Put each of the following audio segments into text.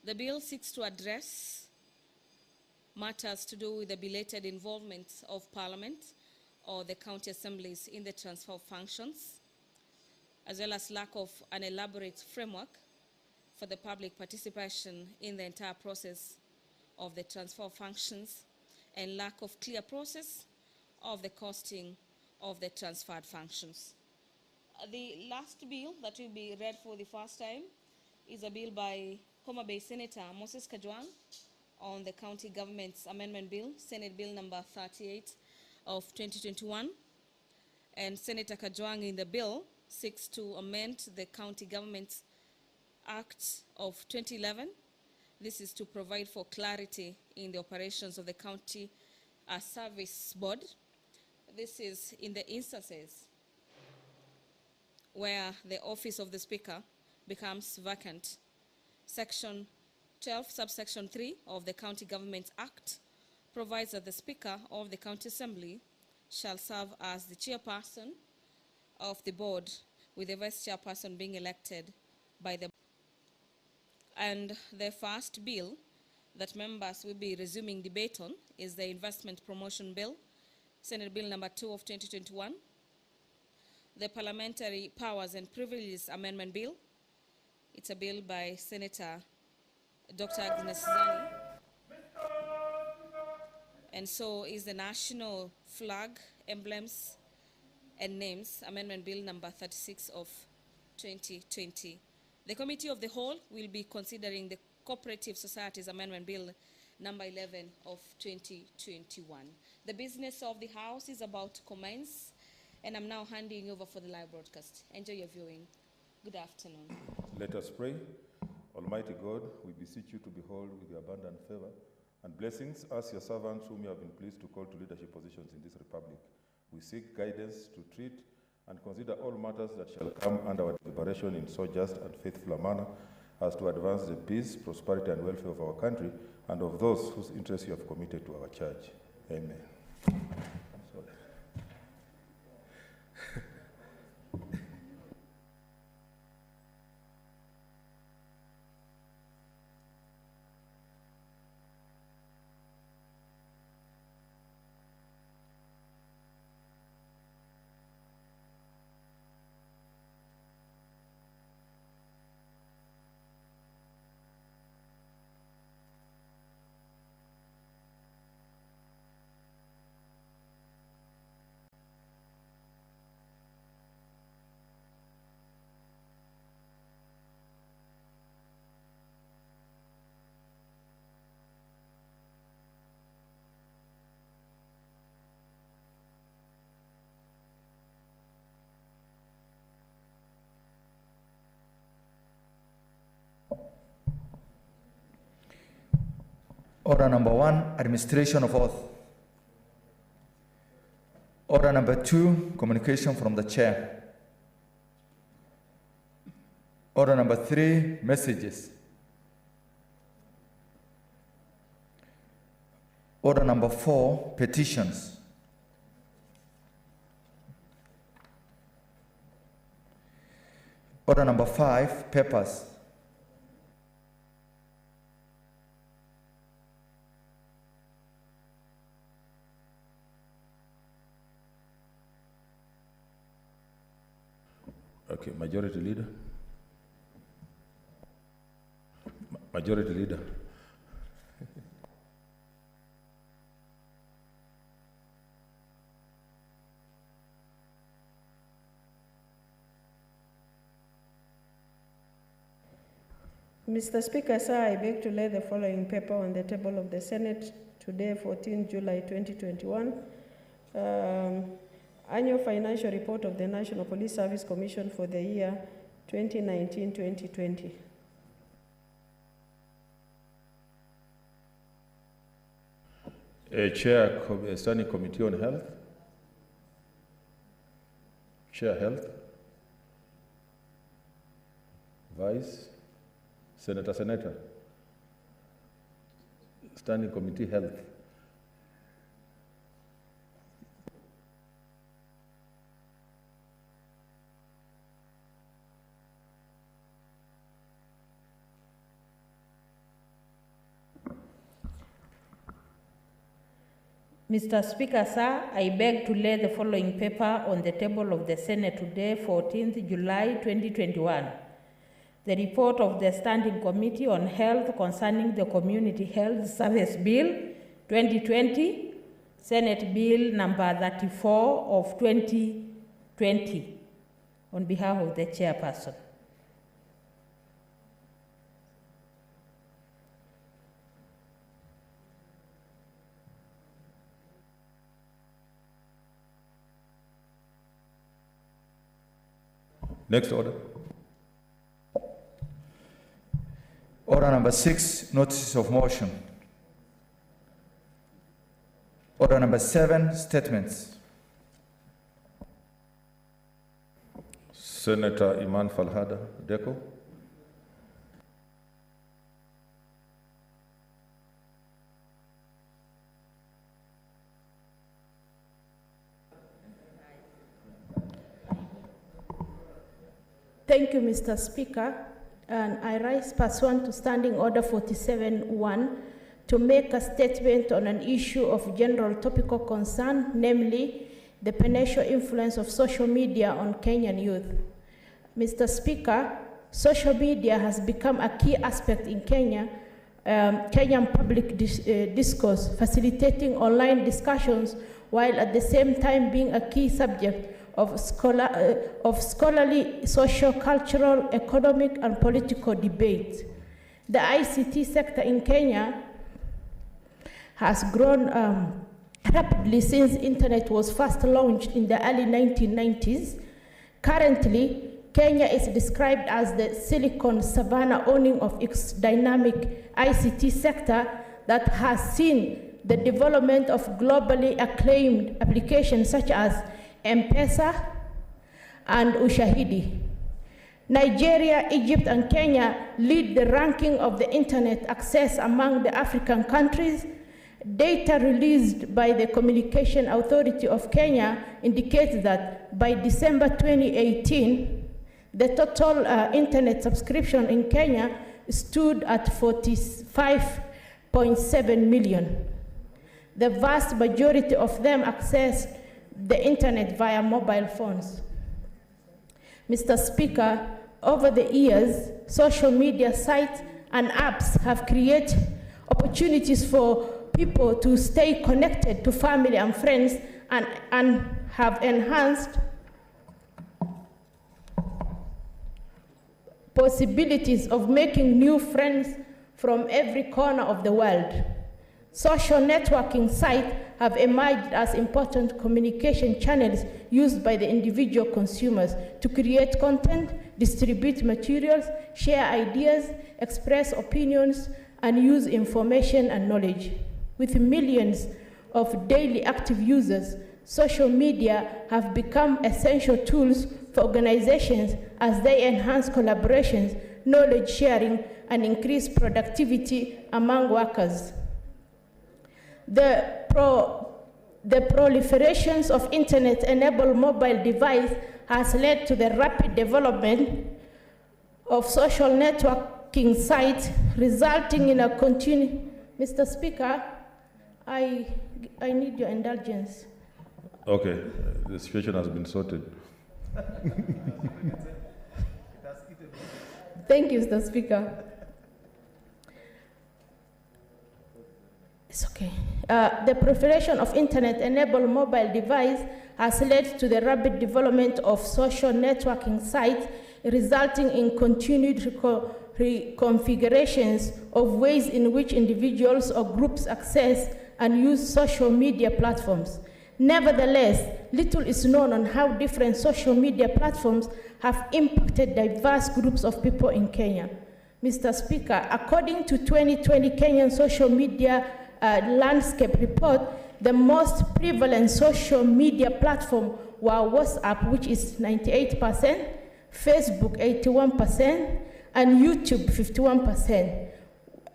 The bill seeks to address matters to do with the belated involvement of Parliament or the county assemblies in the transfer of functions, as well as lack of an elaborate framework for the public participation in the entire process of the transfer of functions, and lack of clear process of the costing of the transferred functions. The last bill that will be read for the first time is a bill by Mutembei Senator Moses Kajwang on the County Government's Amendment Bill, Senate Bill number 38 of 2021. And Senator Kajwang in the bill seeks to amend the County Government's Act of 2011. This is to provide for clarity in the operations of the County Service Board. This is in the instances where the office of the Speaker becomes vacant. Section 12, subsection 3 of the County Government Act provides that the Speaker of the County Assembly shall serve as the chairperson of the board, with the vice chairperson being elected by the. And the first bill that members will be resuming debate on is the Investment Promotion Bill, Senate Bill number 2 of 2021, the Parliamentary Powers and Privileges Amendment Bill. It's a bill by Senator Dr. Agnes Zani. And so is the National Flag, Emblems and Names Amendment Bill number 36 of 2020. The Committee of the Whole will be considering the Cooperative Societies Amendment Bill number 11 of 2021. The business of the House is about to commence, and I'm now handing over for the live broadcast. Enjoy your viewing. Good afternoon. Let us pray. Almighty God, we beseech you to behold with your abundant favor and blessings us, your servants, whom you have been pleased to call to leadership positions in this republic. We seek guidance to treat and consider all matters that shall come under our deliberation in so just and faithful a manner as to advance the peace, prosperity, and welfare of our country and of those whose interests you have committed to our church. Amen. Order number 1, administration of oath. Order number 2, communication from the chair. Order number 3, messages. Order number 4, petitions. Order number 5, papers. Okay, Majority Leader. Majority Leader. Mr. Speaker, sir, I beg to lay the following paper on the table of the Senate today, 14 July 2021. Annual Financial Report of the National Police Service Commission for the year 2019-2020. Chair, Standing Committee on Health. Chair, Health. Vice. Senator. Standing Committee, Health. Mr. Speaker, sir, I beg to lay the following paper on the table of the Senate today, 14th July 2021. The report of the Standing Committee on Health concerning the Community Health Service Bill 2020, Senate Bill number 34 of 2020, on behalf of the chairperson. Next order. Order number 6, notices of motion. Order number 7, statements. Senator Iman Falhada Deco. Thank you, Mr. Speaker. And I rise pursuant to Standing Order 47-1 to make a statement on an issue of general topical concern, namely the potential influence of social media on Kenyan youth. Mr. Speaker, social media has become a key aspect in Kenyan public discourse, facilitating online discussions while at the same time being a key subject of scholarly, social, cultural, economic, and political debate. The ICT sector in Kenya has grown rapidly since internet was first launched in the early 1990s. Currently, Kenya is described as the Silicon Savannah, owning of its dynamic ICT sector that has seen the development of globally acclaimed applications such as M-Pesa and Ushahidi. Nigeria, Egypt, and Kenya lead the ranking of the internet access among the African countries. Data released by the Communication Authority of Kenya indicates that by December 2018, the total internet subscription in Kenya stood at 45.7 million. The vast majority of them access the internet via mobile phones. Mr. Speaker, over the years, social media sites and apps have created opportunities for people to stay connected to family and friends and have enhanced possibilities of making new friends from every corner of the world. Social networking sites have emerged as important communication channels used by the individual consumers to create content, distribute materials, share ideas, express opinions, and use information and knowledge. With millions of daily active users, social media have become essential tools for organizations as they enhance collaborations, knowledge sharing, and increase productivity among workers. The proliferations of internet-enabled mobile devices has led to the rapid development of social networking sites, resulting in a continued... Mr. Speaker, I need your indulgence. Okay, the situation has been sorted. Thank you, Mr. Speaker. It's okay. The proliferation of internet-enabled mobile devices has led to the rapid development of social networking sites, resulting in continued reconfigurations of ways in which individuals or groups access and use social media platforms. Nevertheless, little is known on how different social media platforms have impacted diverse groups of people in Kenya. Mr. Speaker, according to 2020 Kenyan social media landscape report, the most prevalent social media platform were WhatsApp, which is 98%, Facebook 81%, and YouTube 51%,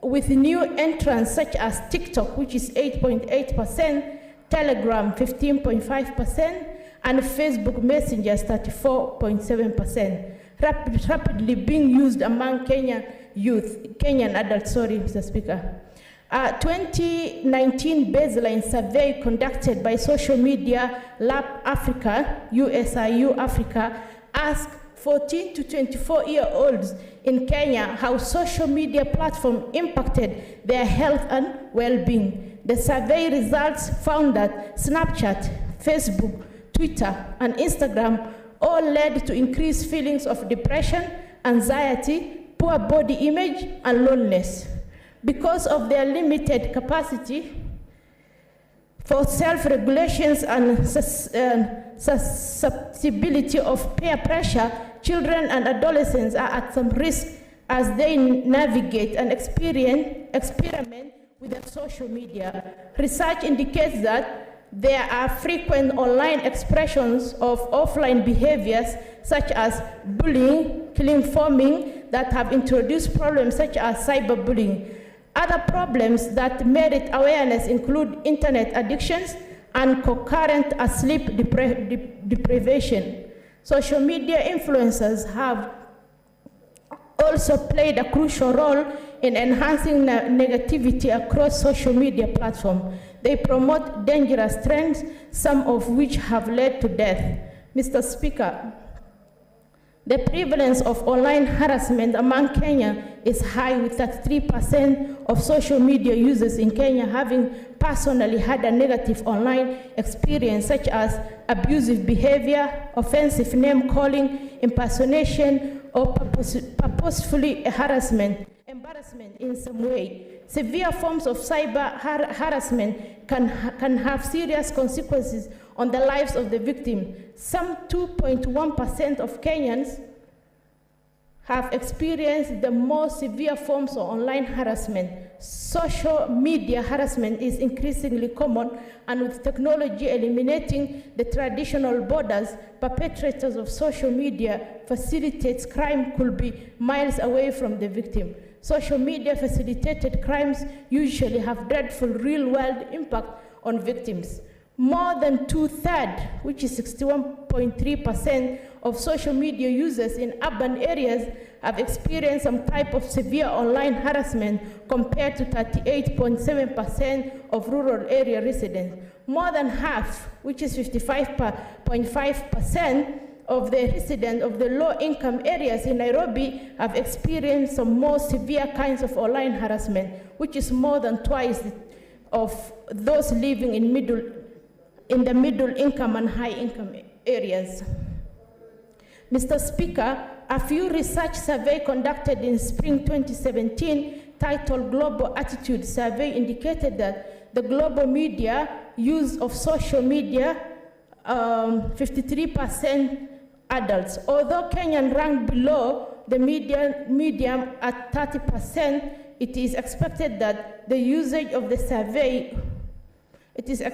with new entrants such as TikTok, which is 8.8%, Telegram 15.5%, and Facebook Messengers 34.7%, rapidly being used among Kenyan adults, Mr. Speaker. A 2019 baseline survey conducted by Social Media Lab Africa, USIU Africa, asked 14 to 24-year-olds in Kenya how social media platforms impacted their health and well-being. The survey results found that Snapchat, Facebook, Twitter, and Instagram all led to increased feelings of depression, anxiety, poor body image, and loneliness. Because of their limited capacity for self-regulations and susceptibility of peer pressure, children and adolescents are at some risk as they navigate and experiment with their social media. Research indicates that there are frequent online expressions of offline behaviors such as bullying, killing-forming that have introduced problems such as cyberbullying. Other problems that merit awareness include internet addictions and concurrent sleep deprivation. Social media influencers have also played a crucial role in enhancing negativity across social media platforms. They promote dangerous trends, some of which have led to death. Mr. Speaker, the prevalence of online harassment among Kenya is high, with 33% of social media users in Kenya having personally had a negative online experience, such as abusive behavior, offensive name-calling, impersonation, or purposefully harassment, embarrassment in some way. Severe forms of cyber harassment can have serious consequences on the lives of the victim. Some 2.1% of Kenyans have experienced the most severe forms of online harassment. Social media harassment is increasingly common, and with technology eliminating the traditional borders, perpetrators of social media facilitates crime could be miles away from the victim. Social media facilitated crimes usually have dreadful real-world impact on victims. More than two-thirds, which is 61.3% of social media users in urban areas, have experienced some type of severe online harassment compared to 38.7% of rural area residents. More than half, which is 55.5% of the residents of the low-income areas in Nairobi have experienced some more severe kinds of online harassment, which is more than twice of those living in the middle-income and high-income areas. Mr. Speaker, a Pew Research survey conducted in spring 2017 titled Global Attitude Survey indicated that the global media use of social media, 53% adults. Although Kenya ranked below the median at 30%, it is expected that the usage of the survey Mr.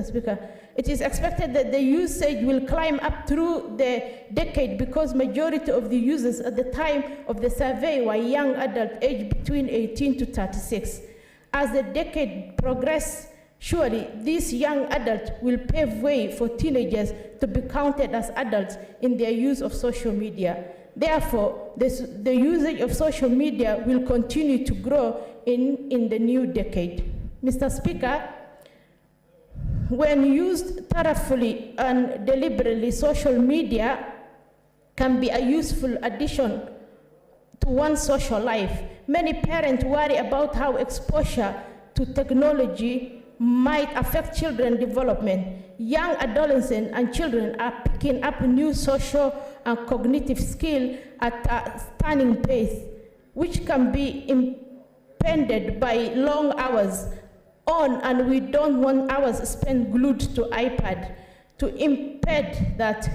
Speaker. It is expected that the usage will climb up through the decade because majority of the users at the time of the survey were young adults aged between 18 to 36. As the decade progresses, surely these young adults will pave way for teenagers to be counted as adults in their use of social media. Therefore, the usage of social media will continue to grow in the new decade. Mr. Speaker, when used thoroughly and deliberately, social media can be a useful addition to one's social life. Many parents worry about how exposure to technology might affect children's development. Young adolescents and children are picking up new social and cognitive skills at a stunning pace, which can be impeded by long hours on, and we don't want hours spent glued to iPad to impede that.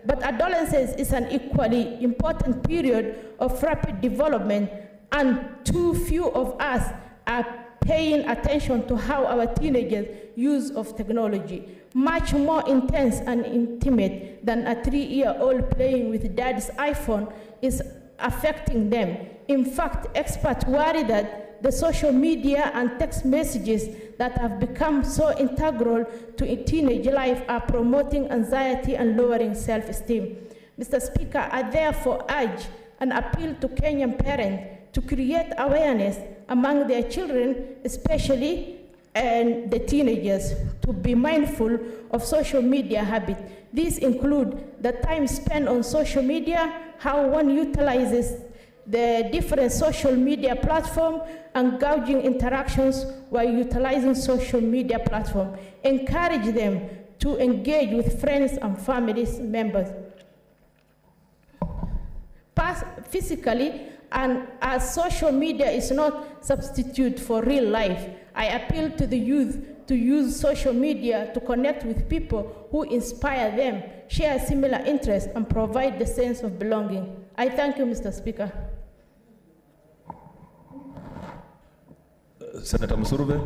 But adolescence is an equally important period of rapid development, and too few of us are paying attention to how our teenagers' use of technology, much more intense and intimate than a 3-year-old playing with dad's iPhone, is affecting them. In fact, experts worry that the social media and text messages that have become so integral to teenage life are promoting anxiety and lowering self-esteem. Mr. Speaker, I therefore urge and appeal to Kenyan parents to create awareness among their children, especially and the teenagers, to be mindful of social media habits. These include the time spent on social media, how one utilizes the different social media platforms, and gauging interactions while utilizing social media platforms. Encourage them to engage with friends and family members. Physically, and as social media is not substitute for real life, I appeal to the youth to use social media to connect with people who inspire them, share similar interests, and provide the sense of belonging. I thank you, Mr. Speaker. Senator Musurube.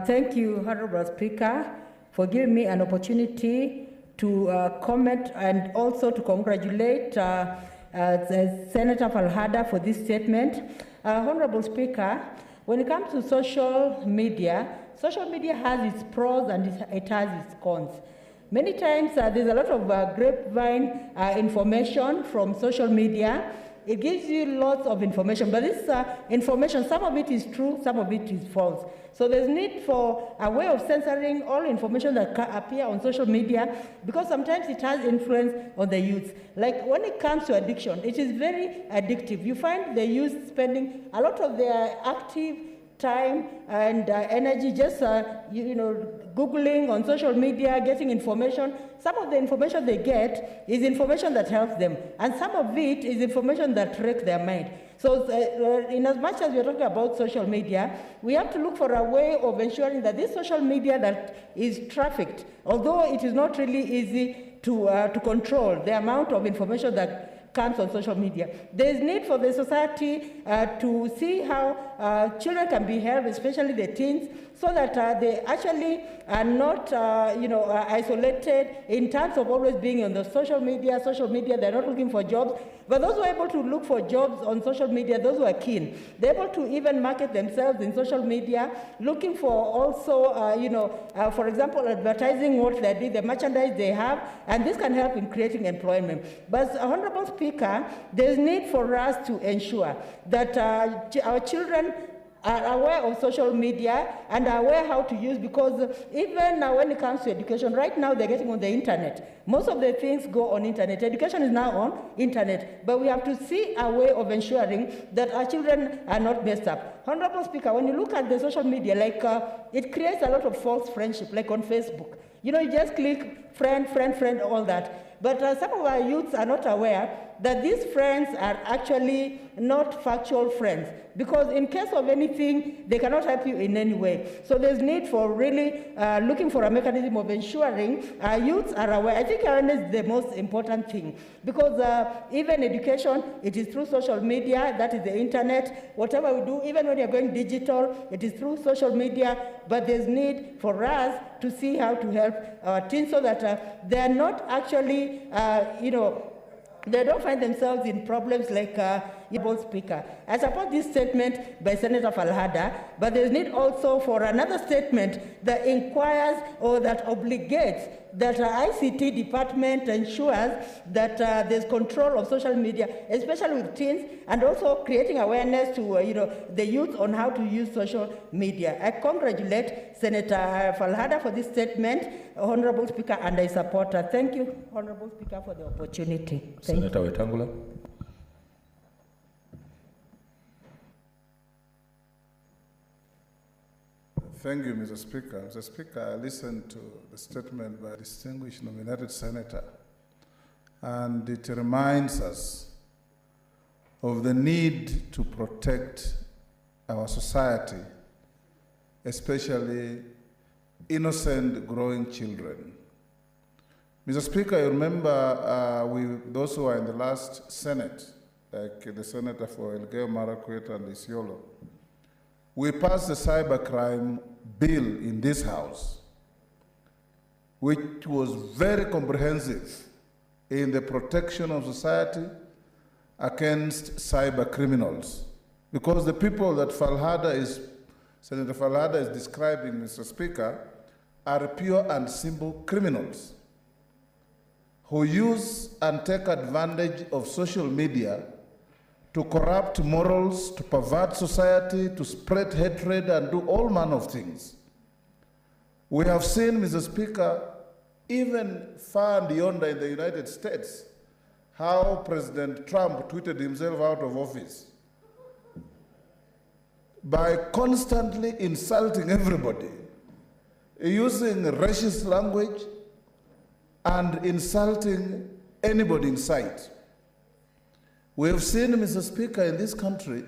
Thank you, Honorable Speaker, for giving me an opportunity to comment and also to congratulate Senator Falhada for this statement. Honorable Speaker, when it comes to social media has its pros and it has its cons. Many times there's a lot of grapevine information from social media. It gives you lots of information, but this information, some of it is true, some of it is false. So there's need for a way of censoring all information that appear on social media, because sometimes it has influence on the youth. Like when it comes to addiction, it is very addictive. You find the youth spending a lot of their active time and energy just Googling on social media, getting information. Some of the information they get is information that helps them, and some of it is information that wrecks their mind. So in as much as we're talking about social media, we have to look for a way of ensuring that this social media that is trafficked, although it is not really easy to control the amount of information that comes on social media. There is need for the society to see how children can be helped, especially the teens, so that they actually are not isolated in terms of always being on the social media. They're not looking for jobs. But those who are able to look for jobs on social media, those who are keen, they're able to even market themselves in social media, looking for also, for example, advertising what they do, the merchandise they have, and this can help in creating employment. But, Honorable Speaker, there's need for us to ensure that our children are aware of social media and are aware how to use, because even when it comes to education, right now they're getting on the internet. Most of the things go on internet. Education is now on internet, but we have to see a way of ensuring that our children are not messed up. Honorable Speaker, when you look at the social media, like it creates a lot of false friendship, like on Facebook. You just click friend, all that. But some of our youths are not aware that these friends are actually not factual friends, because in case of anything, they cannot help you in any way. So there's need for really looking for a mechanism of ensuring our youths are aware. I think awareness is the most important thing, because even education, it is through social media, that is the internet. Whatever we do, even when you're going digital, it is through social media, but there's need for us to see how to help our teens so that they're not actually, they don't find themselves in problems like Speaker. I support this statement by Senator Falhada, but there's need also for another statement that inquires or that obligates that ICT department ensures that there's control of social media, especially with teens, and also creating awareness to the youth on how to use social media. I congratulate Senator Falhada for this statement, Honorable Speaker, and I support her. Thank you, Honorable Speaker, for the opportunity. Senator Wetangula. Thank you, Mr. Speaker. Mr. Speaker, I listened to the statement by a distinguished nominated senator, and it reminds us of the need to protect our society, especially innocent growing children. Mr. Speaker, you remember those who are in the last Senate, like the senator for Elgeyo Marakwet and Isiolo, we passed the cybercrime bill in this House, which was very comprehensive in the protection of society against cyber criminals. Because the people that Senator Falhada is describing, Mr. Speaker, are pure and simple criminals who use and take advantage of social media to corrupt morals, to pervert society, to spread hatred, and do all manner of things. We have seen, Mr. Speaker, even far and yonder in the United States, how President Trump tweeted himself out of office by constantly insulting everybody, using racist language and insulting anybody in sight. We have seen, Mr. Speaker, in this country,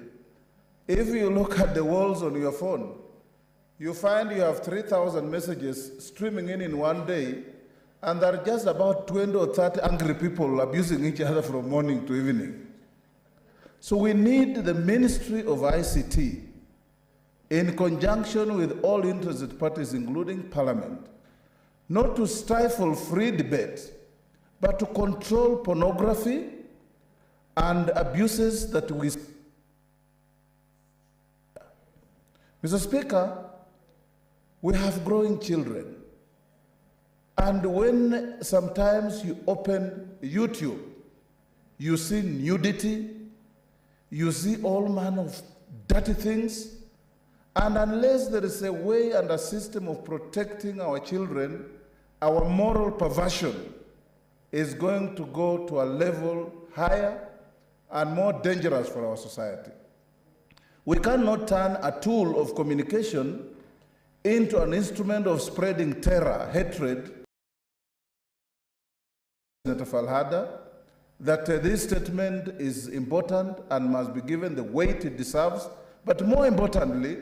if you look at the walls on your phone, you find you have 3,000 messages streaming in one day, and there are just about 20 or 30 angry people abusing each other from morning to evening. So we need the Ministry of ICT, in conjunction with all interested parties, including Parliament, not to stifle free debate, but to control pornography and abuses that we... Mr. Speaker, we have growing children. And when sometimes you open YouTube, you see nudity, you see all manner of dirty things, and unless there is a way and a system of protecting our children, our moral perversion is going to go to a level higher and more dangerous for our society. We cannot turn a tool of communication into an instrument of spreading terror, hatred. Senator Falhada, that this statement is important and must be given the weight it deserves, but more importantly,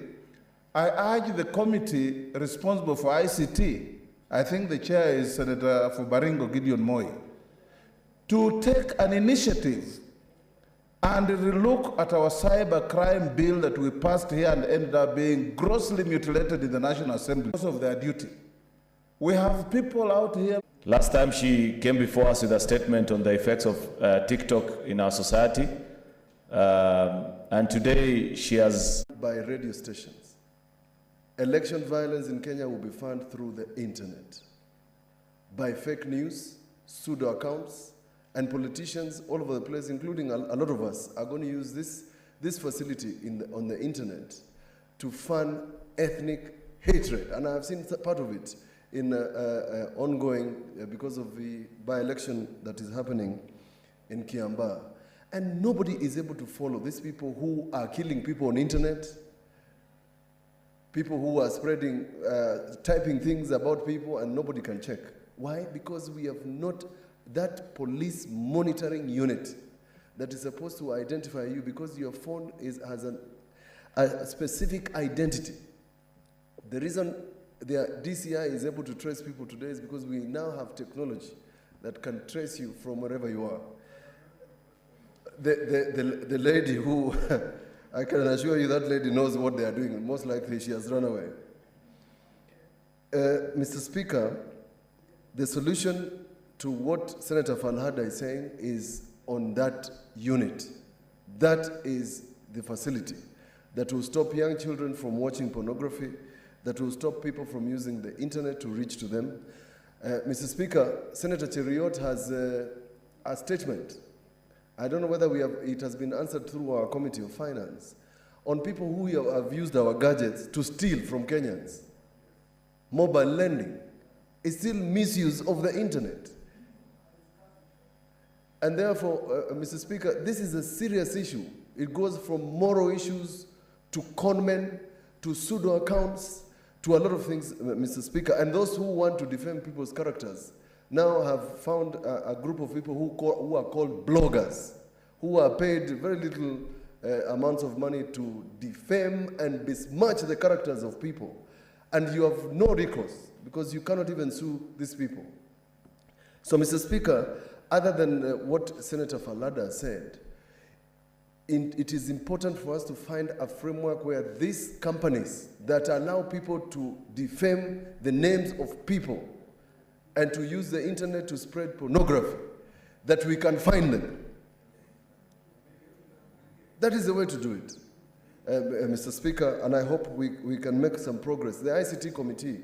I urge the committee responsible for ICT, I think the chair is Senator Fubaringo Gideon Moi, to take an initiative and relook at our cyber crime bill that we passed here and ended up being grossly mutilated in the National Assembly because of their duty. We have people out here. Last time she came before us with a statement on the effects of TikTok in our society, and today she has... By radio stations. Election violence in Kenya will be found through the internet, by fake news, pseudo accounts, and politicians all over the place, including a lot of us, are going to use this facility on the internet to fund ethnic hatred. And I've seen part of it in ongoing because of the by-election that is happening in Kiambaa. And nobody is able to follow these people who are killing people on internet, people who are spreading, typing things about people, and nobody can check. Why? Because we have not that police monitoring unit that is supposed to identify you, because your phone has a specific identity. The reason the DCI is able to trace people today is because we now have technology that can trace you from wherever you are. The lady who, I can assure you that lady knows what they are doing. Most likely she has run away. Mr. Speaker, the solution to what Senator Falhada is saying is on that unit. That is the facility that will stop young children from watching pornography, that will stop people from using the internet to reach to them. Mr. Speaker, Senator Cheriot has a statement. I don't know whether it has been answered through our Committee of Finance, on people who have used our gadgets to steal from Kenyans. Mobile lending is still misuse of the internet. And therefore, Mr. Speaker, this is a serious issue. It goes from moral issues to conmen, to pseudo accounts, to a lot of things, Mr. Speaker. And those who want to defame people's characters now have found a group of people who are called bloggers, who are paid very little amounts of money to defame and besmirch the characters of people. And you have no recourse, because you cannot even sue these people. So, Mr. Speaker, other than what Senator Falhada said, it is important for us to find a framework where these companies that allow people to defame the names of people and to use the internet to spread pornography, that we can find them. That is the way to do it, Mr. Speaker, and I hope we can make some progress. The ICT committee,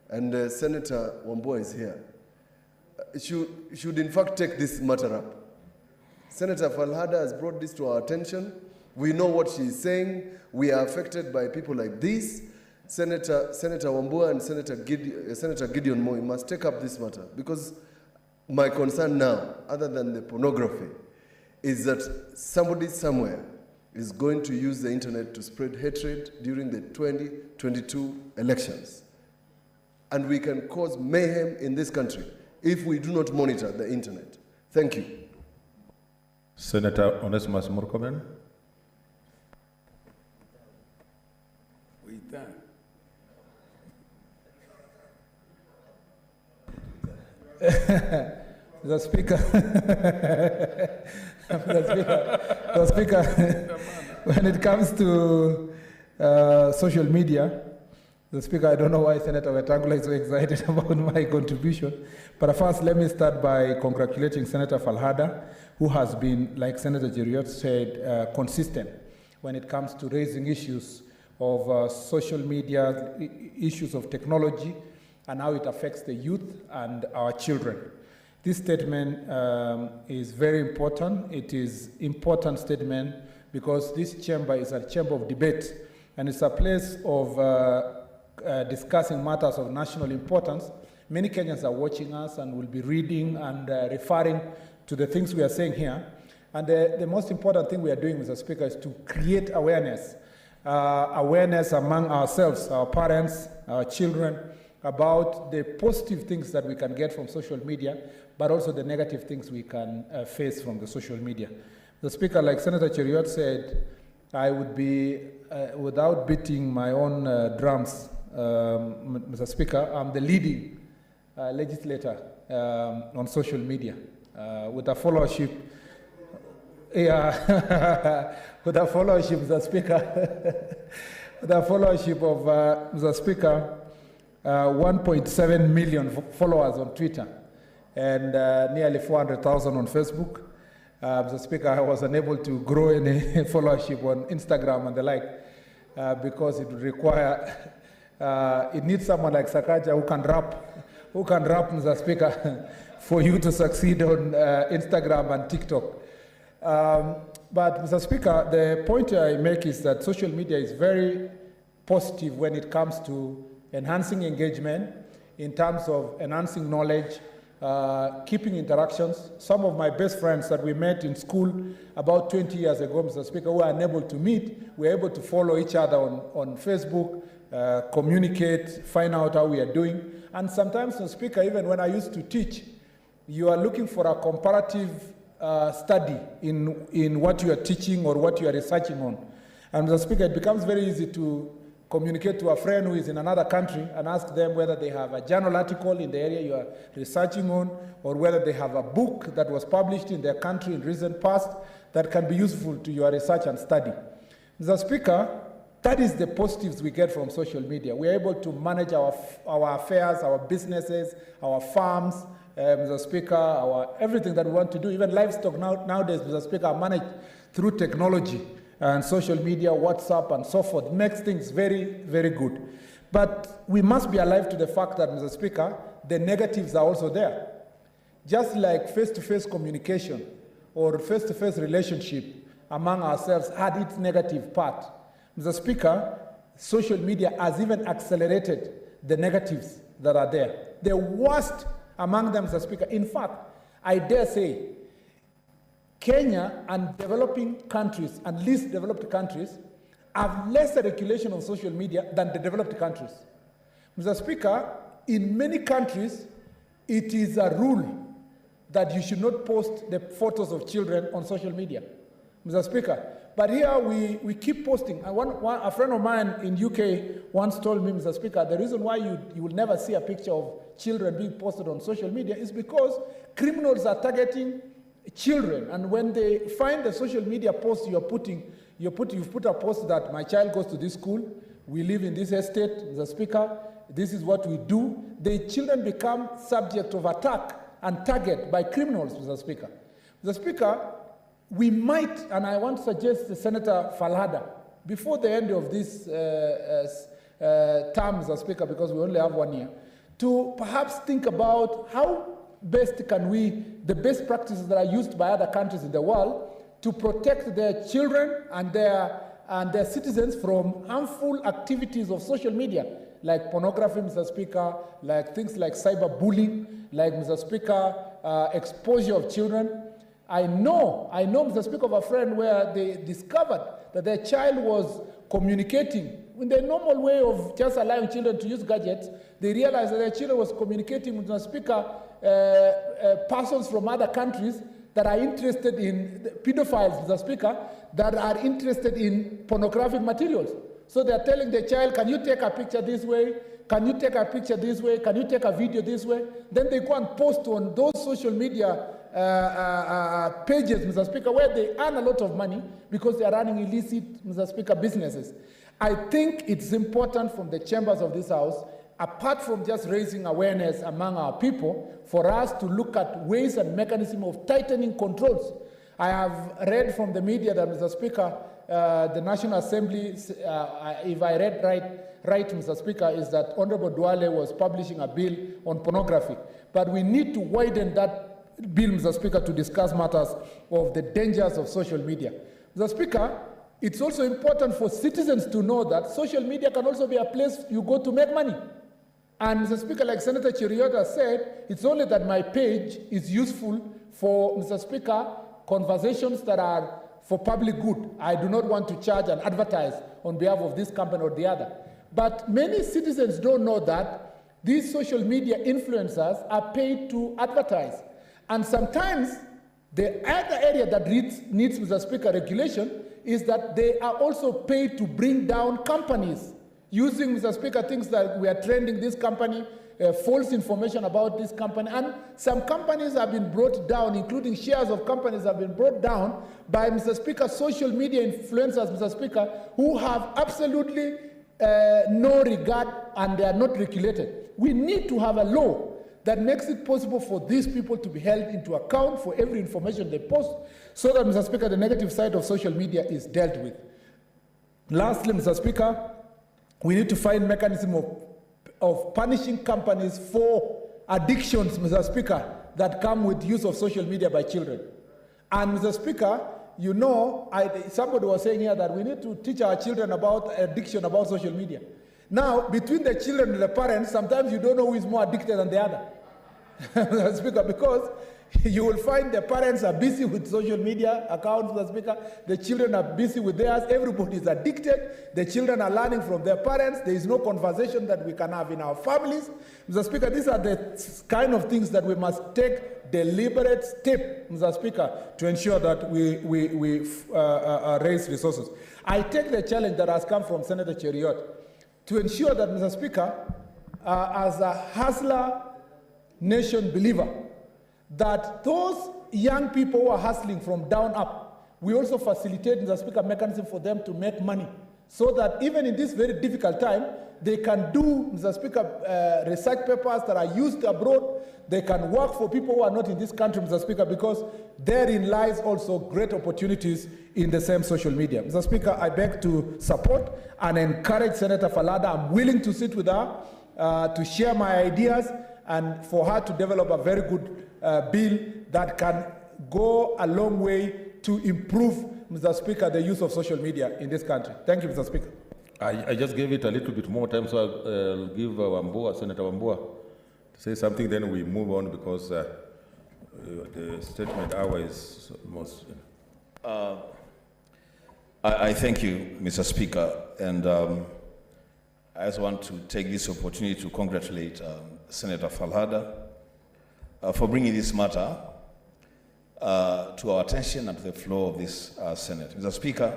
and Senator Wambua is here. should in fact take this matter up. Senator Falhada has brought this to our attention. We know what she is saying. We are affected by people like this. Senator Wambua and Senator Gideon Moi must take up this matter, because my concern now, other than the pornography, is that somebody somewhere is going to use the internet to spread hatred during the 2022 elections. And we can cause mayhem in this country if we do not monitor the internet. Thank you. Senator Onesimus Murkomen. The Speaker, the Speaker, when it comes to social media, the Speaker, I don't know why Senator Wetangula is so excited about my contribution, but first let me start by congratulating Senator Falhada, who has been, like Senator Jeriot said, consistent when it comes to raising issues of social media, issues of technology, and how it affects the youth and our children. This statement is very important. It is an important statement because this chamber is a chamber of debate, and it's a place of discussing matters of national importance. Many Kenyans are watching us and will be reading and referring to the things we are saying here. And the most important thing we are doing, Mr. Speaker, is to create awareness. Awareness among ourselves, our parents, our children, about the positive things that we can get from social media, but also the negative things we can face from the social media. The Speaker, like Senator Cheriot said, I would be, without beating my own drums, Mr. Speaker, I'm the leading legislator on social media with a followership. Yeah, with a followership, Mr. Speaker, with a followership of, Mr. Speaker, 1.7 million followers on Twitter and nearly 400,000 on Facebook. Mr. Speaker, I was unable to grow any followership on Instagram and the like because it would require, it needs someone like Sakaja who can rap, Mr. Speaker, for you to succeed on Instagram and TikTok. But, Mr. Speaker, the point I make is that social media is very positive when it comes to enhancing engagement, in terms of enhancing knowledge, keeping interactions. Some of my best friends that we met in school about 20 years ago, Mr. Speaker, who are unable to meet, we're able to follow each other on Facebook, communicate, find out how we are doing. And sometimes, Mr. Speaker, even when I used to teach, you are looking for a comparative study in what you are teaching or what you are researching on. And, Mr. Speaker, it becomes very easy to communicate to a friend who is in another country and ask them whether they have a journal article in the area you are researching on, or whether they have a book that was published in their country in recent past that can be useful to your research and study. Mr. Speaker, that is the positives we get from social media. We are able to manage our affairs, our businesses, our farms, Mr. Speaker, everything that we want to do. Even livestock nowadays, Mr. Speaker, are managed through technology and social media, WhatsApp, and so forth. It makes things very, very good. But we must be alive to the fact that, Mr. Speaker, the negatives are also there. Just like face-to-face communication or face-to-face relationship among ourselves had its negative part, Mr. Speaker, social media has even accelerated the negatives that are there. The worst among them, Mr. Speaker, in fact, I dare say, Kenya and developing countries and least developed countries have less regulation on social media than the developed countries. Mr. Speaker, in many countries, it is a rule that you should not post the photos of children on social media, Mr. Speaker. But here we keep posting. A friend of mine in UK once told me, Mr. Speaker, the reason why you will never see a picture of children being posted on social media is because criminals are targeting children, and when they find the social media post you've put a post that my child goes to this school, we live in this estate, Mr. Speaker, this is what we do, the children become subject of attack and target by criminals, Mr. Speaker. Mr. Speaker, we might, and I want to suggest to Senator Falhada, before the end of this term, Mr. Speaker, because we only have 1 year, to perhaps think about how the best practices that are used by other countries in the world to protect their children and their citizens from harmful activities of social media, like pornography, Mr. Speaker, like things like cyberbullying, like, Mr. Speaker, exposure of children. I know, Mr. Speaker, of a friend where they discovered that their child was communicating in the normal way of just allowing children to use gadgets. They realized that their children was communicating with, Mr. Speaker, persons from other countries that are interested in pedophiles, Mr. Speaker, that are interested in pornographic materials. So they are telling the child, can you take a picture this way? Can you take a picture this way? Can you take a video this way? Then they go and post on those social media pages, Mr. Speaker, where they earn a lot of money because they are running illicit, Mr. Speaker, businesses. I think it's important from the chambers of this House, apart from just raising awareness among our people, for us to look at ways and mechanisms of tightening controls. I have read from the media that, Mr. Speaker, the National Assembly, if I read right, Mr. Speaker, is that Honorable Duale was publishing a bill on pornography. But we need to widen that bill, Mr. Speaker, to discuss matters of the dangers of social media. Mr. Speaker, it's also important for citizens to know that social media can also be a place you go to make money. And, Mr. Speaker, like Senator Chiriota said, it's only that my page is useful for, Mr. Speaker, conversations that are for public good. I do not want to charge and advertise on behalf of this company or the other. But many citizens don't know that these social media influencers are paid to advertise. And sometimes the other area that needs, Mr. Speaker, regulation is that they are also paid to bring down companies using, Mr. Speaker, things that we are trending this company, false information about this company. And some companies have been brought down, including shares of companies have been brought down by, Mr. Speaker, social media influencers, Mr. Speaker, who have absolutely no regard and they are not regulated. We need to have a law that makes it possible for these people to be held into account for every information they post, so that, Mr. Speaker, the negative side of social media is dealt with. Lastly, Mr. Speaker, we need to find mechanism of punishing companies for addictions, Mr. Speaker, that come with use of social media by children. And, Mr. Speaker, you know, somebody was saying here that we need to teach our children about addiction, about social media. Now, between the children and the parents, sometimes you don't know who is more addicted than the other. Mr. Speaker, because you will find the parents are busy with social media accounts, Mr. Speaker. The children are busy with theirs. Everybody is addicted. The children are learning from their parents. There is no conversation that we can have in our families. Mr. Speaker, these are the kind of things that we must take deliberate step, Mr. Speaker, to ensure that we raise resources. I take the challenge that has come from Senator Cheriot to ensure that, Mr. Speaker, as a hustler nation believer, that those young people who are hustling from down up, we also facilitate, Mr. Speaker, mechanism for them to make money, so that even in this very difficult time, they can do, Mr. Speaker, research papers that are used abroad. They can work for people who are not in this country, Mr. Speaker, because therein lies also great opportunities in the same social media. Mr. Speaker, I beg to support and encourage Senator Falhada. I'm willing to sit with her to share my ideas and for her to develop a very good bill that can go a long way to improve, Mr. Speaker, the use of social media in this country. Thank you, Mr. Speaker. I just gave it a little bit more time, so I'll give Senator Wambua to say something, then we move on because the statement hour is almost... I thank you, Mr. Speaker, and I also want to take this opportunity to congratulate Senator Falhada for bringing this matter to our attention and to the floor of this Senate. Mr. Speaker,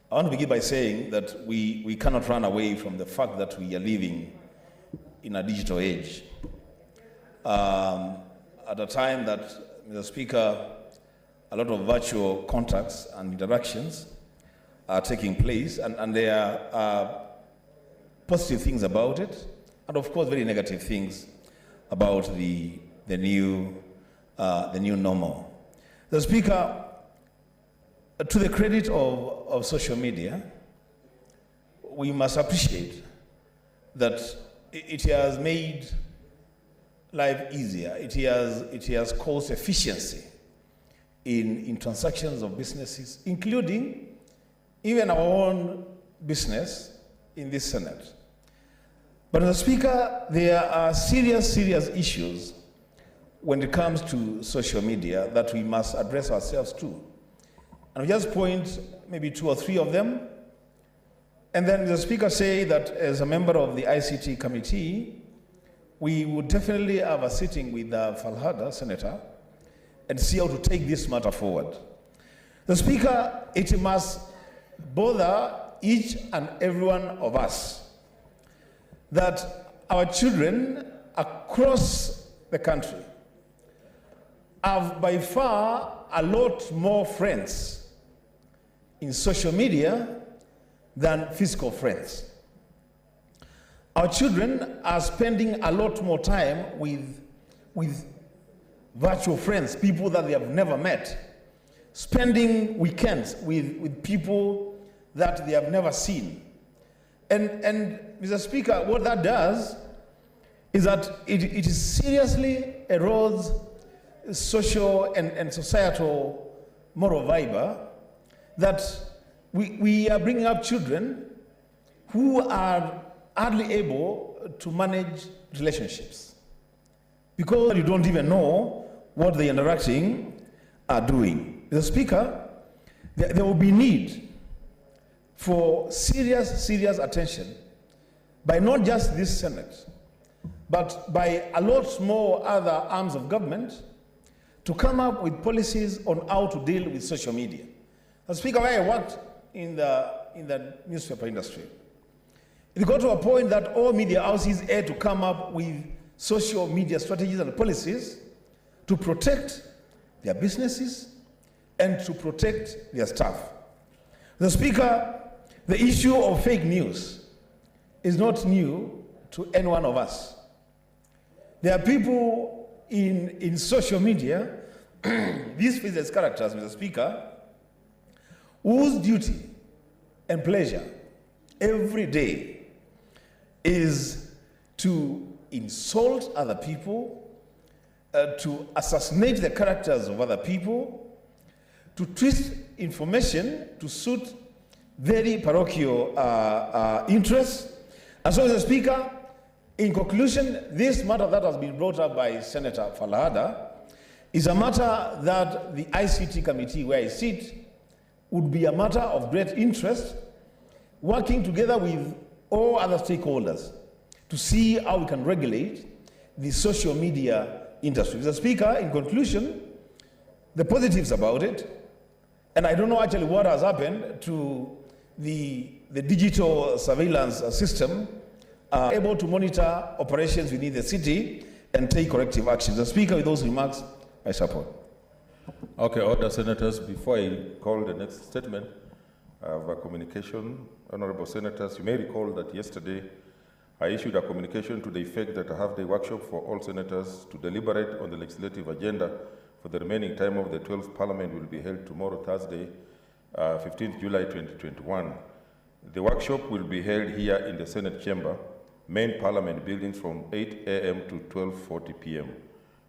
I want to begin by saying that we cannot run away from the fact that we are living in a digital age. At a time that, Mr. Speaker, a lot of virtual contacts and interactions are taking place, and there are positive things about it, and of course very negative things about the new normal. The Speaker, to the credit of social media, we must appreciate that it has made life easier. It has caused efficiency in transactions of businesses, including even our own business in this Senate. But Mr. Speaker, there are serious issues when it comes to social media that we must address ourselves to. And I'll just point maybe 2 or 3 of them. And then the Speaker say that as a member of the ICT committee, we would definitely have a sitting with Falhada, Senator, and see how to take this matter forward. The Speaker, it must bother each and every one of us that our children across the country have by far a lot more friends in social media than physical friends. Our children are spending a lot more time with virtual friends, people that they have never met, spending weekends with people that they have never seen. And Mr. Speaker, what that does is that it seriously erodes social and societal moral fiber, that we are bringing up children who are hardly able to manage relationships because you don't even know what the interacting are doing. Mr. Speaker, there will be need for serious attention by not just this Senate, but by a lot more other arms of government to come up with policies on how to deal with social media. As Speaker, I worked in the newspaper industry. It got to a point that all media houses had to come up with social media strategies and policies to protect their businesses and to protect their staff. The Speaker, the issue of fake news is not new to any one of us. There are people in social media, these faceless characters, Mr. Speaker, whose duty and pleasure every day is to insult other people, to assassinate the characters of other people, to twist information to suit very parochial interests. And so, Mr. Speaker, in conclusion, this matter that has been brought up by Senator Falhada is a matter that the ICT committee where I sit would be a matter of great interest, working together with all other stakeholders to see how we can regulate the social media industry. Mr. Speaker, in conclusion, the positives about it, and I don't know actually what has happened to the digital surveillance system, are able to monitor operations within the city and take corrective actions. Mr. Speaker, with those remarks, I support. Okay, order, Senators. Before I call the next statement, I have a communication. Honorable Senators, you may recall that yesterday I issued a communication to the effect that a half-day workshop for all Senators to deliberate on the legislative agenda for the remaining time of the 12th Parliament will be held tomorrow, Thursday, 15th July 2021. The workshop will be held here in the Senate chamber, main Parliament buildings from 8 a.m. to 12:40 p.m.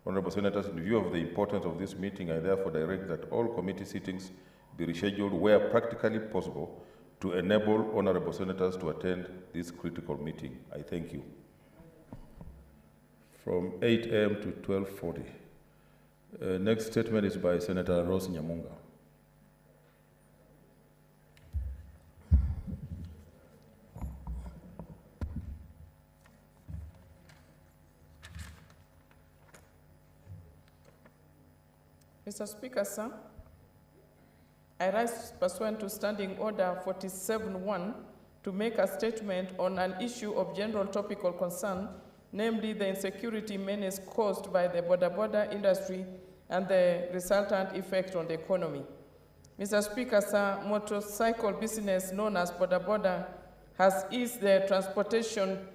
Honorable Senators, in view of the importance of this meeting, I therefore direct that all committee sittings be rescheduled where practically possible to enable honorable senators to attend this critical meeting. I thank you. From 8 a.m. to 12:40. Next statement is by Senator Rose Nyamunga. Mr. Speaker, sir, I rise pursuant to Standing Order 47-1 to make a statement on an issue of general topical concern, namely the insecurity menace caused by the Boda Boda industry and the resultant effect on the economy. Mr. Speaker, sir, motorcycle business known as Boda Boda has eased the transportation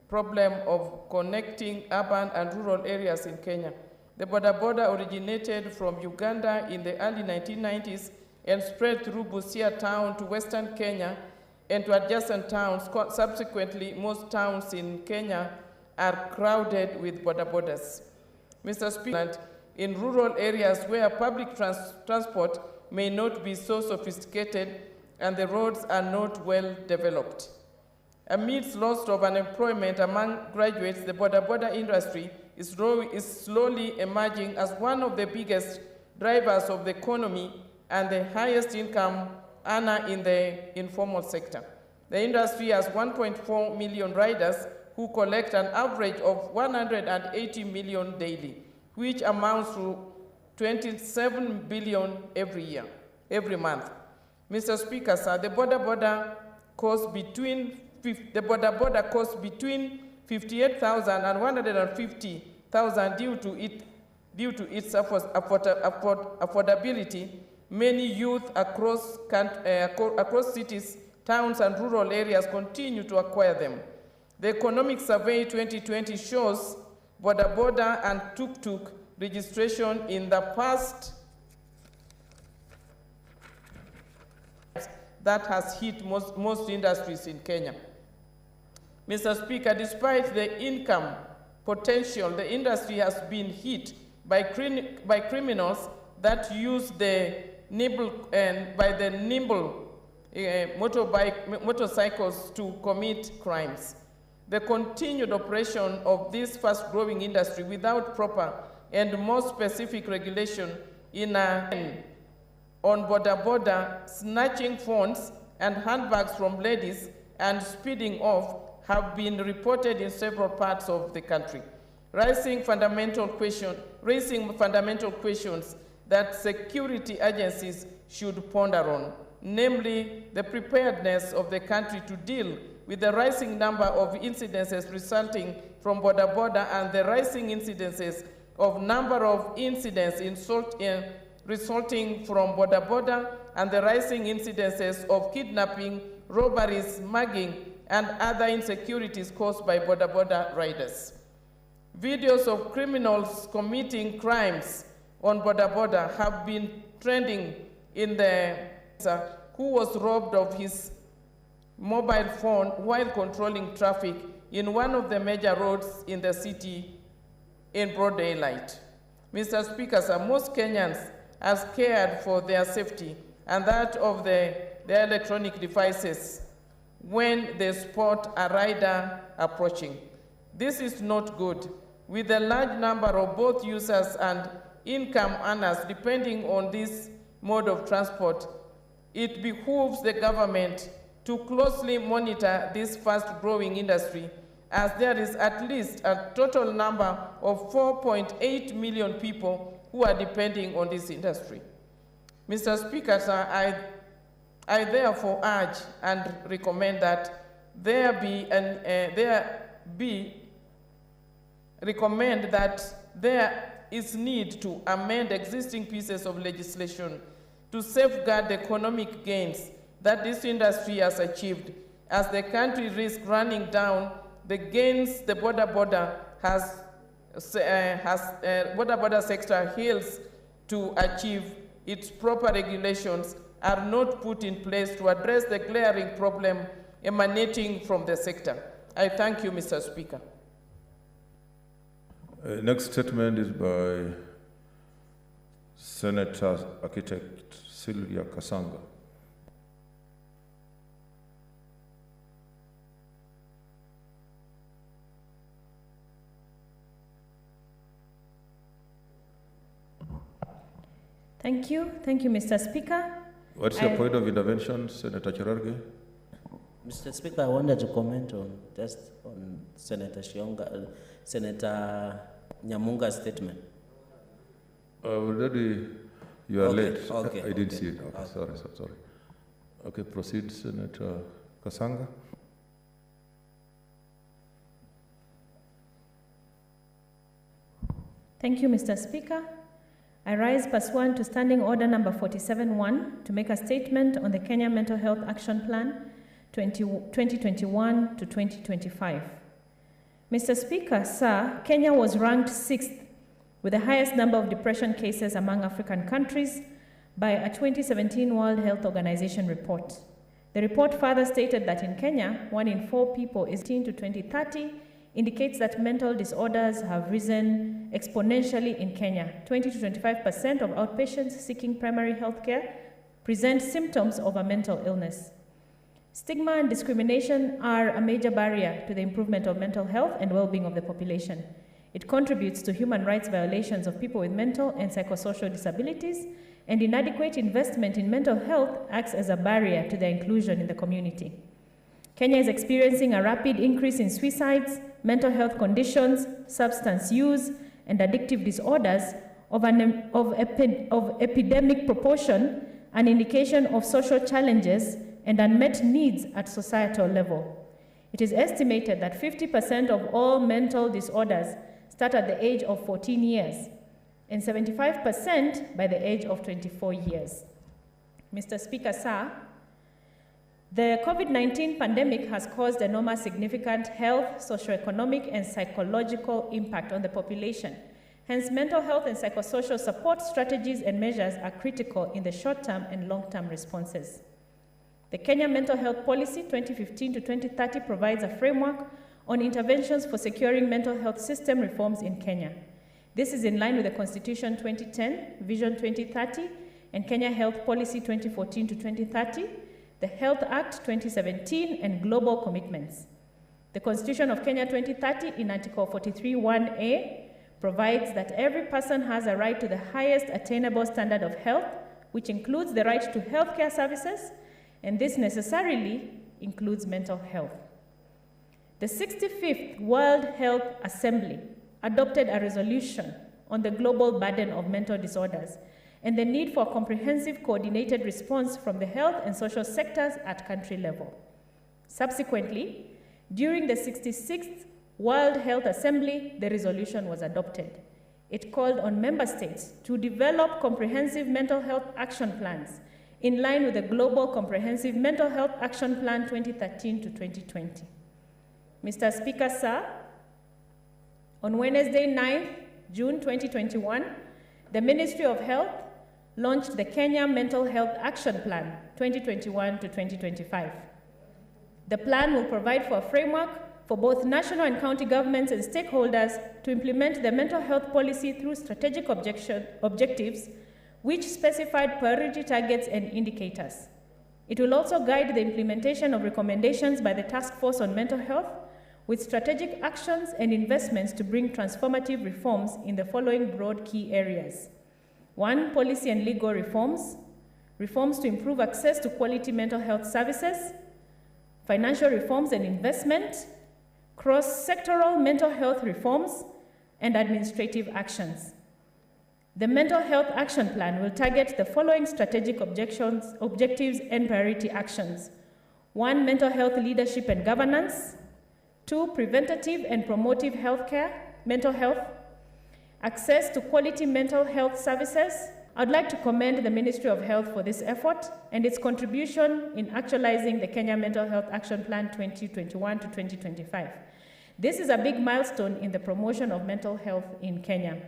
problem of connecting urban and rural areas in Kenya. The Boda Boda originated from Uganda in the early 1990s and spread through Busia town to western Kenya and to adjacent towns. Subsequently, most towns in Kenya are crowded with Boda Bodas. Mr. Speaker, in rural areas where public transport may not be so sophisticated and the roads are not well developed. Amidst loss of unemployment among graduates, the Boda Boda industry is slowly emerging as one of the biggest drivers of the economy and the highest income earner in the informal sector. The industry has 1.4 million riders who collect an average of 180 million daily, which amounts to 27 billion every month. Mr. Speaker, sir, the Boda Boda costs between 58,000 and 150,000 due to its affordability. Many youth across cities, towns, and rural areas continue to acquire them. The Economic Survey 2020 shows Boda Boda and tuk-tuk registration in the past that has hit most industries in Kenya. Mr. Speaker, despite the income potential, the industry has been hit by criminals that use the nimble motorcycles to commit crimes. The continued operation of this fast-growing industry without proper and more specific regulation on Boda Boda, snatching phones and handbags from ladies and speeding off have been reported in several parts of the country, raising fundamental questions that security agencies should ponder on, namely the preparedness of the country to deal with the rising number of incidences resulting from Boda Boda and the rising incidences of number of incidents resulting from Boda Boda and the rising incidences of kidnapping, robberies, mugging, and other insecurities caused by Boda Boda riders. Videos of criminals committing crimes on Boda Boda have been trending in the who was robbed of his mobile phone while controlling traffic in one of the major roads in the city in broad daylight. Mr. Speaker, sir, most Kenyans are scared for their safety and that of their electronic devices when they spot a rider approaching. This is not good. With a large number of both users and income earners depending on this mode of transport, it behooves the government to closely monitor this fast-growing industry, as there is at least a total number of 4.8 million people who are depending on this industry. Mr. Speaker, sir, I therefore urge and recommend that there is need to amend existing pieces of legislation to safeguard the economic gains that this industry has achieved, as the country risks running down the gains the Boda Boda Boda Boda sector hails to achieve. Its proper regulations are not put in place to address the glaring problem emanating from the sector. I thank you, Mr. Speaker. Next statement is by Senator Architect Sylvia Kasanga. Thank you, Mr. Speaker. What's your point of intervention, Senator Cherargei? Mr. Speaker, I wanted to comment on Senator Nyamunga's statement. Already, you are late. Okay, I didn't see it. Okay, sorry. Okay, proceed, Senator Kasanga. Thank you, Mr. Speaker. I rise pursuant to Standing Order number 47-1 to make a statement on the Kenya Mental Health Action Plan 2021 to 2025. Mr. Speaker, sir, Kenya was ranked 6th with the highest number of depression cases among African countries by a 2017 World Health Organization report. The report further stated that in Kenya, 1 in 4 people is 18 to 2030 indicates that mental disorders have risen exponentially in Kenya. 20 to 25% of outpatients seeking primary health care present symptoms of a mental illness. Stigma and discrimination are a major barrier to the improvement of mental health and well-being of the population. It contributes to human rights violations of people with mental and psychosocial disabilities, and inadequate investment in mental health acts as a barrier to their inclusion in the community. Kenya is experiencing a rapid increase in suicides, mental health conditions, substance use, and addictive disorders of epidemic proportion, an indication of social challenges and unmet needs at societal level. It is estimated that 50% of all mental disorders start at the age of 14 years, and 75% by the age of 24 years. Mr. Speaker, sir, the COVID-19 pandemic has caused enormous significant health, socioeconomic, and psychological impact on the population. Hence, mental health and psychosocial support strategies and measures are critical in the short-term and long-term responses. The Kenya Mental Health Policy 2015 to 2030 provides a framework on interventions for securing mental health system reforms in Kenya. This is in line with the Constitution 2010, Vision 2030, and Kenya Health Policy 2014 to 2030, the Health Act 2017, and global commitments. The Constitution of Kenya 2030 in Article 43(1)(a) provides that every person has a right to the highest attainable standard of health, which includes the right to healthcare services, and this necessarily includes mental health. The 65th World Health Assembly adopted a resolution on the global burden of mental disorders and the need for a comprehensive coordinated response from the health and social sectors at country level. Subsequently, during the 66th World Health Assembly, the resolution was adopted. It called on member states to develop comprehensive mental health action plans in line with the Global Comprehensive Mental Health Action Plan 2013 to 2020. Mr. Speaker, sir, on Wednesday, 9th June 2021, the Ministry of Health launched the Kenya Mental Health Action Plan 2021 to 2025. The plan will provide for a framework for both national and county governments and stakeholders to implement the mental health policy through strategic objectives which specified priority targets and indicators. It will also guide the implementation of recommendations by the Task Force on Mental Health with strategic actions and investments to bring transformative reforms in the following broad key areas. 1, policy and legal reforms, reforms to improve access to quality mental health services, financial reforms and investment, cross-sectoral mental health reforms, and administrative actions. The Mental Health Action Plan will target the following strategic objectives and priority actions. 1, mental health leadership and governance. 2, preventative and promotive mental health. Access to quality mental health services. I'd like to commend the Ministry of Health for this effort and its contribution in actualizing the Kenya Mental Health Action Plan 2021 to 2025. This is a big milestone in the promotion of mental health in Kenya.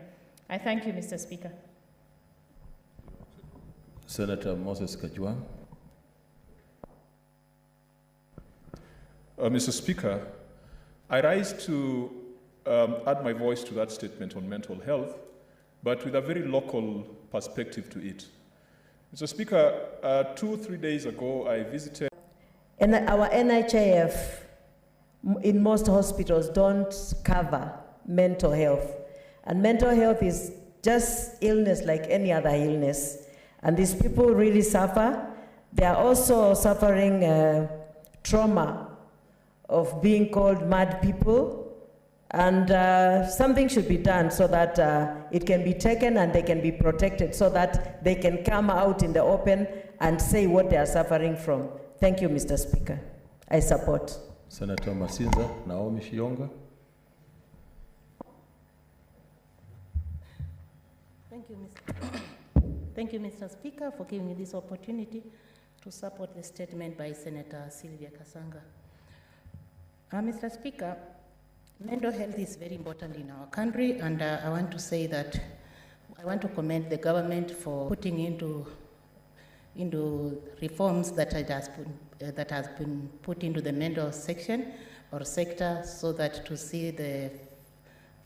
I thank you, Mr. Speaker. Senator Moses Kajwang. Mr. Speaker, I rise to add my voice to that statement on mental health, but with a very local perspective to it. Mr. Speaker, 2-3 days ago, I visited... And our NHIF in most hospitals don't cover mental health. And mental health is just illness like any other illness. And these people really suffer. They are also suffering trauma of being called mad people. And something should be done so that it can be taken and they can be protected so that they can come out in the open and say what they are suffering from. Thank you, Mr. Speaker. I support. Senator Masinza, Naomi Shionga. Thank you, Mr. Speaker, for giving me this opportunity to support the statement by Senator Sylvia Kasanga. Mr. Speaker, mental health is very important in our country, and I want to say that I want to commend the government for putting into reforms that has been put into the mental section or sector so that to see the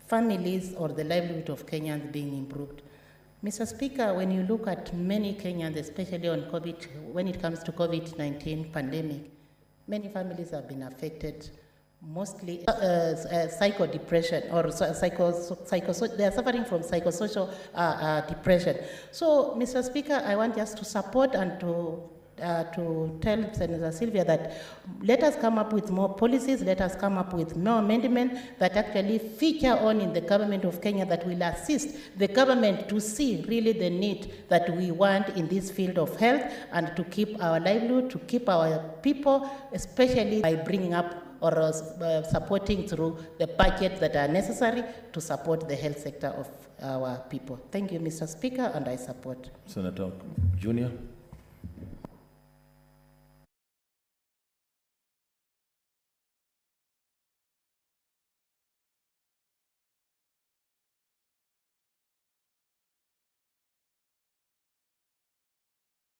families or the livelihood of Kenyans being improved. Mr. Speaker, when you look at many Kenyans, especially on COVID, when it comes to COVID-19 pandemic, many families have been affected, mostly psychodepression or they are suffering from psychosocial depression. So, Mr. Speaker, I want just to support and to tell Senator Sylvia that let us come up with more policies, let us come up with more amendments that actually feature on in the government of Kenya that will assist the government to see really the need that we want in this field of health and to keep our livelihood, to keep our people, especially by bringing up or supporting through the budgets that are necessary to support the health sector of our people. Thank you, Mr. Speaker, and I support. Senator Junior.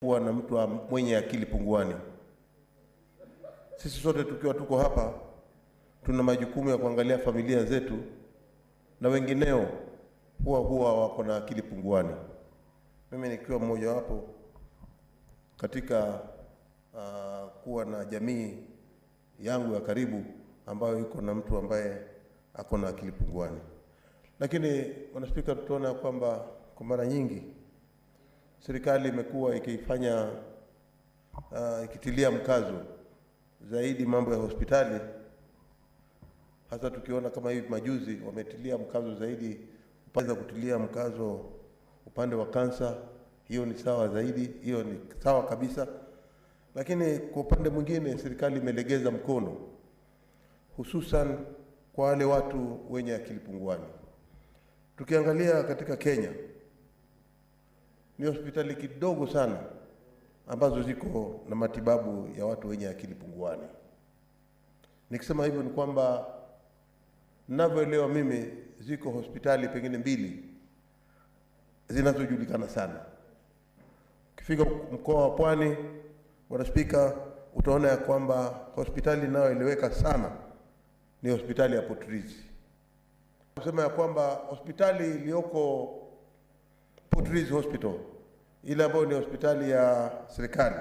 Kuwa na mtu mwenye akili punguani. Sisi sote tukiwa tuko hapa tuna majukumu ya kuangalia familia zetu na wengineo huwa wako na akili punguani. Mimi nikiwa mmoja wapo katika kuwa na jamii yangu ya karibu ambayo iko na mtu ambaye ako na akili punguani. Lakini Bwana Spika, tutaona kwamba kwa mara nyingi serikali imekuwa ikifanya ikitilia mkazo zaidi mambo ya hospitali, hasa tukiona kama hivi majuzi wametilia mkazo zaidi upande kutilia mkazo upande wa kansa. Hiyo ni sawa zaidi, hiyo ni sawa kabisa. Lakini kwa upande mwingine serikali imelegeza mkono hususan kwa wale watu wenye akili punguani. Tukiangalia katika Kenya ni hospitali kidogo sana ambazo ziko na matibabu ya watu wenye akili punguani. Nikisema hivyo ni kwamba ninavyoelewa mimi ziko hospitali pengine 2 zinazojulikana sana. Ukifika mkoa wa Pwani, Bwana Spika, utaona ya kwamba hospitali inayoeleweka sana ni hospitali ya Potrizi. Kusema ya kwamba hospitali iliyoko Potrizi Hospital, ile ambayo ni hospitali ya serikali,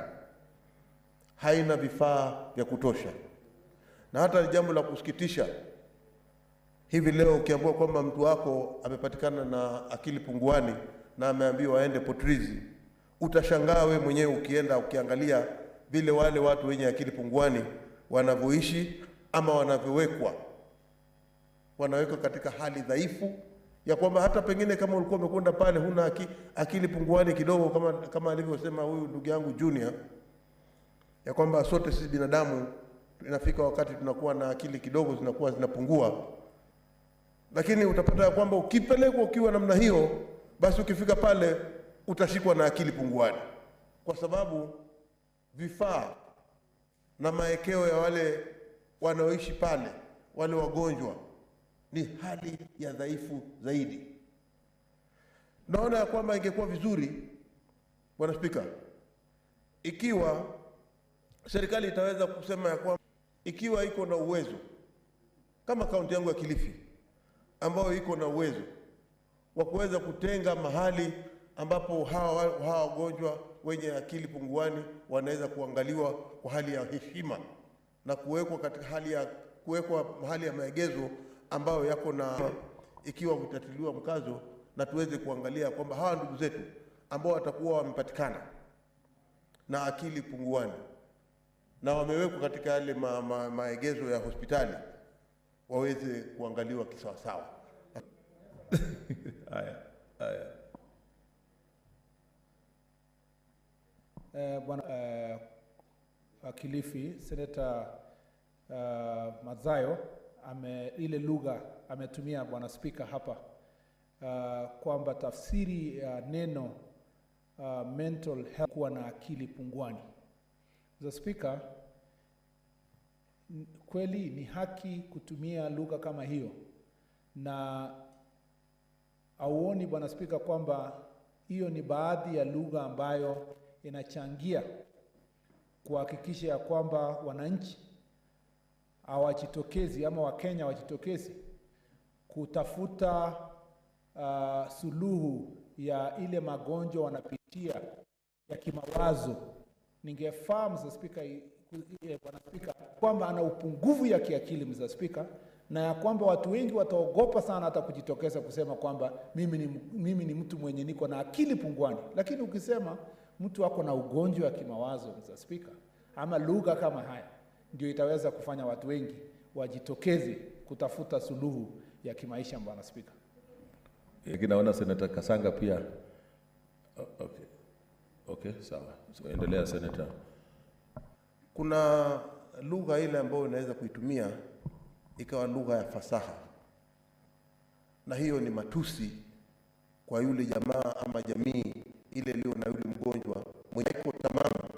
haina vifaa vya kutosha. Na hata jambo la kusikitisha, hivi leo ukiambiwa kwamba mtu wako amepatikana na akili punguani na ameambiwa aende Potrizi, utashangaa wewe mwenyewe ukienda ukiangalia vile wale watu wenye akili punguani wanavyoishi ama wanavyowekwa. Wanawekwa katika hali dhaifu ya kwamba hata pengine kama ulikuwa umekwenda pale huna akili punguani kidogo, kama alivyosema huyu ndugu yangu Junior, ya kwamba sote sisi binadamu inafika wakati tunakuwa na akili kidogo zinakuwa zinapungua. Lakini utapata ya kwamba ukipelekwa ukiwa namna hiyo, basi ukifika pale utashikwa na akili punguani, kwa sababu vifaa na maekeo ya wale wanaoishi pale, wale wagonjwa, ni hali ya dhaifu zaidi. Naona ya kwamba ingekuwa vizuri, Bwana Spika, ikiwa serikali itaweza kusema ya kwamba ikiwa iko na uwezo, kama kaunti yangu ya Kilifi ambayo iko na uwezo wa kuweza kutenga mahali ambapo hawa wagonjwa wenye akili punguani wanaweza kuangaliwa kwa hali ya heshima na kuwekwa katika hali ya mahali ya maegezo ambayo yako na, ikiwa kutatiliwa mkazo, na tuweze kuangalia kwamba hawa ndugu zetu ambao watakuwa wamepatikana na akili punguani na wamewekwa katika yale maegezo ya hospitali waweze kuangaliwa kisawasawa. Bwana Kilifi, Senator Mazayo ile lugha ametumia Bwana Spika hapa kwamba tafsiri ya neno mental health kuwa na akili punguani. Mr. Speaker, kweli ni haki kutumia lugha kama hiyo, na auoni Bwana Spika kwamba hiyo ni baadhi ya lugha ambayo inachangia kuhakikisha ya kwamba wananchi hawajitokezi ama Wakenya hawajitokezi kutafuta suluhu ya ile magonjwa wanapitia ya kimawazo, ningefaa Mr. Speaker, Bwana Speaker, kwamba ana upungufu ya kiakili Mr. Speaker, na ya kwamba watu wengi wataogopa sana hata kujitokeza kusema kwamba mimi ni mtu mwenye niko na akili punguani. Lakini ukisema mtu wako na ugonjwa wa kimawazo Mr. Speaker, ama lugha kama haya, ndio itaweza kufanya watu wengi wajitokeze kutafuta suluhu ya kimaisha Bwana Speaker. Naona Senator Kasanga pia. Okay, sawa. So endelea Senator. Kuna lugha ile ambayo inaweza kuitumia ikawa lugha ya fasaha, na hiyo ni matusi kwa yule jamaa ama jamii ile iliyo na yule mgonjwa mwenye iko tamamu,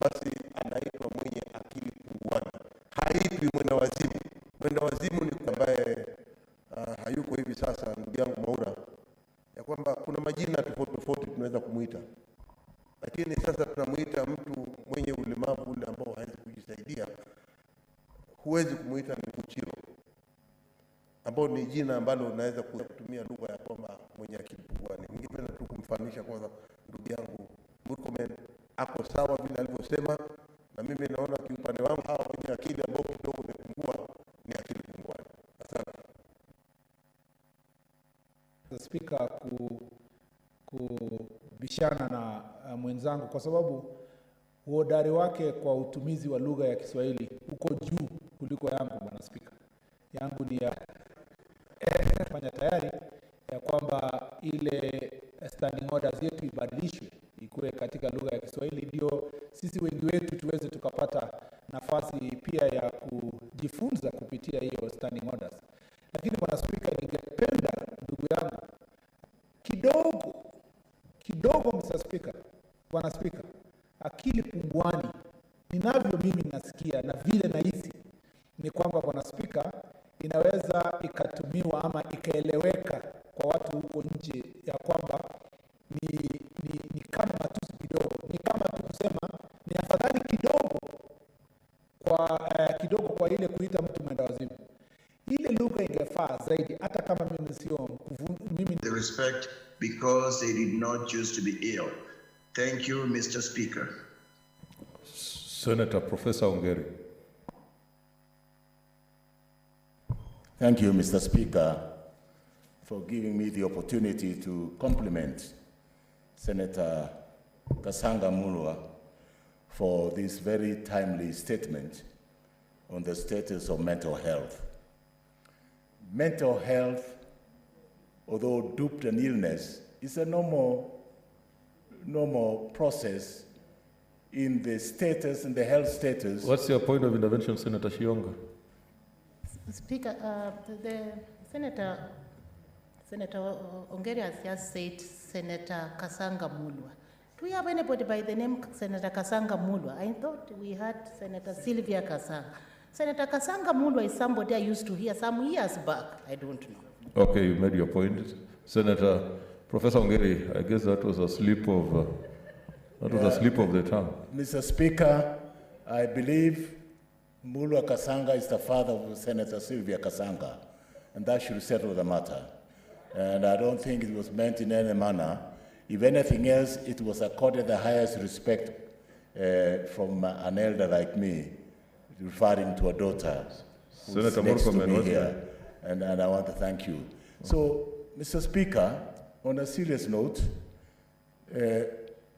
basi anaitwa mwenye akili punguani, haitwi mwenda wazimu. Mwenda wazimu ni ambaye hayuko hivi sasa, ndugu yangu Maura, ya kwamba kuna majina tofauti tofauti tunaweza kumuita, lakini sasa tunamuita mtu mwenye ulemavu ule ambao hawezi kujisaidia, huwezi kumuita ni kuchiro, ambao ni jina ambalo unaweza kutumia lugha ya kwamba mwenye akili punguani. Ningependa tu kumfahamisha kwanza ndugu yangu Murkomen ako sawa vile alivyosema, na mimi naona kiupande wangu hawa wenye akili ambao kidogo imepungua ni akili punguani. Asante. Speaker, kubishana na mwenzangu kwa sababu uhodari wake kwa utumizi wa lugha ya Kiswahili uko juu kuliko yangu Bwana Speaker. Yangu ni ya kufanya tayari ya kwamba ile standing orders yetu ibadilishwe ikuwe katika lugha ya Kiswahili, ndio sisi wengi wetu tuweze tukapata nafasi pia ya kujifunza kupitia hiyo standing orders. Lakini Bwana Speaker, ningependa ndugu yangu kidogo Mr. Speaker, Bwana Speaker, akili punguani ninavyo mimi nasikia na vile nahisi ni kwamba Bwana Speaker, inaweza ikatumiwa ama ikaeleweka kwa watu huko nje ya kwamba ni kama matusi kidogo, ni kama tukusema ni afadhali kidogo kwa ile kuita mtu mwenda wazimu. Ile lugha ingefaa zaidi, hata kama mimi sio mimi. The respect because they did not choose to be ill. Thank you, Mr. Speaker. Senator Professor Ongeri. Thank you, Mr. Speaker, for giving me the opportunity to compliment Senator Kasanga Mulwa for this very timely statement on the status of mental health. Mental health, although duped an illness, is a normal process in the status and the health status. What's your point of intervention, Senator Shionga? Speaker, the Senator Ongeri has just said Senator Kasanga Mulwa. Do we have anybody by the name Senator Kasanga Mulwa? I thought we had Senator Sylvia Kasanga. Senator Kasanga Mulwa is somebody I used to hear some years back. I don't know. Okay, you made your point. Senator Professor Ongeri, I guess that was a slip of the tongue. Mr. Speaker, I believe Mulwa Kasanga is the father of Senator Sylvia Kasanga, and that should settle the matter. And I don't think it was meant in any manner. If anything else, it was accorded the highest respect from an elder like me, referring to a daughter who's next to me here, and I want to thank you. So, Mr. Speaker, on a serious note,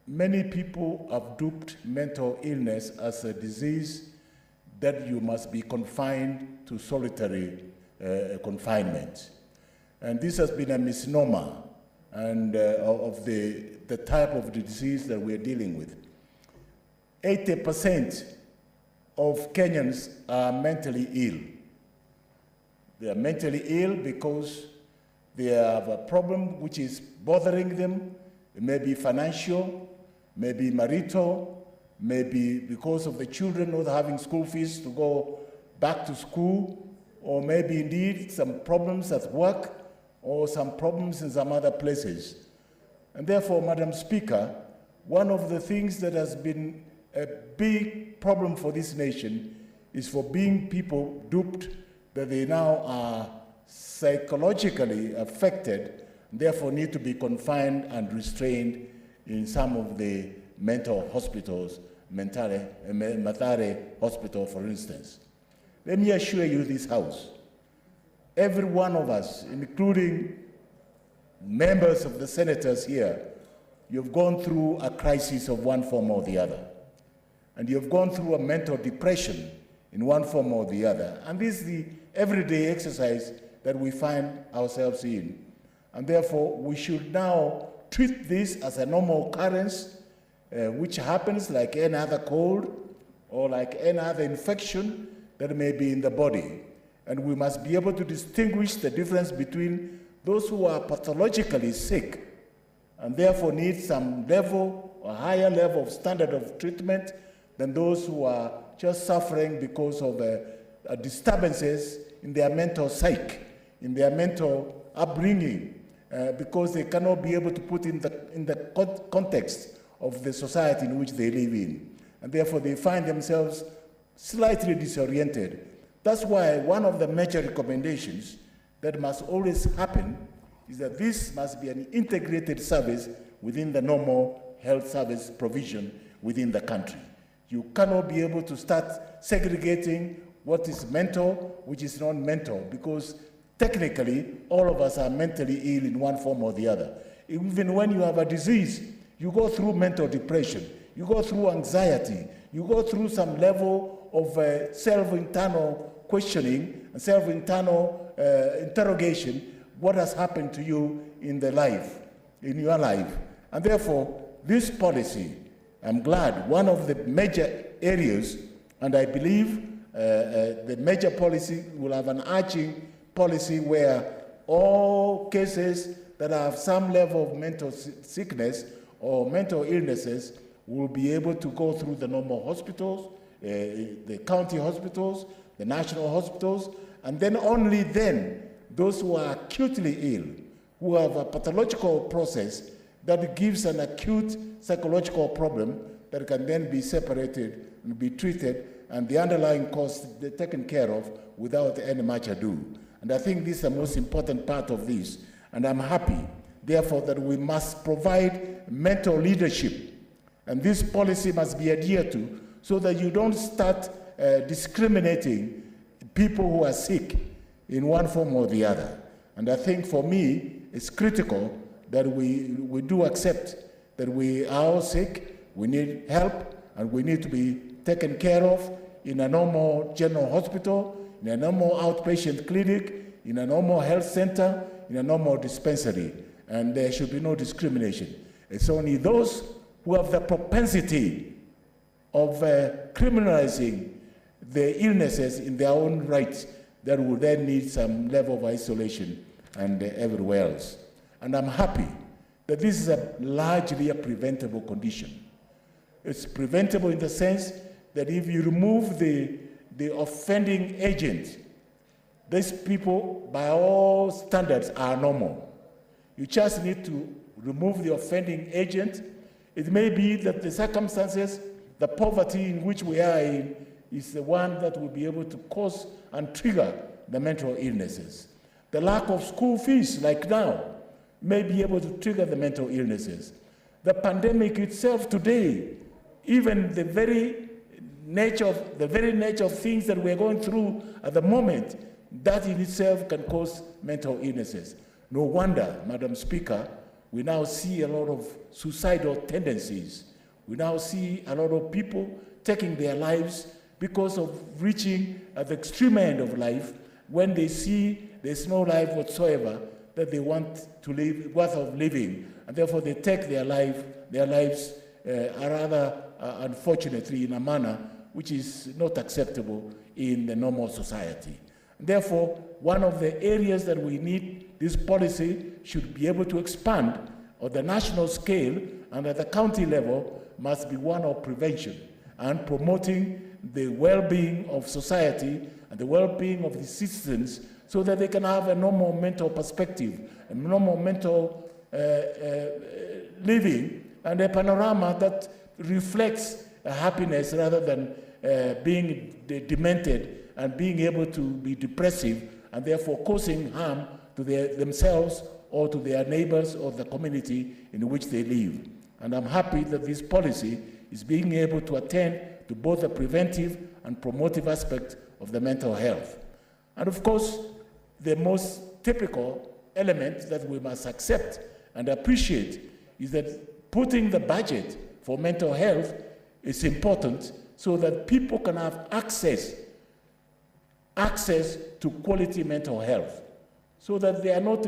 many people have duped mental illness as a disease that you must be confined to solitary confinement. And this has been a misnomer and of the type of disease that we're dealing with. 80% of Kenyans are mentally ill. They are mentally ill because they have a problem which is bothering them. It may be financial, maybe marital, maybe because of the children not having school fees to go back to school, or maybe indeed some problems at work, or some problems in some other places. And therefore, Madam Speaker, one of the things that has been a big problem for this nation is for being people duped that they now are psychologically affected, therefore need to be confined and restrained in some of the mental hospitals, Mathare Hospital, for instance. Let me assure you this House, every one of us, including members of the Senators here, you've gone through a crisis of one form or the other. And you've gone through a mental depression in one form or the other. And this is the everyday exercise that we find ourselves in. And therefore, we should now treat this as a normal occurrence, which happens like any other cold or like any other infection that may be in the body. And we must be able to distinguish the difference between those who are pathologically sick and therefore need some level or higher level of standard of treatment than those who are just suffering because of disturbances in their mental psyche, in their mental upbringing, because they cannot be able to put in the context of the society in which they live in. And therefore they find themselves slightly disoriented. That's why one of the major recommendations that must always happen is that this must be an integrated service within the normal health service provision within the country. You cannot be able to start segregating what is mental, which is not mental, because technically all of us are mentally ill in one form or the other. Even when you have a disease, you go through mental depression, you go through anxiety, you go through some level of self-internal questioning and self-internal interrogation, what has happened to you in your life. And therefore, this policy, I'm glad, one of the major areas, and I believe the major policy will have an arching policy where all cases that have some level of mental sickness or mental illnesses will be able to go through the normal hospitals, the county hospitals, the national hospitals, and then only then those who are acutely ill, who have a pathological process that gives an acute psychological problem that can then be separated and be treated, and the underlying cause taken care of without any much ado. And I think this is the most important part of this. And I'm happy, therefore, that we must provide mental leadership. And this policy must be adhered to so that you don't start discriminating people who are sick in one form or the other. And I think for me, it's critical that we do accept that we are all sick, we need help, and we need to be taken care of in a normal general hospital, in a normal outpatient clinic, in a normal health center, in a normal dispensary. And there should be no discrimination. It's only those who have the propensity of criminalizing the illnesses in their own rights that will then need some level of isolation and everywhere else. And I'm happy that this is largely a preventable condition. It's preventable in the sense that if you remove the offending agent, these people, by all standards, are normal. You just need to remove the offending agent. It may be that the circumstances, the poverty in which we are in, is the one that will be able to cause and trigger the mental illnesses. The lack of school fees, like now, may be able to trigger the mental illnesses. The pandemic itself today, even the very nature of things that we're going through at the moment, that in itself can cause mental illnesses. No wonder, Madam Speaker, we now see a lot of suicidal tendencies. We now see a lot of people taking their lives because of reaching at the extreme end of life when they see there's no life whatsoever that they want to live, worth of living, and therefore they take their lives rather unfortunately in a manner which is not acceptable in the normal society. Therefore, one of the areas that we need this policy should be able to expand on the national scale and at the county level must be one of prevention and promoting the well-being of society and the well-being of the citizens so that they can have a normal mental perspective, a normal mental living, and a panorama that reflects happiness rather than being demented and being able to be depressive and therefore causing harm to themselves or to their neighbors or the community in which they live. And I'm happy that this policy is being able to attend to both the preventive and promotive aspect of the mental health. And of course, the most typical element that we must accept and appreciate is that putting the budget for mental health is important so that people can have access to quality mental health, so that they are not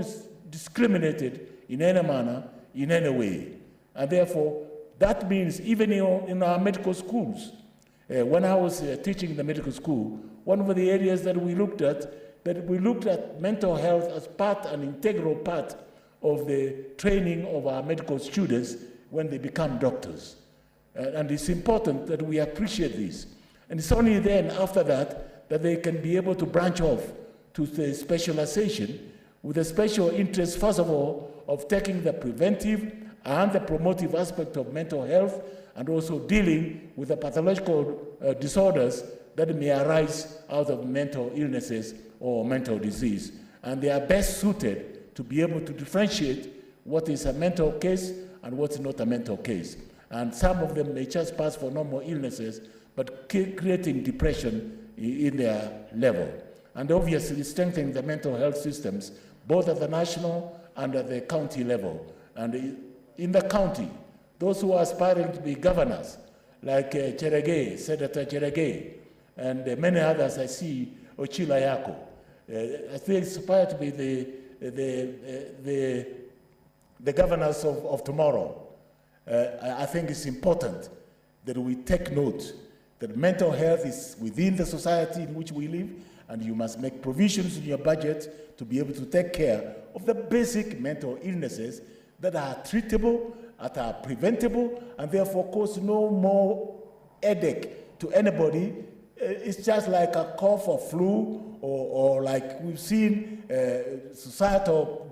discriminated in any manner, in any way. And therefore, that means even in our medical schools, when I was teaching in the medical school, one of the areas that we looked at mental health as an integral part of the training of our medical students when they become doctors. And it's important that we appreciate this. And it's only then, after that they can be able to branch off to the specialization with a special interest, first of all, of taking the preventive and the promotive aspect of mental health, and also dealing with the pathological disorders that may arise out of mental illnesses or mental disease. And they are best suited to be able to differentiate what is a mental case and what's not a mental case. And some of them may just pass for normal illnesses, but creating depression in their level. And obviously strengthening the mental health systems, both at the national and at the county level. And in the county, those who are aspiring to be governors, like Cherege, Senator Cherege, and many others I see, Ochila Yako, I think aspire to be the governors of tomorrow. I think it's important that we take note that mental health is within the society in which we live, and you must make provisions in your budget to be able to take care of the basic mental illnesses that are treatable, that are preventable, and therefore cause no more headache to anybody. It's just like a cough or flu, or like we've seen societal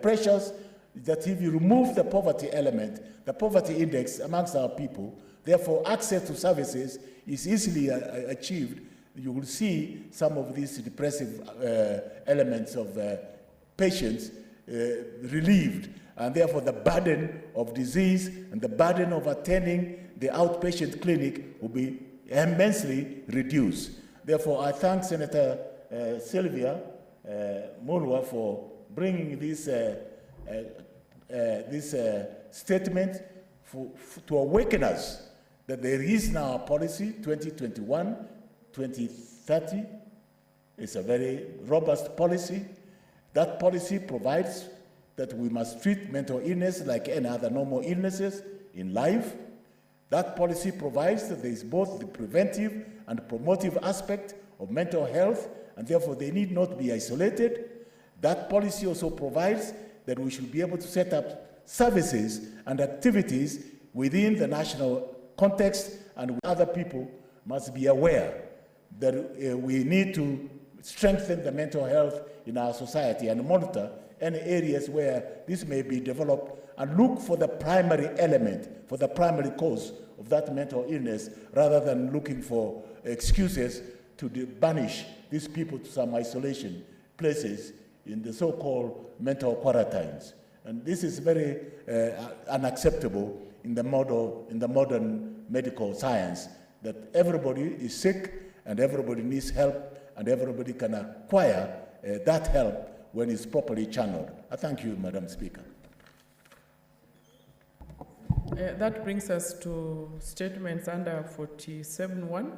pressures, that if you remove the poverty element, the poverty index amongst our people, therefore access to services is easily achieved, you will see some of these depressive elements of patients relieved, and therefore the burden of disease and the burden of attending the outpatient clinic will be immensely reduced. Therefore, I thank Senator Sylvia Mulwa for bringing this statement to awaken us that there is now a policy, 2021-2030. It's a very robust policy. That policy provides that we must treat mental illness like any other normal illnesses in life. That policy provides that there is both the preventive and promotive aspect of mental health, and therefore they need not be isolated. That policy also provides that we should be able to set up services and activities within the national context, and other people must be aware that we need to strengthen the mental health in our society and monitor any areas where this may be developed, and look for the primary element, for the primary cause of that mental illness, rather than looking for excuses to banish these people to some isolation places in the so-called mental quarantines. And this is very unacceptable in the modern medical science, that everybody is sick and everybody needs help, and everybody can acquire that help when it's properly channeled. I thank you, Madam Speaker. That brings us to statements under 47.1.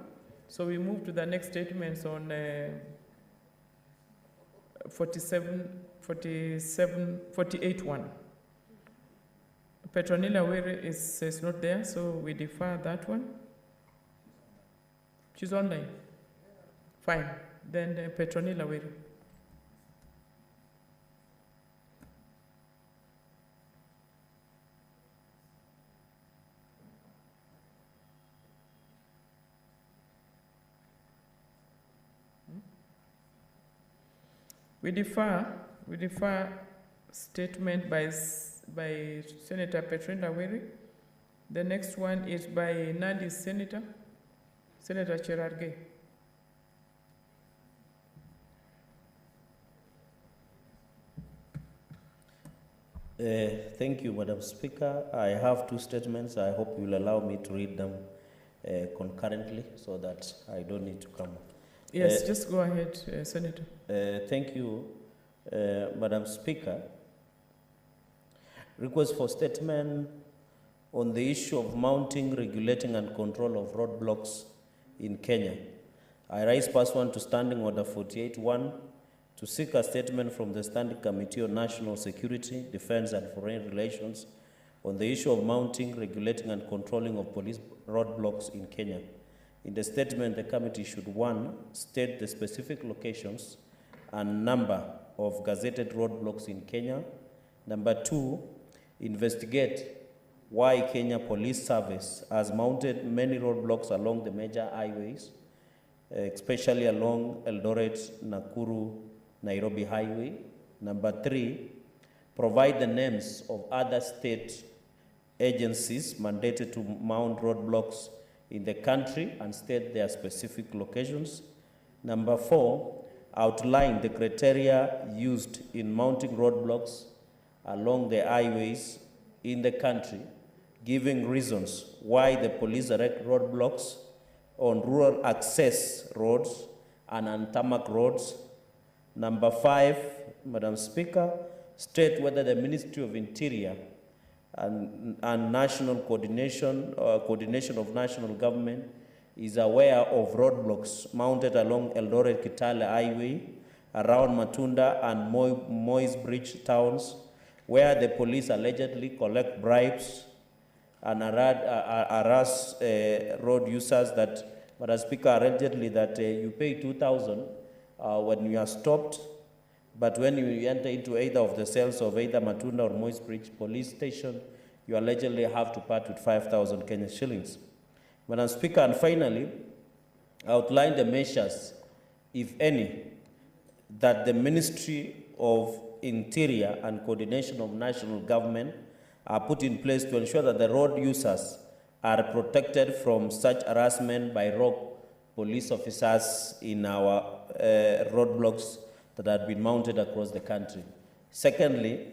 So we move to the next statements on 48.1. Petronilla Were is not there, so we defer that one. She's online. Fine. Then Petronilla Were. We defer statement by Senator Petronilla Were. The next one is by Nandi's Senator, Senator Cherargei. Thank you, Madam Speaker. I have two statements. I hope you'll allow me to read them concurrently so that I don't need to come. Yes, just go ahead, Senator. Thank you, Madam Speaker. Request for statement on the issue of mounting, regulating, and control of roadblocks in Kenya. I rise pursuant to Standing Order 48-1 to seek a statement from the Standing Committee on National Security, Defense, and Foreign Relations on the issue of mounting, regulating, and controlling of police roadblocks in Kenya. In the statement, the committee should, 1, state the specific locations and number of gazetted roadblocks in Kenya. Number 2, investigate why Kenya Police Service has mounted many roadblocks along the major highways, especially along Eldoret, Nakuru, Nairobi Highway. Number 3, provide the names of other state agencies mandated to mount roadblocks in the country and state their specific locations. Number 4, outline the criteria used in mounting roadblocks along the highways in the country, giving reasons why the police erect roadblocks on rural access roads and on tarmac roads. Number 5, Madam Speaker, state whether the Ministry of Interior and national coordination of national government is aware of roadblocks mounted along Eldoret-Kitale Highway, around Matunda and Moi's Bridge towns, where the police allegedly collect bribes and harass road users that, Madam Speaker, allegedly that you pay 2,000 when you are stopped, but when you enter into either of the cells of either Matunda or Moi's Bridge police station, you allegedly have to part with 5,000 Kenyan shillings. Madam Speaker, and finally, outline the measures, if any, that the Ministry of Interior and Coordination of National Government are put in place to ensure that the road users are protected from such harassment by rogue police officers in our roadblocks that have been mounted across the country. Secondly,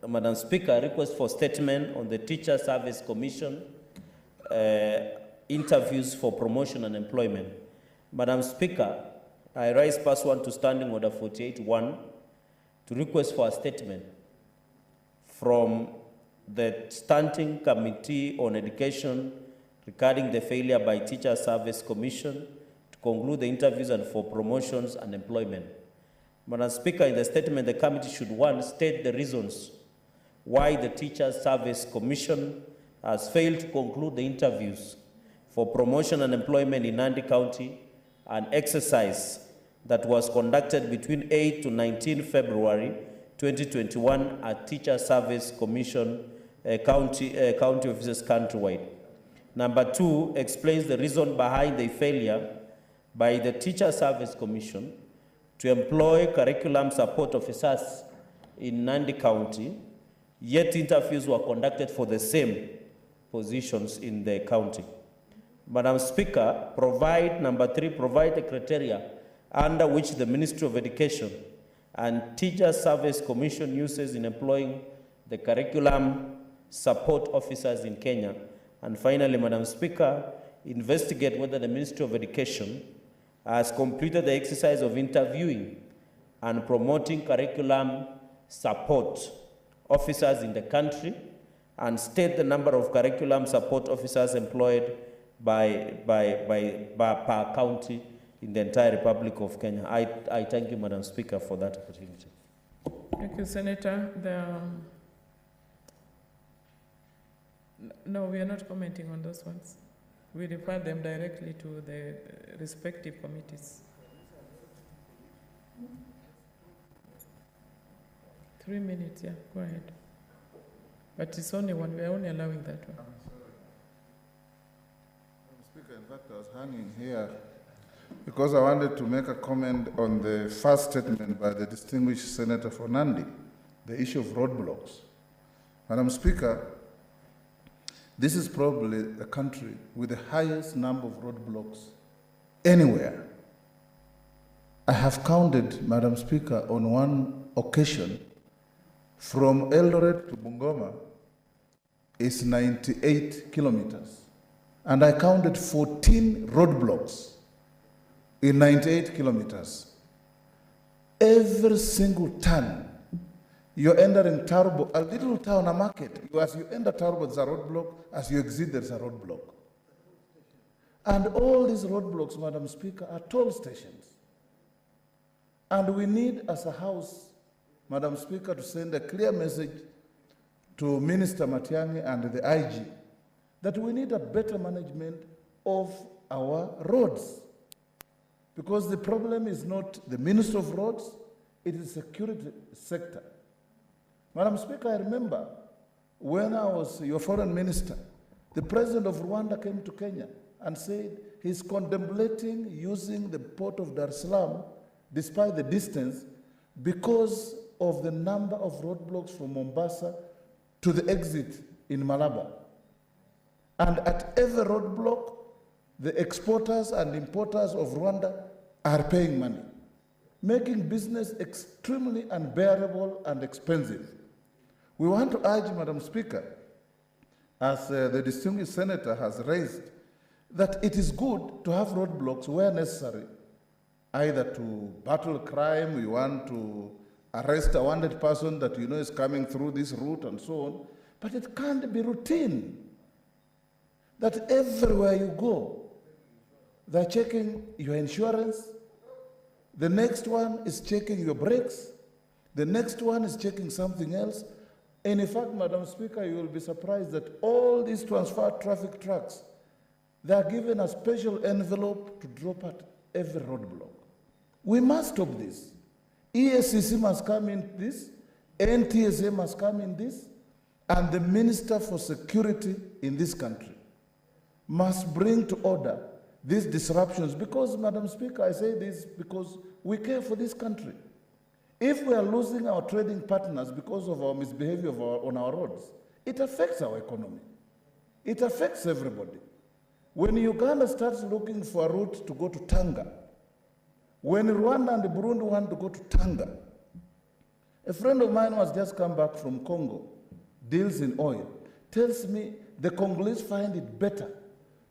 Madam Speaker, request for statement on the Teacher Service Commission interviews for promotion and employment. Madam Speaker, I rise pursuant to Standing Order 48-1 to request for a statement from the Standing Committee on Education regarding the failure by Teacher Service Commission to conclude the interviews and for promotions and employment. Madam Speaker, in the statement, the committee should, 1, state the reasons why the Teacher Service Commission has failed to conclude the interviews for promotion and employment in Nandi County, an exercise that was conducted between 8 to 19 February 2021 at Teacher Service Commission county offices countrywide. Number 2, explains the reason behind the failure by the Teacher Service Commission to employ curriculum support officers in Nandi County, yet interviews were conducted for the same positions in the county. Madam Speaker, number 3, provide the criteria under which the Ministry of Education and Teacher Service Commission uses in employing the curriculum support officers in Kenya. And finally, Madam Speaker, investigate whether the Ministry of Education has completed the exercise of interviewing and promoting curriculum support officers in the country, and state the number of curriculum support officers employed per county in the entire Republic of Kenya. I thank you, Madam Speaker, for that opportunity. Thank you, Senator. No, we are not commenting on those ones. We refer them directly to the respective committees. 3 minutes, yeah, go ahead. But it's only one, we are only allowing that one. Speaker, in fact, I was hanging here because I wanted to make a comment on the first statement by the distinguished Senator for Nandi, the issue of roadblocks. Madam Speaker, This is probably the country with the highest number of roadblocks anywhere. I have counted, Madam Speaker, on one occasion, from Eldoret to Bungoma is 98 kilometers. And I counted 14 roadblocks in 98 kilometers. Every single turn, you're entering Turbo, a little town, a market. As you enter Turbo, there's a roadblock. As you exit, there's a roadblock. And all these roadblocks, Madam Speaker, are toll stations. And we need, as a House, Madam Speaker, to send a clear message to Minister Matiang'i and the IG that we need a better management of our roads. Because the problem is not the Minister of Roads, it is the security sector. Madam Speaker, I remember when I was your foreign minister, the president of Rwanda came to Kenya and said he's contemplating using the port of Dar es Salaam, despite the distance, because of the number of roadblocks from Mombasa to the exit in Malaba. And at every roadblock, the exporters and importers of Rwanda are paying money, making business extremely unbearable and expensive. We want to urge, Madam Speaker, as the distinguished senator has raised, that it is good to have roadblocks where necessary, either to battle crime, we want to arrest a wanted person that you know is coming through this route and so on, but it can't be routine. That everywhere you go, they're checking your insurance, the next one is checking your brakes, the next one is checking something else. And in fact, Madam Speaker, you will be surprised that all these transfer traffic trucks, they are given a special envelope to drop at every roadblock. We must stop this. ESCC must come in this, NTSA must come in this, and the Minister for Security in this country must bring to order these disruptions. Because, Madam Speaker, I say this because we care for this country. If we are losing our trading partners because of our misbehavior on our roads, it affects our economy. It affects everybody. When Uganda starts looking for a route to go to Tanga, when Rwanda and Burundi want to go to Tanga, a friend of mine who has just come back from Congo, deals in oil, tells me the Congolese find it better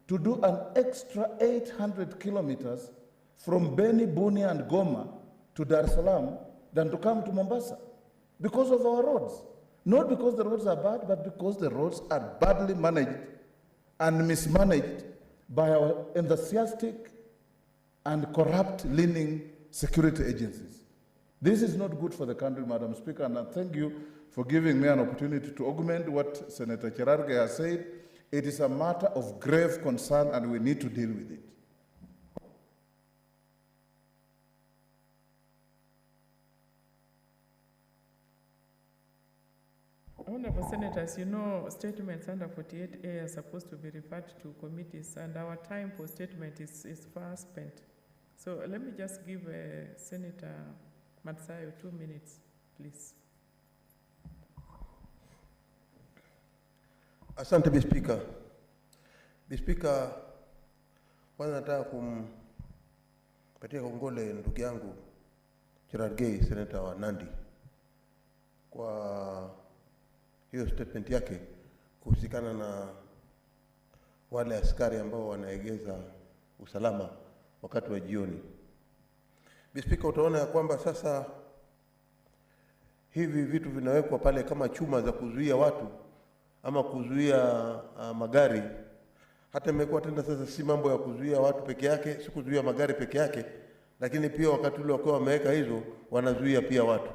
to do an extra 800 kilometers from Beni, Bunia, and Goma to Dar es Salaam than to come to Mombasa because of our roads. Not because the roads are bad, but because the roads are badly managed and mismanaged by our enthusiastic and corrupt-leaning security agencies. This is not good for the country, Madam Speaker, and I thank you for giving me an opportunity to augment what Senator Cherargei has said. It is a matter of grave concern, and we need to deal with it. Honorable Senators, you know statements under 48A are supposed to be referred to committees, and our time for statement is far spent. So let me just give Senator Matsayo 2 minutes, please. Asante Bi Speaker. Bi Speaker, kwanza nataka kumpatia kongole ndugu yangu Cherargei, Senator wa Nandi, kwa hiyo statement yake kuhusikana na wale askari ambao wanaegeza usalama wakati wa jioni. Bi Speaker, utaona ya kwamba sasa hivi vitu vinawekwa pale kama chuma za kuzuia watu ama kuzuia magari. Hata imekuwa tena sasa si mambo ya kuzuia watu peke yake, si kuzuia magari peke yake, lakini pia wakati ule wakiwa wameweka hizo wanazuia pia watu.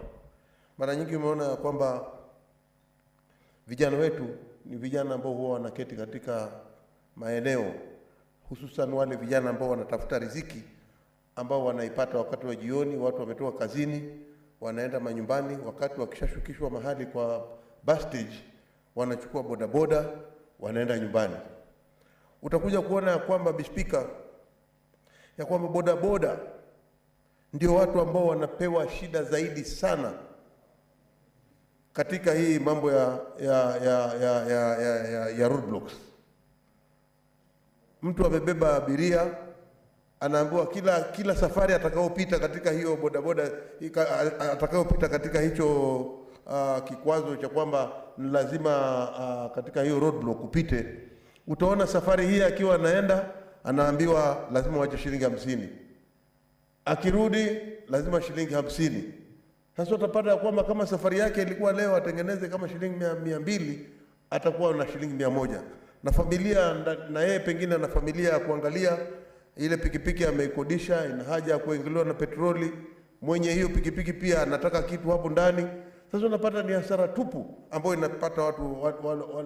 Mara nyingi umeona kwamba vijana wetu ni vijana ambao huwa wanaketi katika maeneo, hususan wale vijana ambao wanatafuta riziki ambao wanaipata wakati wa jioni. Watu wametoka kazini, wanaenda manyumbani, wakati wakishashukishwa mahali kwa bus stage, wanachukua bodaboda, wanaenda nyumbani. Utakuja kuona ya kwamba Bi Speaker, ya kwamba bodaboda ndio watu ambao wanapewa shida zaidi sana katika hii mambo ya roadblocks. mtu amebeba abiria, anaambiwa kila safari atakayopita katika hiyo bodaboda, atakayopita katika hicho kikwazo cha kwamba lazima katika hiyo roadblock upite, utaona safari hii akiwa anaenda anaambiwa lazima wache shilingi 50. Akirudi lazima shilingi 50. Sasa utapata kwamba kama safari yake ilikuwa leo atengeneze kama shilingi 200, atakuwa na shilingi 100. Na familia na yeye pengine na familia ya kuangalia ile pikipiki ameikodisha, ina haja ya kuingiliwa na petroli, mwenye hiyo pikipiki pia anataka kitu hapo ndani. Sasa unapata ni hasara tupu ambayo inapata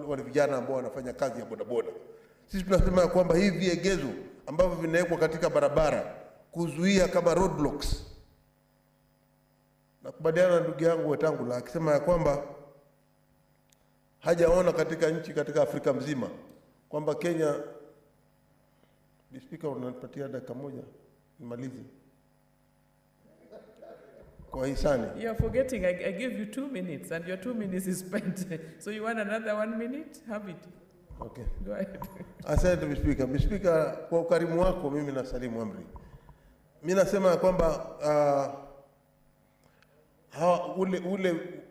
wale vijana ambao wanafanya kazi ya bodaboda. Sisi tunasema kwamba hivi viegezo ambavyo vinawekwa katika barabara kuzuia kama roadblocks. Nakubaliana na ndugu yangu Wetangula akisema ya kwamba hajaona katika nchi katika Afrika mzima kwamba Kenya. Speaker, unanipatia dakika moja nimalize kwa hisani. You are forgetting I gave you 2 minutes and your 2 minutes is spent. So you want another 1 minute? Have it. Okay. Go ahead. Asante Speaker. Speaker, kwa ukarimu wako mimi nasalimu amri. Mimi nasema kwamba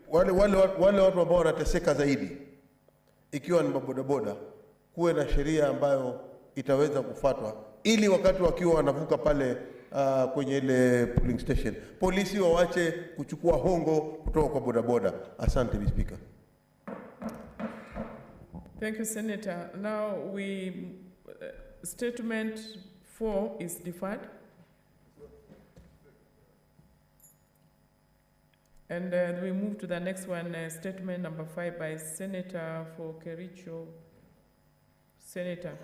wale watu ambao wanateseka zaidi ikiwa ni mabodaboda, kuwe na sheria ambayo itaweza kufuatwa ili wakati wakiwa wanavuka pale kwenye ile polling station, polisi waache kuchukua hongo kutoka kwa bodaboda. Asante Speaker. Thank you, Senator. Now statement 4 is deferred. And we move to the next one, statement number 5 by Senator for Kericho. Senator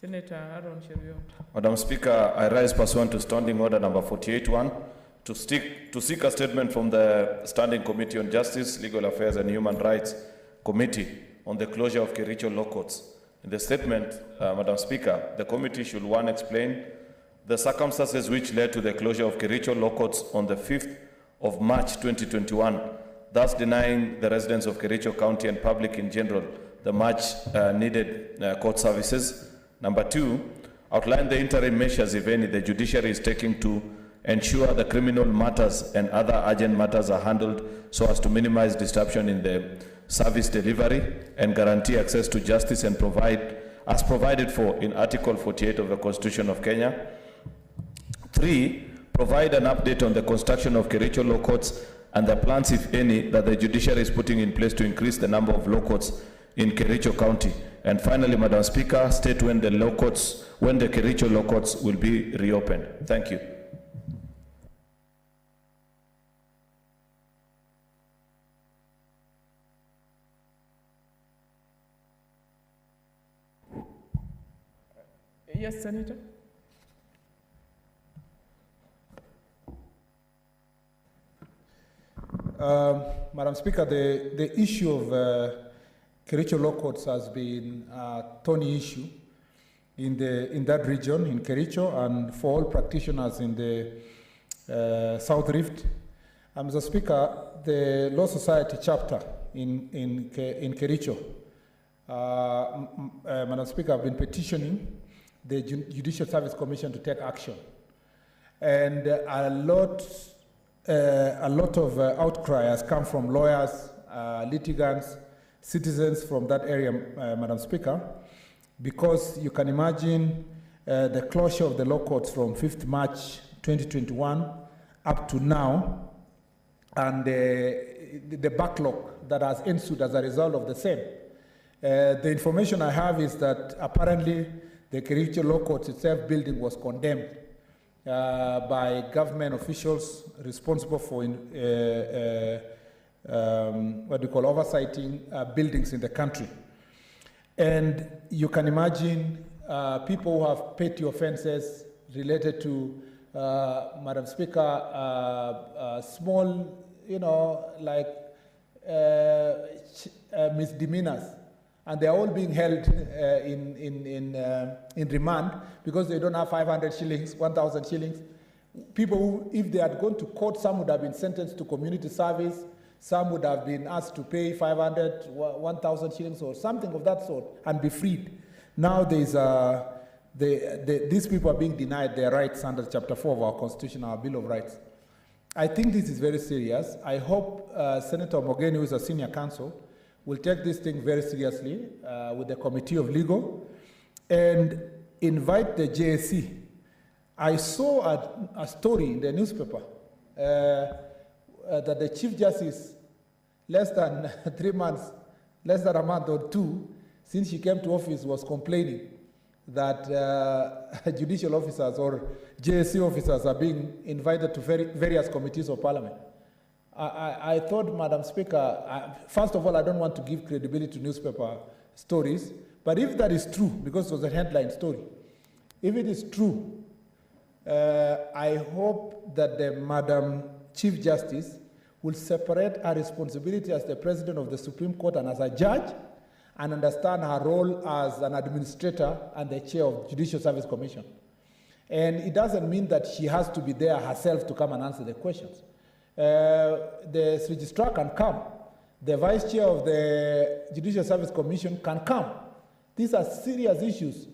Aaron Cheruiyot. Madam Speaker, I rise pursuant to Standing Order number 48-1 to seek a statement from the Standing Committee on Justice, Legal Affairs and Human Rights Committee on the closure of Kericho law courts. In the statement, Madam Speaker, the committee should explain the circumstances which led to the closure of Kericho law courts on the 5th of March 2021, thus denying the residents of Kericho County and public in general the much needed court services. Number 2, outline the interim measures, if any, the Judiciary is taking to ensure the criminal matters and other urgent matters are handled so as to minimize disruption in the service delivery and guarantee access to justice and as provided for in Article 48 of the Constitution of Kenya. 3, provide an update on the construction of Kericho law courts and the plans, if any, that the Judiciary is putting in place to increase the number of law courts in Kericho County. And finally, Madam Speaker, state when the Kericho law courts will be reopened. Thank you. Yes, Senator. Madam Speaker, the issue of Kericho law courts has been a thorny issue in that region, in Kericho, and for all practitioners in the South Rift. Mr. Speaker, the Law Society chapter in Kericho, Madam Speaker, have been petitioning the Judicial Service Commission to take action, and a lot of outcry has come from lawyers, litigants, citizens from that area, Madam Speaker, because you can imagine the closure of the law courts from 5th March 2021 up to now, and the backlog that has ensued as a result of the same. The information I have is that apparently the Kericho law court itself building was condemned by government officials responsible for oversighting buildings in the country. And you can imagine people who have petty offenses related to, Madam Speaker, small, misdemeanors. And they're all being held in remand because they don't have 500 shillings, 1,000 shillings. People who, if they had gone to court, some would have been sentenced to community service, some would have been asked to pay 500, 1,000 shillings or something of that sort and be freed. Now there's a these people are being denied their rights under Chapter 4 of our Constitution, our Bill of Rights. I think this is very serious. I hope Senator Mogeni, who is a senior counsel, will take this thing very seriously with the Committee of Legal and invite the JSC. I saw a story in the newspaper that the Chief Justice, less than 3 months, less than a month or two, since she came to office, was complaining that judicial officers or JSC officers are being invited to various committees of parliament. I thought, Madam Speaker, first of all, I don't want to give credibility to newspaper stories, but if that is true, because it was a headline story, if it is true, I hope that the Madam Chief Justice will separate her responsibility as the President of the Supreme Court and as a judge, and understand her role as an administrator and the chair of Judicial Service Commission. And it doesn't mean that she has to be there herself to come and answer the questions. The registrar can come. The vice chair of the Judicial Service Commission can come. These are serious issues.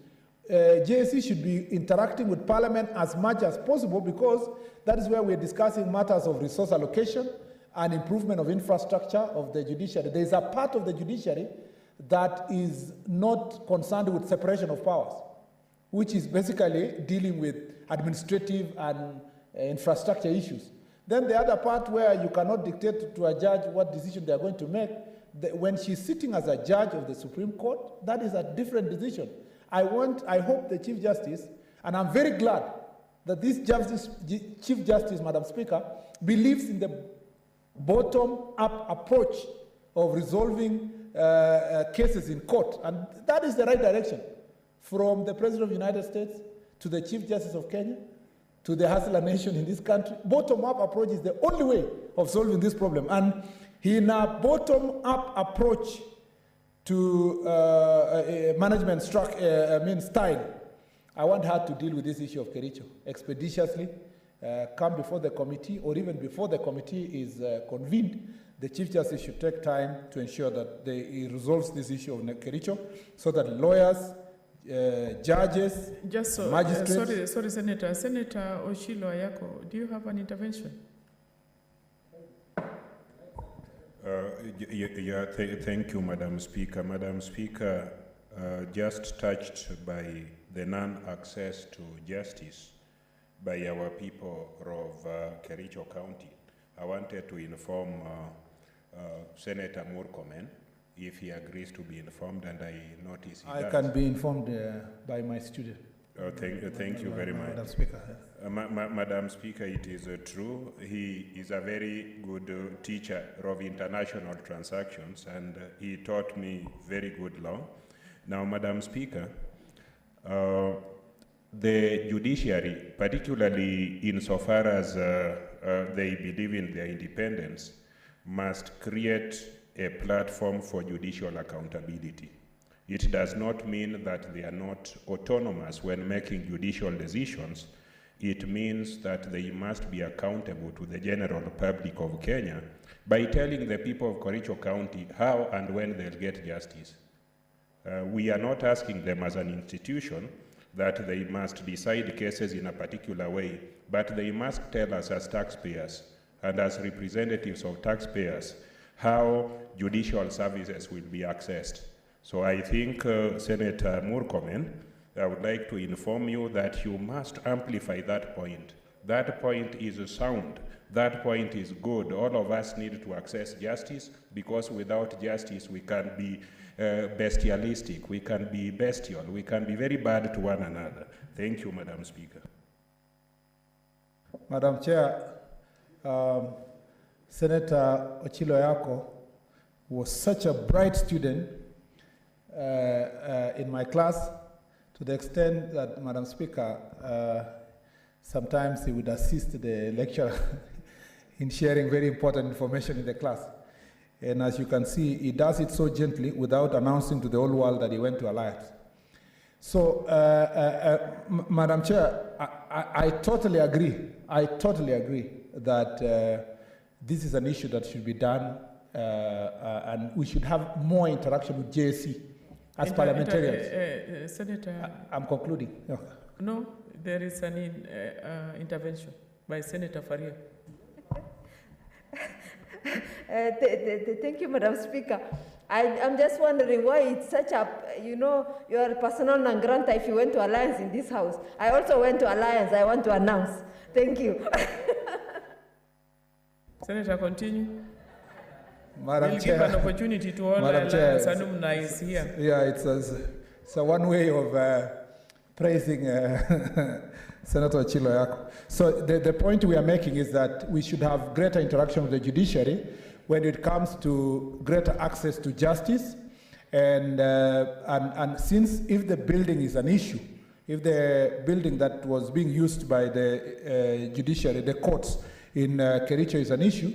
JSC should be interacting with Parliament as much as possible, because that is where we're discussing matters of resource allocation and improvement of infrastructure of the judiciary. There is a part of the judiciary that is not concerned with separation of powers, which is basically dealing with administrative and infrastructure issues. Then the other part where you cannot dictate to a judge what decision they are going to make, when she's sitting as a judge of the Supreme Court, that is a different decision. I hope the Chief Justice, and I'm very glad that this Chief Justice, Madam Speaker, believes in the bottom-up approach of resolving cases in court, and that is the right direction. From the President of the United States to the Chief Justice of Kenya to the Hustler Nation in this country, bottom-up approach is the only way of solving this problem. And in a bottom-up approach to management style, I want her to deal with this issue of Kericho expeditiously, come before the committee, or even before the committee is convened. The Chief Justice should take time to ensure that he resolves this issue of Kericho, so that lawyers, judges, magistrates... Sorry, Senator. Senator Oshilo Ayako, do you have an intervention? Thank you, Madam Speaker. Madam Speaker, just touched by the non-access to justice by our people of Kericho County, I wanted to inform Senator Murkomen if he agrees to be informed, and I notice he does. Can be informed by my student. Thank you very much. Madam Speaker. Madam Speaker, it is true. He is a very good teacher of international transactions, and he taught me very good law. Now, Madam Speaker, the judiciary, particularly insofar as they believe in their independence, must create a platform for judicial accountability. It does not mean that they are not autonomous when making judicial decisions. It means that they must be accountable to the general public of Kenya by telling the people of Kericho County how and when they'll get justice. We are not asking them as an institution that they must decide cases in a particular way, but they must tell us as taxpayers and as representatives of taxpayers how judicial services will be accessed. So I think, Senator Murkomen, I would like to inform you that you must amplify that point. That point is sound. That point is good. All of us need to access justice, because without justice we can be bestialistic, we can be bestial, we can be very bad to one another. Thank you, Madam Speaker. Madam Chair, Senator Ochilo Yako was such a bright student in my class, to the extent that, Madam Speaker, sometimes he would assist the lecturer in sharing very important information in the class. And as you can see, he does it so gently without announcing to the whole world that he went to Alliance. So, Madam Chair, I totally agree. I totally agree that this is an issue that should be done, and we should have more interaction with JSC as parliamentarians. Senator. I'm concluding. Yeah. No, there is an intervention by Senator Faria. Thank you, Madam Speaker. I'm just wondering why it's such a, you're a persona non grata if you went to Alliance in this house. I also went to Alliance. I want to announce. Thank you. Senator, continue. Madam we'll Chair, give an opportunity to all Madam Alliance Chair, alumni is here. Yeah, it's a one way of praising Senator Chiloyako. So the point we are making is that we should have greater interaction with the judiciary when it comes to greater access to justice. And since if the building is an issue, if the building that was being used by the judiciary, the courts in Kericho is an issue,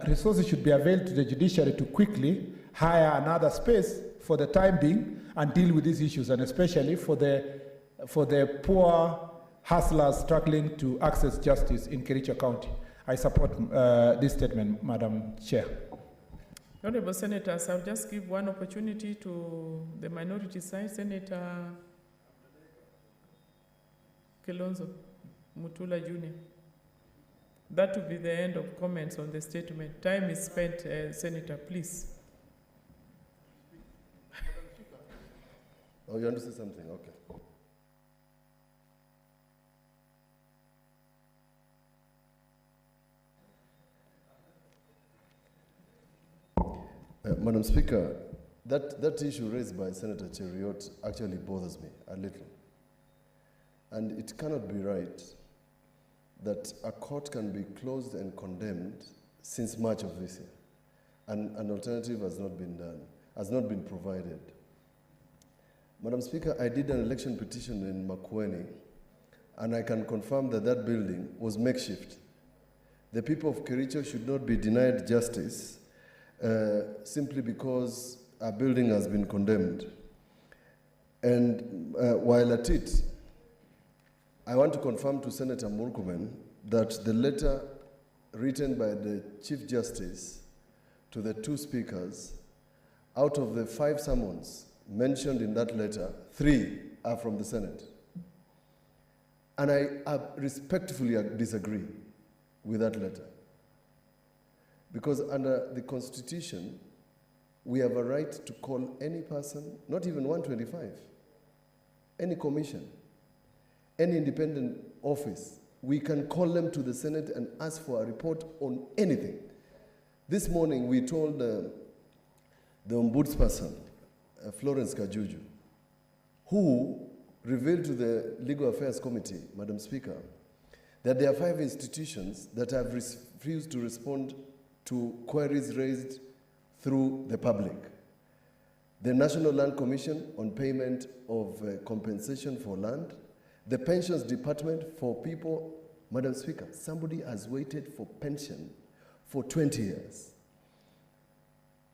resources should be availed to the judiciary to quickly hire another space for the time being and deal with these issues, and especially for the poor hustlers struggling to access justice in Kericho County. I support this statement, Madam Chair. Honorable Senators, I'll just give one opportunity to the minority side. Senator Kilonzo Mutula Jr. That will be the end of comments on the statement. Time is spent, Senator, please. Oh, you want to say something? Okay. Madam Speaker, that issue raised by Senator Cheriot actually bothers me a little. And it cannot be right that a court can be closed and condemned since March of this year, and an alternative has not been done, has not been provided. Madam Speaker, I did an election petition in Makueni, and I can confirm that that building was makeshift. The people of Kericho should not be denied justice simply because a building has been condemned. And while at it, I want to confirm to Senator Murkomen that the letter written by the Chief Justice to the two speakers, out of the 5 summons mentioned in that letter, 3 are from the Senate. And I respectfully disagree with that letter. Because under the Constitution, we have a right to call any person, not even 125, any commission, any independent office. We can call them to the Senate and ask for a report on anything. This morning, we told the ombudsperson, Florence Kajuju, who revealed to the Legal Affairs Committee, Madam Speaker, that there are 5 institutions that have refused to respond to queries raised through the public. The National Land Commission on payment of compensation for land, the Pensions Department for people, Madam Speaker, somebody has waited for pension for 20 years.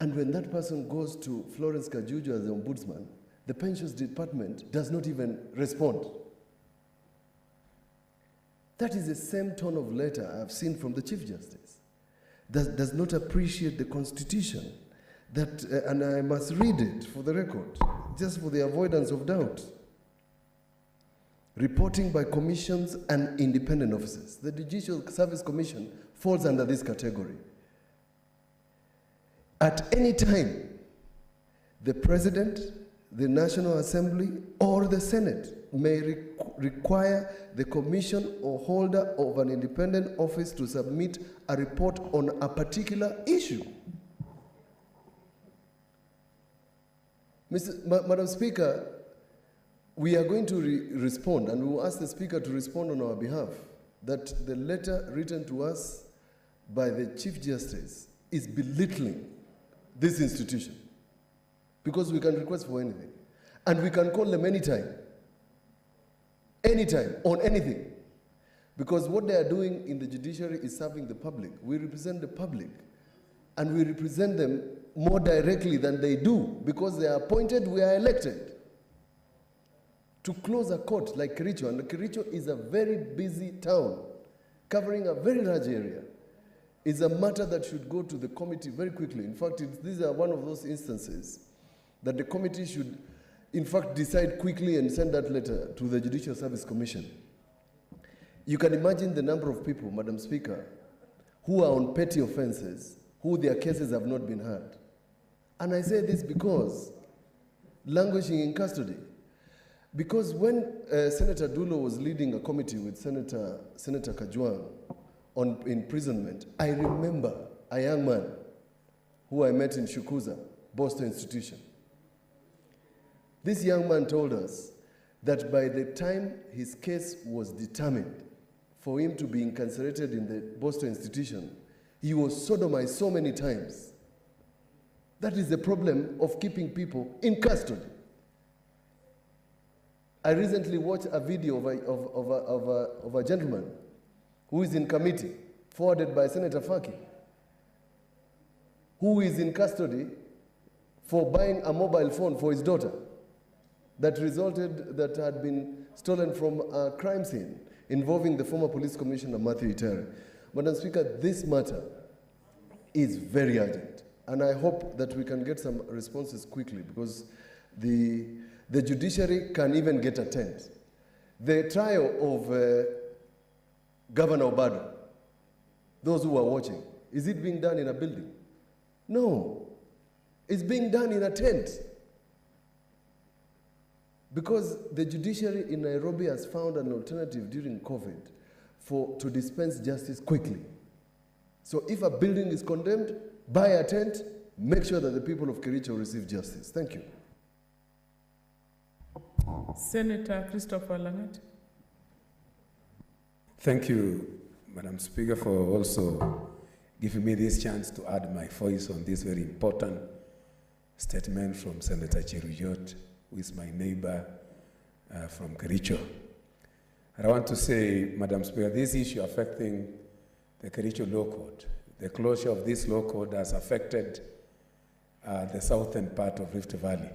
And when that person goes to Florence Kajuju as the ombudsman, the Pensions Department does not even respond. That is the same tone of letter I've seen from the Chief Justice. Does not appreciate the Constitution. And I must read it for the record, just for the avoidance of doubt. Reporting by commissions and independent officers. The Judicial Service Commission falls under this category. At any time, the President, the National Assembly, or the Senate may require the commission or holder of an independent office to submit a report on a particular issue. Madam Speaker, we are going to respond, and we will ask the Speaker to respond on our behalf, that the letter written to us by the Chief Justice is belittling this institution, because we can request for anything. And we can call them anytime, on anything. Because what they are doing in the judiciary is serving the public. We represent the public, and we represent them more directly than they do, because they are appointed, we are elected. To close a court like Kericho, and Kericho is a very busy town, covering a very large area, is a matter that should go to the committee very quickly. In fact, these are one of those instances that the committee should, in fact, decide quickly and send that letter to the Judicial Service Commission. You can imagine the number of people, Madam Speaker, who are on petty offenses, who their cases have not been heard. And I say this because languishing in custody. Because when Senator Dulo was leading a committee with Senator Kajwang on imprisonment, I remember a young man who I met in Shukuza, Boston Institution. This young man told us that by the time his case was determined for him to be incarcerated in the Boston Institution, he was sodomized so many times. That is the problem of keeping people in custody. I recently watched a video of a gentleman who is in committee, forwarded by Senator Faki, who is in custody for buying a mobile phone for his daughter that had been stolen from a crime scene involving the former police commissioner, Matthew Itere. Madam Speaker, this matter is very urgent, and I hope that we can get some responses quickly, because the judiciary can even get a tent. The trial of Governor Obado, those who are watching, is it being done in a building? No, it's being done in a tent. Because the judiciary in Nairobi has found an alternative during COVID to dispense justice quickly. So if a building is condemned, buy a tent, make sure that the people of Kericho receive justice. Thank you. Senator Christopher Langat. Thank you, Madam Speaker, for also giving me this chance to add my voice on this very important statement from Senator Cheruyot, who is my neighbor from Kericho. And I want to say, Madam Speaker, this issue affecting the Kericho Law Court, the closure of this law court has affected the southern part of Rift Valley.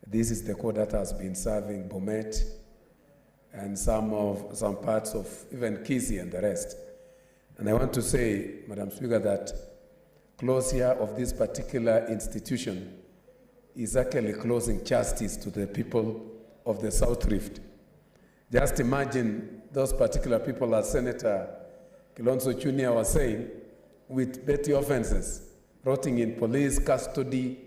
This is the court that has been serving Bomet and some parts of even Kisii and the rest. And I want to say, Madam Speaker, that closure of this particular institution is actually closing justice to the people of the South Rift. Just imagine those particular people, as Senator Kilonzo Jr. was saying, with petty offenses, rotting in police custody,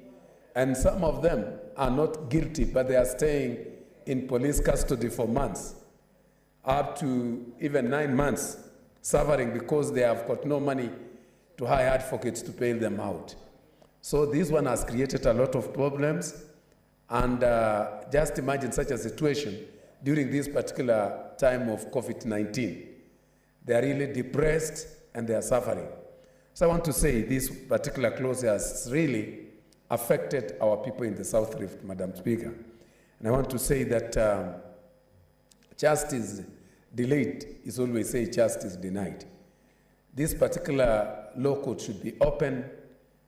and some of them are not guilty, but they are staying in police custody for months, up to even 9 months, suffering because they have got no money to hire advocates to bail them out. So this one has created a lot of problems, and just imagine such a situation during this particular time of COVID-19. They are really depressed and they are suffering. So I want to say this particular closure has really affected our people in the South Rift, Madam Speaker. And I want to say that justice delayed is always say justice denied. This particular law court should be open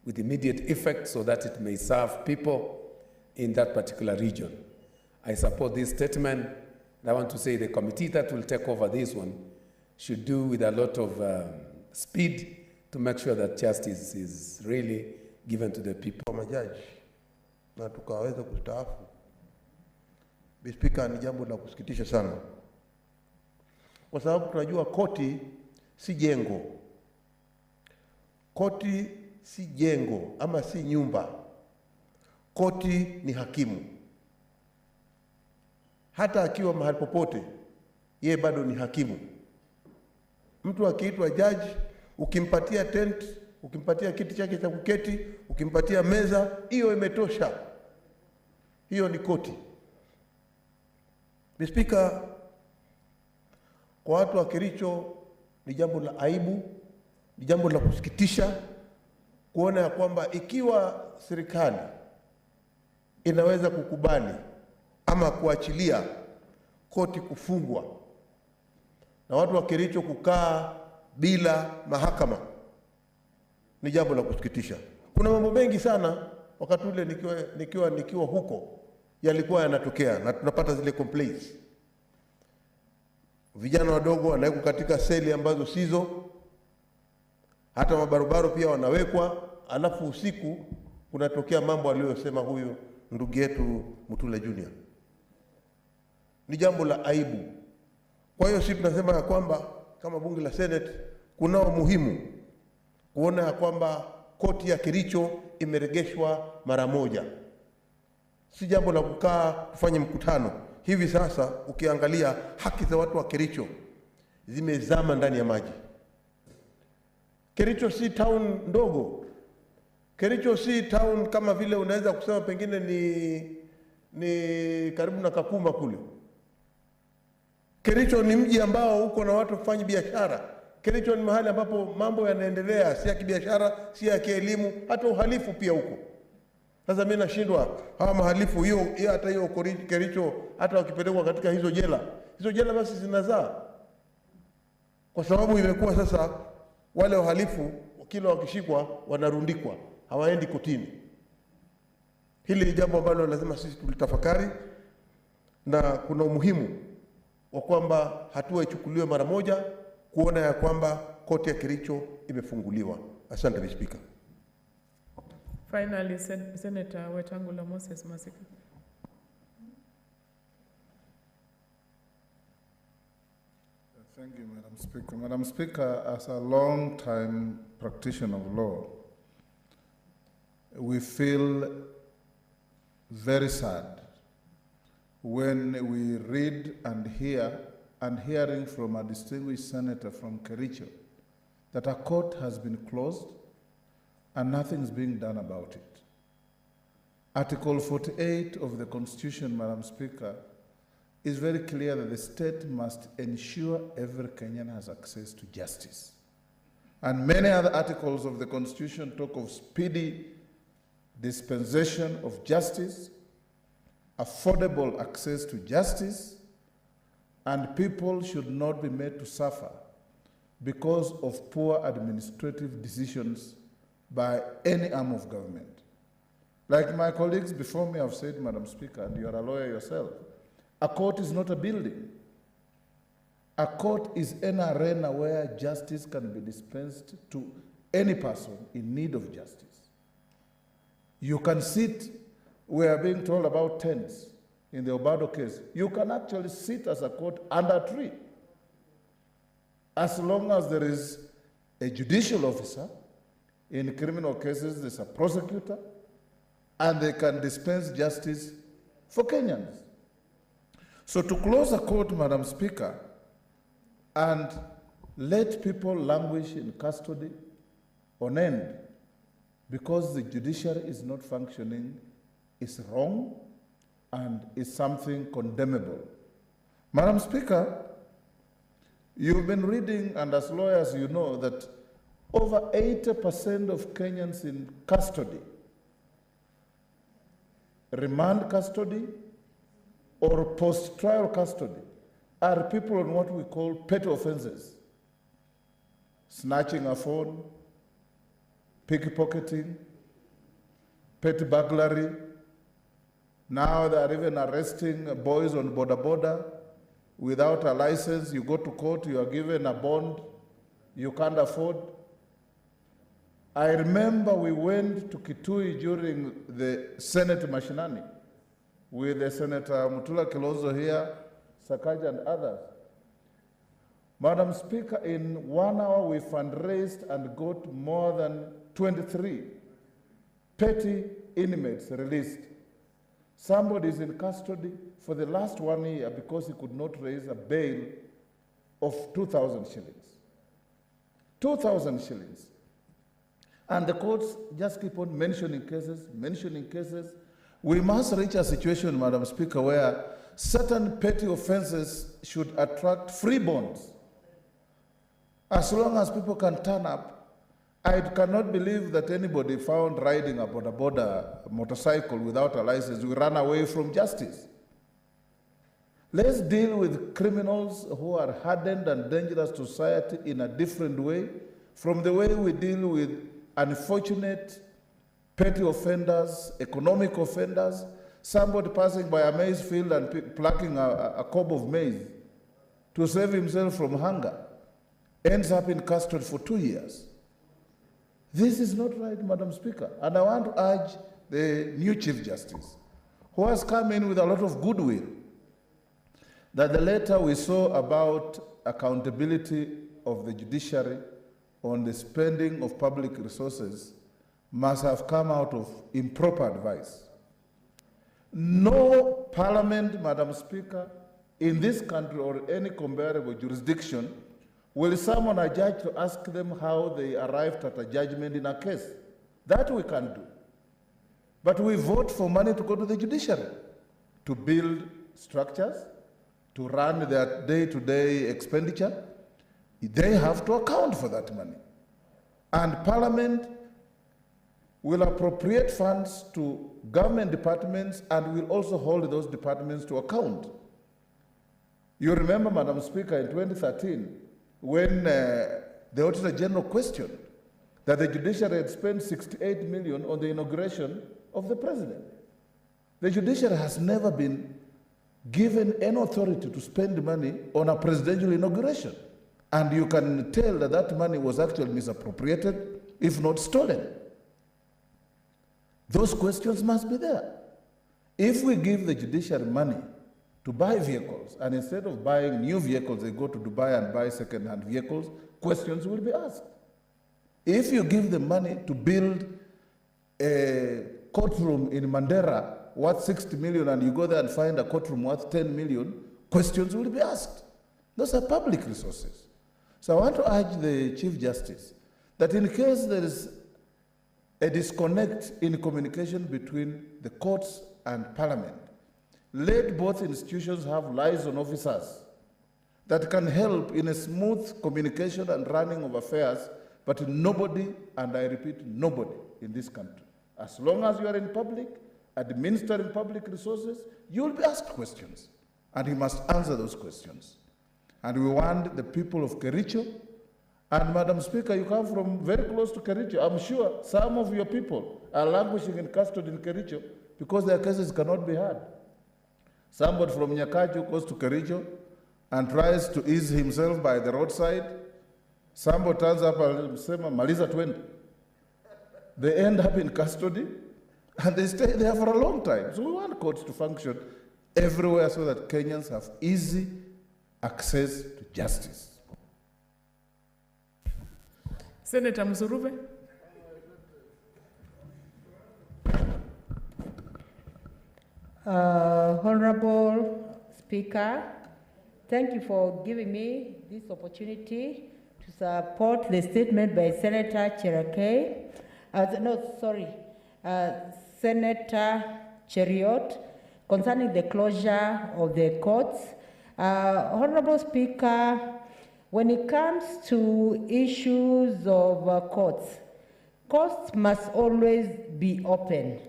with immediate effect so that it may serve people in that particular region. I support this statement, and I want to say the committee that will take over this one should do with a lot of speed to make sure that justice is really given to the people. Majaji na tukaweza kustaafu. Spika, ni jambo la kusikitisha sana, kwa sababu tunajua koti si jengo. Koti si jengo ama si nyumba. Koti ni hakimu. Hata akiwa mahali popote, yeye bado ni hakimu. Mtu akiitwa jaji, ukimpatia tent, ukimpatia kiti chake cha kuketi, ukimpatia meza, hiyo imetosha. Hiyo ni koti. Spika, kwa watu wa Kericho ni jambo la aibu, ni jambo la kusikitisha kuona ya kwamba ikiwa serikali inaweza kukubali ama kuachilia koti kufungwa na watu wa Kericho kukaa bila mahakama, ni jambo la kusikitisha. Kuna mambo mengi sana wakati ule nikiwa huko yalikuwa yanatokea, na tunapata zile complaints. Vijana wadogo wanawekwa katika seli ambazo sizo, hata mabarobaro pia wanawekwa, alafu usiku kunatokea mambo aliyosema huyu ndugu yetu Mutule Junior. Ni jambo la aibu. Kwa hiyo sisi tunasema ya kwamba kama bunge la Senate kunao muhimu kuona ya kwamba koti ya Kericho imeregeshwa mara moja. Si jambo la kukaa tufanye mkutano. Hivi sasa ukiangalia haki za watu wa Kericho zimezama ndani ya maji. Kericho si town ndogo. Kericho si town kama vile unaweza kusema pengine ni karibu na Kakuma kule. Kericho ni mji ambao uko na watu kufanya biashara. Kericho ni mahali ambapo mambo yanaendelea, si ya kibiashara, si ya kielimu, hata uhalifu pia huko. Sasa mimi nashindwa hawa mahalifu hata hiyo Kericho hata wakipelekwa katika hizo jela basi zinazaa. Kwa sababu imekuwa sasa wale wahalifu kila wakishikwa wanarundikwa, hawaendi kotini. Hili ni jambo ambalo lazima sisi tulitafakari, na kuna umuhimu wa kwamba hatua ichukuliwe mara moja kuona ya kwamba koti ya Kericho imefunguliwa. Asante Mr. Speaker. Finally, Senator Wetangula Moses Masika. Thank you, Madam Speaker. Madam Speaker, as a long-time practitioner of law, we feel very sad when we read and hearing from a distinguished senator from Kericho that a court has been closed and nothing is being done about it. Article 48 of the Constitution, Madam Speaker, is very clear that the state must ensure every Kenyan has access to justice. And many other articles of the Constitution talk of speedy dispensation of justice, affordable access to justice, and people should not be made to suffer because of poor administrative decisions by any arm of government. Like my colleagues before me have said, Madam Speaker, and you are a lawyer yourself, a court is not a building. A court is an arena where justice can be dispensed to any person in need of justice. You can sit, we are being told about tents in the Obado case. You can actually sit as a court under a tree, as long as there is a judicial officer. In criminal cases, there's a prosecutor, and they can dispense justice for Kenyans. So to close a court, Madam Speaker, and let people languish in custody on end because the judiciary is not functioning is wrong and is something condemnable. Madam Speaker, you've been reading, and as lawyers you know, that over 80% of Kenyans in custody, remand custody, or post-trial custody are people on what we call petty offenses. Snatching a phone, pickpocketing, petty burglary. Now they are even arresting boys on Boda Boda without a license. You go to court, you are given a bond you can't afford. I remember we went to Kitui during the Senate Mashinani with the Senator Mutula Kilonzo here, Sakaja and others. Madam Speaker, in 1 hour we fundraised and got more than 23 petty inmates released. Somebody is in custody for the last 1 year because he could not raise a bail of 2,000 shillings. 2,000 shillings. And the courts just keep on mentioning cases. We must reach a situation, Madam Speaker, where certain petty offenses should attract free bonds. As long as people can turn up, I cannot believe that anybody found riding a Boda Boda motorcycle without a license will run away from justice. Let's deal with criminals who are hardened and dangerous to society in a different way from the way we deal with unfortunate petty offenders, economic offenders, somebody passing by a maize field and plucking a cob of maize to save himself from hunger, ends up in custody for 2 years. This is not right, Madam Speaker. And I want to urge the new Chief Justice, who has come in with a lot of goodwill, that the letter we saw about accountability of the judiciary on the spending of public resources must have come out of improper advice. No parliament, Madam Speaker, in this country or any comparable jurisdiction will summon a judge to ask them how they arrived at a judgment in a case. That we can do. But we vote for money to go to the judiciary, to build structures, to run their day-to-day expenditure. They have to account for that money. And Parliament will appropriate funds to government departments and will also hold those departments to account. You remember, Madam Speaker, in 2013, when the Auditor General questioned that the judiciary had spent 68 million on the inauguration of the president. The judiciary has never been given any authority to spend money on a presidential inauguration. And you can tell that that money was actually misappropriated, if not stolen. Those questions must be there. If we give the judiciary money to buy vehicles, and instead of buying new vehicles, they go to Dubai and buy second-hand vehicles, questions will be asked. If you give them money to build a courtroom in Mandera worth 60 million and you go there and find a courtroom worth 10 million, questions will be asked. Those are public resources. So I want to urge the Chief Justice that in case there is a disconnect in communication between the courts and Parliament, let both institutions have liaison officers that can help in a smooth communication and running of affairs, but nobody, and I repeat, nobody in this country, as long as you are in public, administering public resources, you will be asked questions, and you must answer those questions. And we want the people of Kericho, and Madam Speaker, you come from very close to Kericho. I'm sure some of your people are languishing in custody in Kericho because their cases cannot be heard. Somebody from Nyakaju goes to Kericho and tries to ease himself by the roadside. Somebody turns up and says, Maliza 20. They end up in custody and they stay there for a long time. So we want courts to function everywhere so that Kenyans have easy access to justice. Senator Mzuruve. Honorable Speaker, thank you for giving me this opportunity to support the statement by Senator Senator Cheriot concerning the closure of the courts. Honorable Speaker, when it comes to issues of courts must always be open.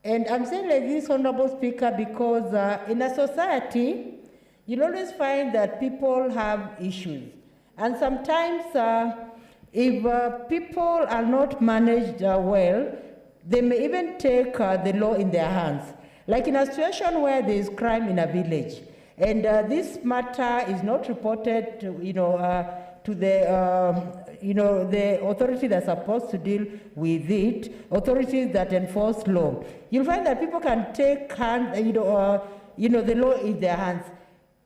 And I'm saying like this, Honorable Speaker, because in a society, you'll always find that people have issues. And sometimes, if people are not managed well, they may even take the law in their hands. Like in a situation where there is crime in a village, and this matter is not reported to, to the authority that's supposed to deal with it, authorities that enforce law. You'll find that people can take the law in their hands.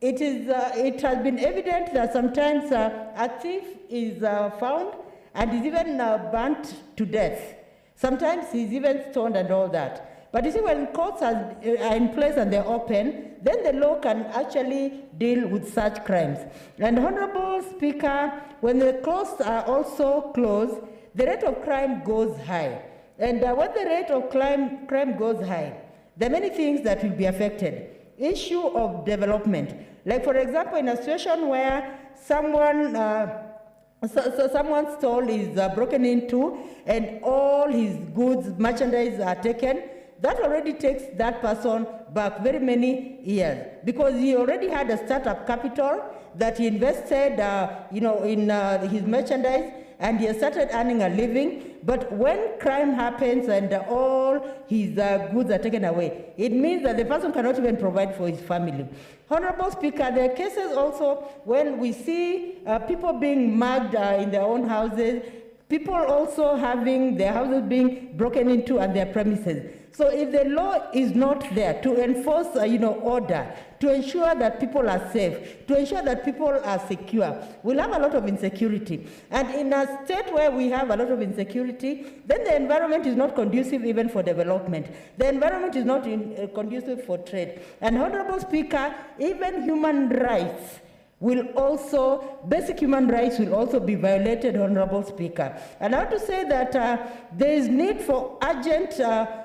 It has been evident that sometimes a thief is found and is even burnt to death. Sometimes he's even stoned and all that. But you see, when courts are in place and they're open, then the law can actually deal with such crimes. And Honorable Speaker, when the courts are also closed, the rate of crime goes high. And when the rate of crime goes high, there are many things that will be affected. Issue of development. Like, for example, in a situation where someone's stall is broken into and all his goods, merchandise are taken, that already takes that person back very many years because he already had a startup capital that he invested, in his merchandise, and he has started earning a living. But when crime happens and all his goods are taken away, it means that the person cannot even provide for his family. Honorable Speaker, there are cases also when we see people being mugged in their own houses. people also having their houses being broken into and their premises. So if the law is not there to enforce, order, to ensure that people are safe, to ensure that people are secure, we'll have a lot of insecurity. And in a state where we have a lot of insecurity, then the environment is not conducive even for development. The environment is not conducive for trade. And Honorable Speaker, even human rights will also, basic human rights will also be violated, Honorable Speaker. And I have to say that there is need for urgent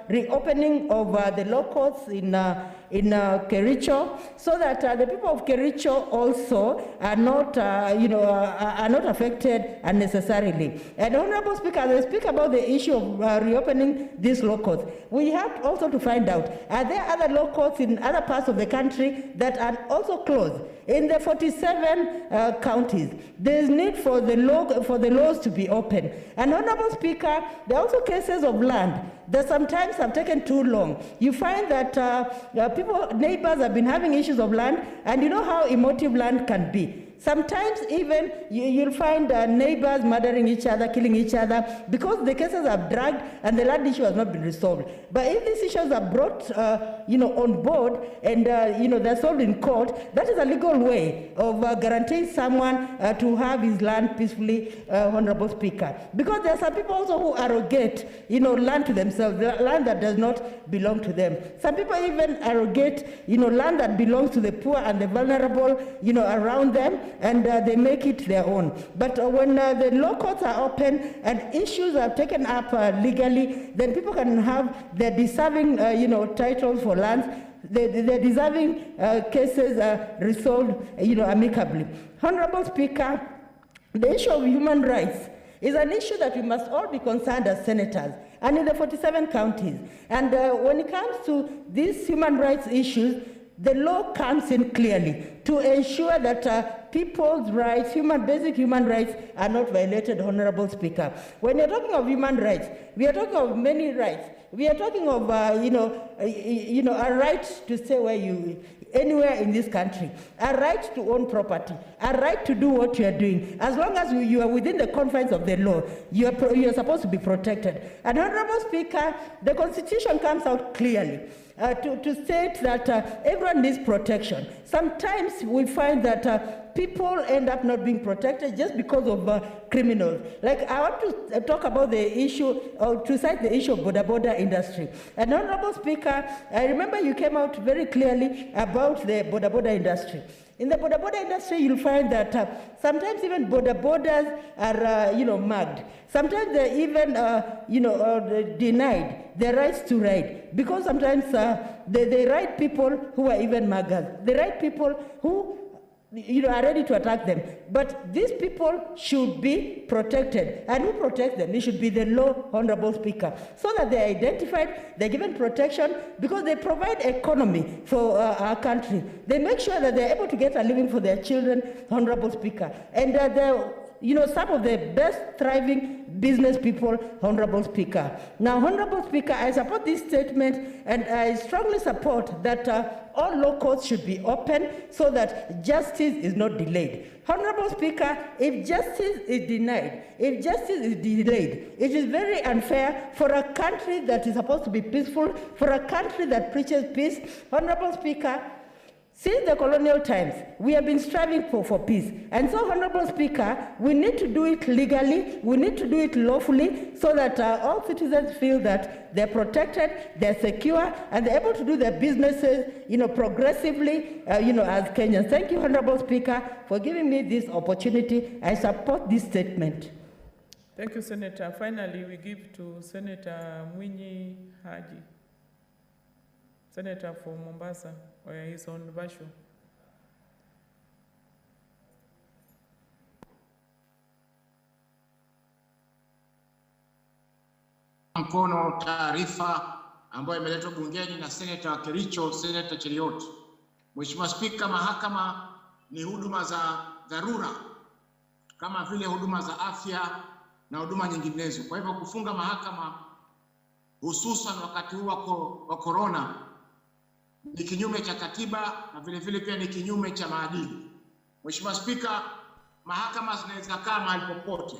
reopening of the law courts in Kericho, so that the people of Kericho also are not, are not affected unnecessarily. And Honorable Speaker, as I speak about the issue of reopening these law courts, we have also to find out, are there other law courts in other parts of the country that are also closed? In the 47 counties, there is need for the laws to be open. And Honorable Speaker, there are also cases of land that sometimes have taken too long. You find that neighbors have been having issues of land, and you know how emotive land can be. Sometimes even you'll find neighbors murdering each other, killing each other, because the cases are dragged and the land issue has not been resolved. But if these issues are brought, on board and they're solved in court, that is a legal way of guaranteeing someone to have his land peacefully, Honorable Speaker. Because there are some people also who arrogate, land to themselves, land that does not belong to them. Some people even arrogate, land that belongs to the poor and the vulnerable, around them, and they make it their own. But when the law courts are open and issues are taken up legally, then people can have their deserving, titles for lands, the deserving cases resolved, amicably. Honorable Speaker, the issue of human rights is an issue that we must all be concerned as senators, and in the 47 counties. And when it comes to these human rights issues, the law comes in clearly to ensure that people's rights, basic human rights, are not violated, Honorable Speaker. When you're talking of human rights, we are talking of many rights. We are talking of, a right to stay anywhere in this country, a right to own property, a right to do what you are doing. As long as you are within the confines of the law, you are supposed to be protected. And Honorable Speaker, the Constitution comes out clearly to state that everyone needs protection. Sometimes we find that people end up not being protected just because of criminals. Like, I want to talk about the issue, or to cite the issue of Boda Boda industry. And Honorable Speaker, I remember you came out very clearly about the Boda Boda industry. In the Boda Boda industry, you'll find that sometimes even Boda Bodas are, mugged. Sometimes they're even, denied their rights to ride, because sometimes they ride people who are even muggers. They ride people who are ready to attack them. But these people should be protected. And who protects them? It should be the law, Honorable Speaker, so that they're identified, they're given protection, because they provide economy for our country. They make sure that they're able to get a living for their children, Honorable Speaker. And they're some of the best thriving business people, Honorable Speaker. Now, Honorable Speaker, I support this statement, and I strongly support that all law courts should be open so that justice is not delayed. Honorable Speaker, if justice is denied, if justice is delayed, it is very unfair for a country that is supposed to be peaceful, for a country that preaches peace. Honorable Speaker, since the colonial times, we have been striving for peace. And so, Honorable Speaker, we need to do it legally, we need to do it lawfully, so that all citizens feel that they're protected, they're secure, and they're able to do their businesses, progressively, as Kenyans. Thank you, Honorable Speaker, for giving me this opportunity. I support this statement. Thank you, Senator. Finally, we give to Senator Mwinyi Haji, Senator for Mombasa, where he's on Basho. Mkono taarifa ambayo imeletwa bungeni na Senator wa Kericho, Senator Cheriot. Mheshimiwa Spika, mahakama ni huduma za dharura kama vile huduma za afya na huduma nyinginezo. Kwa hivyo kufunga mahakama hususan wakati huu wa corona ni kinyume cha katiba na vile vile pia ni kinyume cha maadili. Mheshimiwa Spika, mahakama zinaweza kaa mahali popote.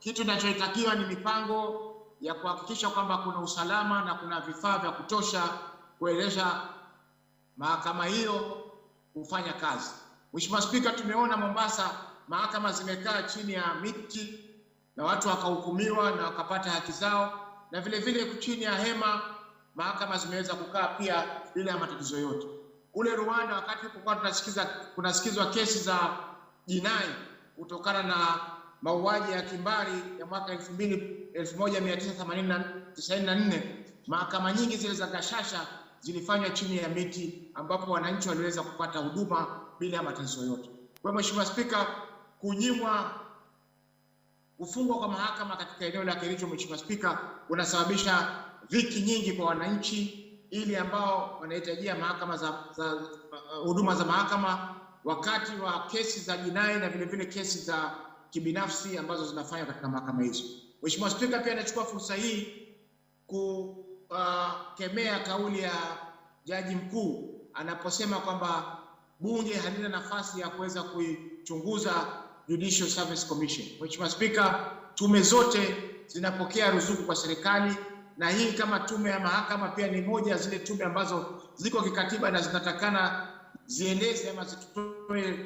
Kitu kinachotakiwa ni mipango ya kuhakikisha kwamba kuna usalama na kuna vifaa vya kutosha kueleza mahakama hiyo kufanya kazi. Mheshimiwa Spika, tumeona Mombasa mahakama zimekaa chini ya miti na watu wakahukumiwa na wakapata haki zao, na vile vile chini ya hema mahakama zimeweza kukaa pia bila matatizo yote. Kule Rwanda wakati kulikuwa kunasikizwa kesi za jinai kutokana na mauaji ya kimbari ya mwaka 1994, mahakama nyingi zile za Gashasha zilifanywa chini ya miti ambapo wananchi waliweza kupata huduma bila matatizo yote. Kwa Mheshimiwa Spika, kunyimwa kufungwa kwa mahakama katika eneo la Kericho, Mheshimiwa Spika, unasababisha dhiki nyingi kwa wananchi ili ambao wanahitajia mahakama huduma za mahakama wakati wa kesi za jinai na vile vile kesi za kibinafsi ambazo zinafanywa katika mahakama hizo. Mheshimiwa Spika, pia nachukua fursa hii kukemea kauli ya Jaji Mkuu anaposema kwamba bunge halina nafasi ya kuweza kuichunguza Judicial Service Commission. Mheshimiwa Spika, tume zote zinapokea ruzuku kwa serikali, na hii kama tume ya mahakama pia ni moja ya zile tume ambazo ziko kikatiba na zinatakana zieleze ama zitoe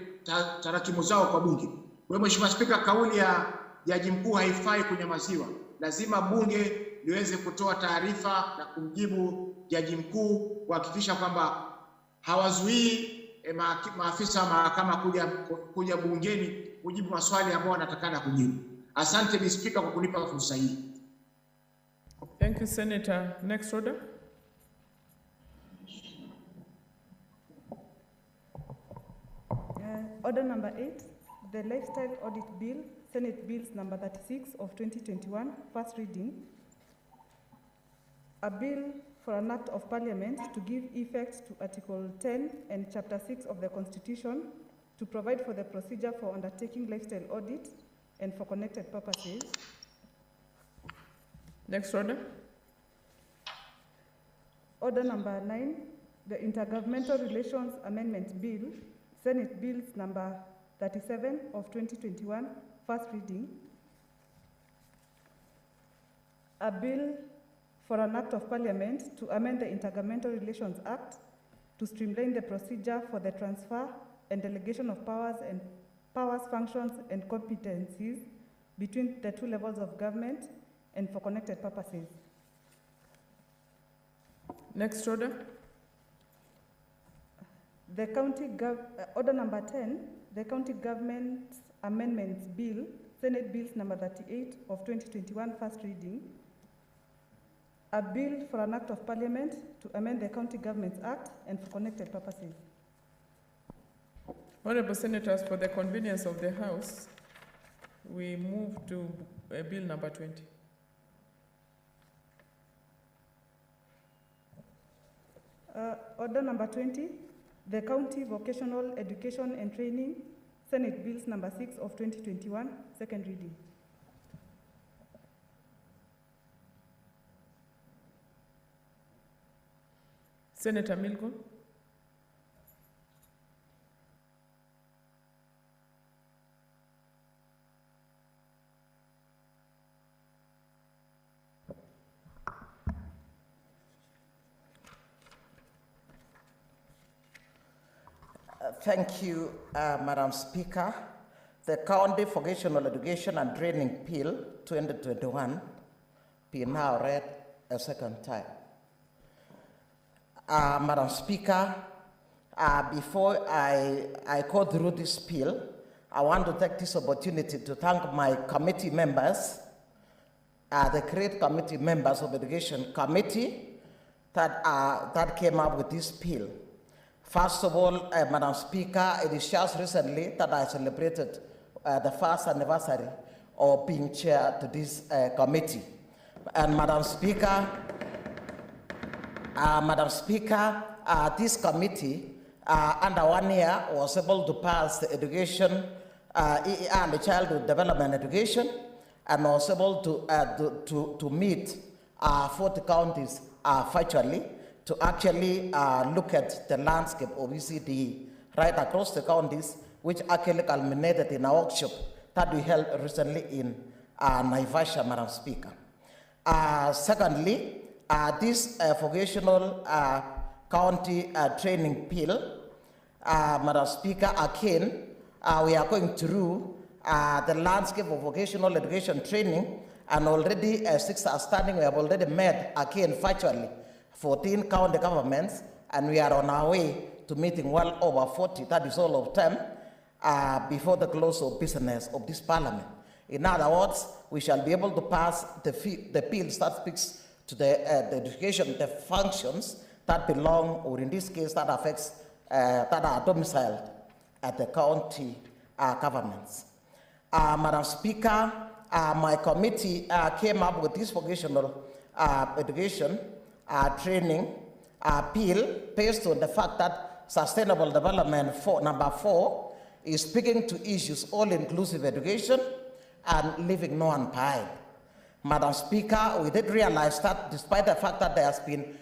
tarakimu zao kwa bunge. Kwa Mheshimiwa Spika, kauli ya Jaji Mkuu haifai kunyamaziwa. Lazima bunge liweze kutoa taarifa na kumjibu Jaji Mkuu kuhakikisha kwamba hawazuii maafisa wa mahakama kuja bungeni kujibu maswali ambayo wanatakana kujibu. Asante Mr. Speaker kwa kunipa fursa hii. Thank you, Senator. Next order. Order number 8, the Lifestyle Audit Bill, Senate Bills number 36 of 2021, first reading. A bill for an act of parliament to give effect to Article 10 and Chapter 6 of the Constitution to provide for the procedure for undertaking lifestyle audit and for connected purposes. Next order. Order number 9, the Intergovernmental Relations Amendment Bill, Senate Bills number 37 of 2021, first reading. A bill for an act of parliament to amend the Intergovernmental Relations Act to streamline the procedure for the transfer and delegation of powers, functions, and competencies between the two levels of government and for connected purposes. Next order. The order number 10, the County Government Amendments Bill, Senate Bills number 38 of 2021, first reading. A bill for an act of parliament to amend the County Governments Act and for connected purposes. Honorable Senators, for the convenience of the House, we move to bill number 20. Order number 20, the County Vocational Education and Training, Senate Bills number 6 of 2021, second reading. Senator Milgo. Thank you, Madam Speaker. The County Vocational Education and Training Bill 2021 be now read a second time. Madam Speaker, before I go through this bill, I want to take this opportunity to thank my committee members, the great committee members of the Education Committee that came up with this bill. First of all, Madam Speaker, it is just recently that I celebrated the first anniversary of being chair to this committee. And Madam Speaker, this committee, under 1 year, was able to pass the education, and the childhood development education, and was able to meet 40 counties virtually to actually look at the landscape of ECD right across the counties, which actually culminated in a workshop that we held recently in Naivasha, Madam Speaker. Secondly, this vocational county training bill, Madam Speaker, again, we are going through the landscape of vocational education training, and already 6 are standing. We have already met again virtually 14 county governments, and we are on our way to meeting well over 40, that is all of them, before the close of business of this parliament. In other words, we shall be able to pass the bill that speaks to the education, the functions that belong, or in this case, that affects, that are domiciled at the county governments. Madam Speaker, my committee came up with this vocational education training bill based on the fact that sustainable development number 4 is speaking to issues all-inclusive education and leaving no one behind. Madam Speaker, we did realize that despite the fact that there has been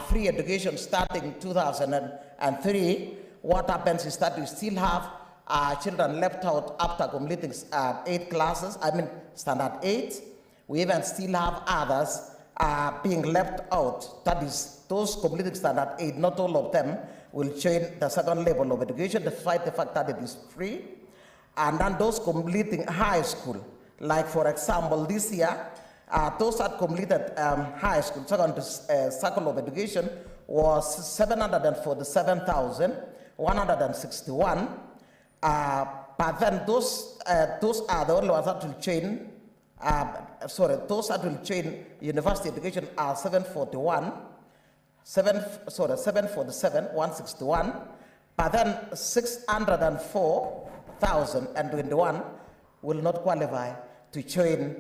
free education starting in 2003, what happens is that we still have children left out after completing 8 classes, standard 8. We even still have others being left out. That is, those completing standard 8, not all of them will join the second level of education despite the fact that it is free. And then those completing high school, like for example this year, those that completed high school, secondary cycle of education was 747,161. But then those are the only ones that will join, those that will join university education are 747,161. But then 604,021 will not qualify to join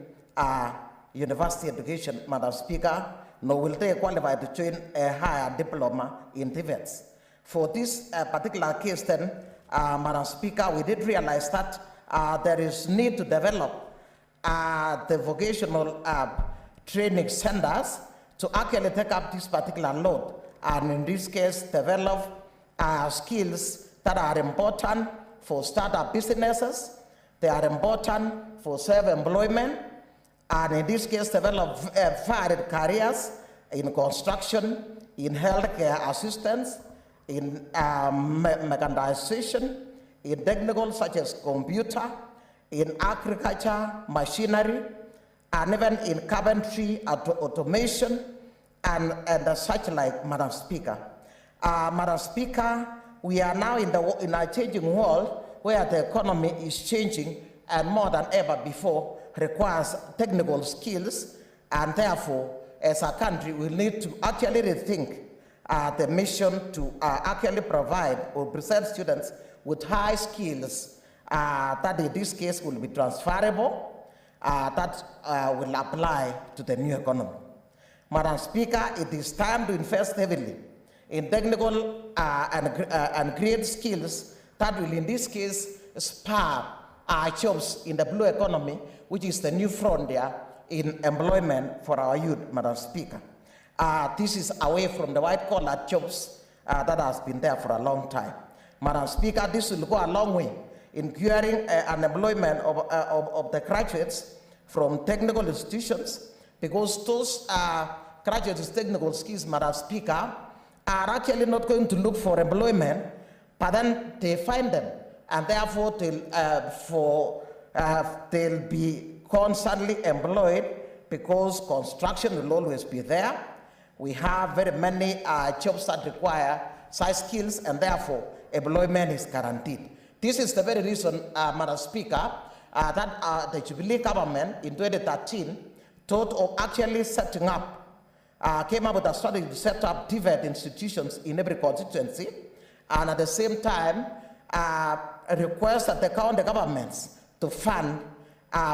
university education, Madam Speaker, nor will they qualify to join a higher diploma in TVETs. For this particular case then, Madam Speaker, we did realize that there is need to develop the vocational training centers to actually take up this particular load, and in this case, develop skills that are important for startup businesses, they are important for self-employment, and in this case, develop varied careers in construction, in healthcare assistance, in mechanization, in technical such as computer, in agriculture, machinery, and even in carpentry, automation, and such like, Madam Speaker. Madam Speaker, we are now in a changing world where the economy is changing and more than ever before requires technical skills, and therefore, as a country, we need to actually rethink the mission to actually provide or present students with high skills that in this case will be transferable, that will apply to the new economy. Madam Speaker, it is time to invest heavily in technical and create skills that will in this case spur jobs in the blue economy, which is the new frontier in employment for our youth, Madam Speaker. This is away from the white-collar jobs that has been there for a long time. Madam Speaker, this will go a long way in curing unemployment of the graduates from technical institutions, because those graduates with technical skills, Madam Speaker, are actually not going to look for employment, but then they find them, and therefore they'll be constantly employed, because construction will always be there. We have very many jobs that require such skills, and therefore employment is guaranteed. This is the very reason, Madam Speaker, that the Jubilee government in 2013 thought of actually setting up, came up with a strategy to set up Deferred institutions in every constituency, and at the same time requested the county governments to fund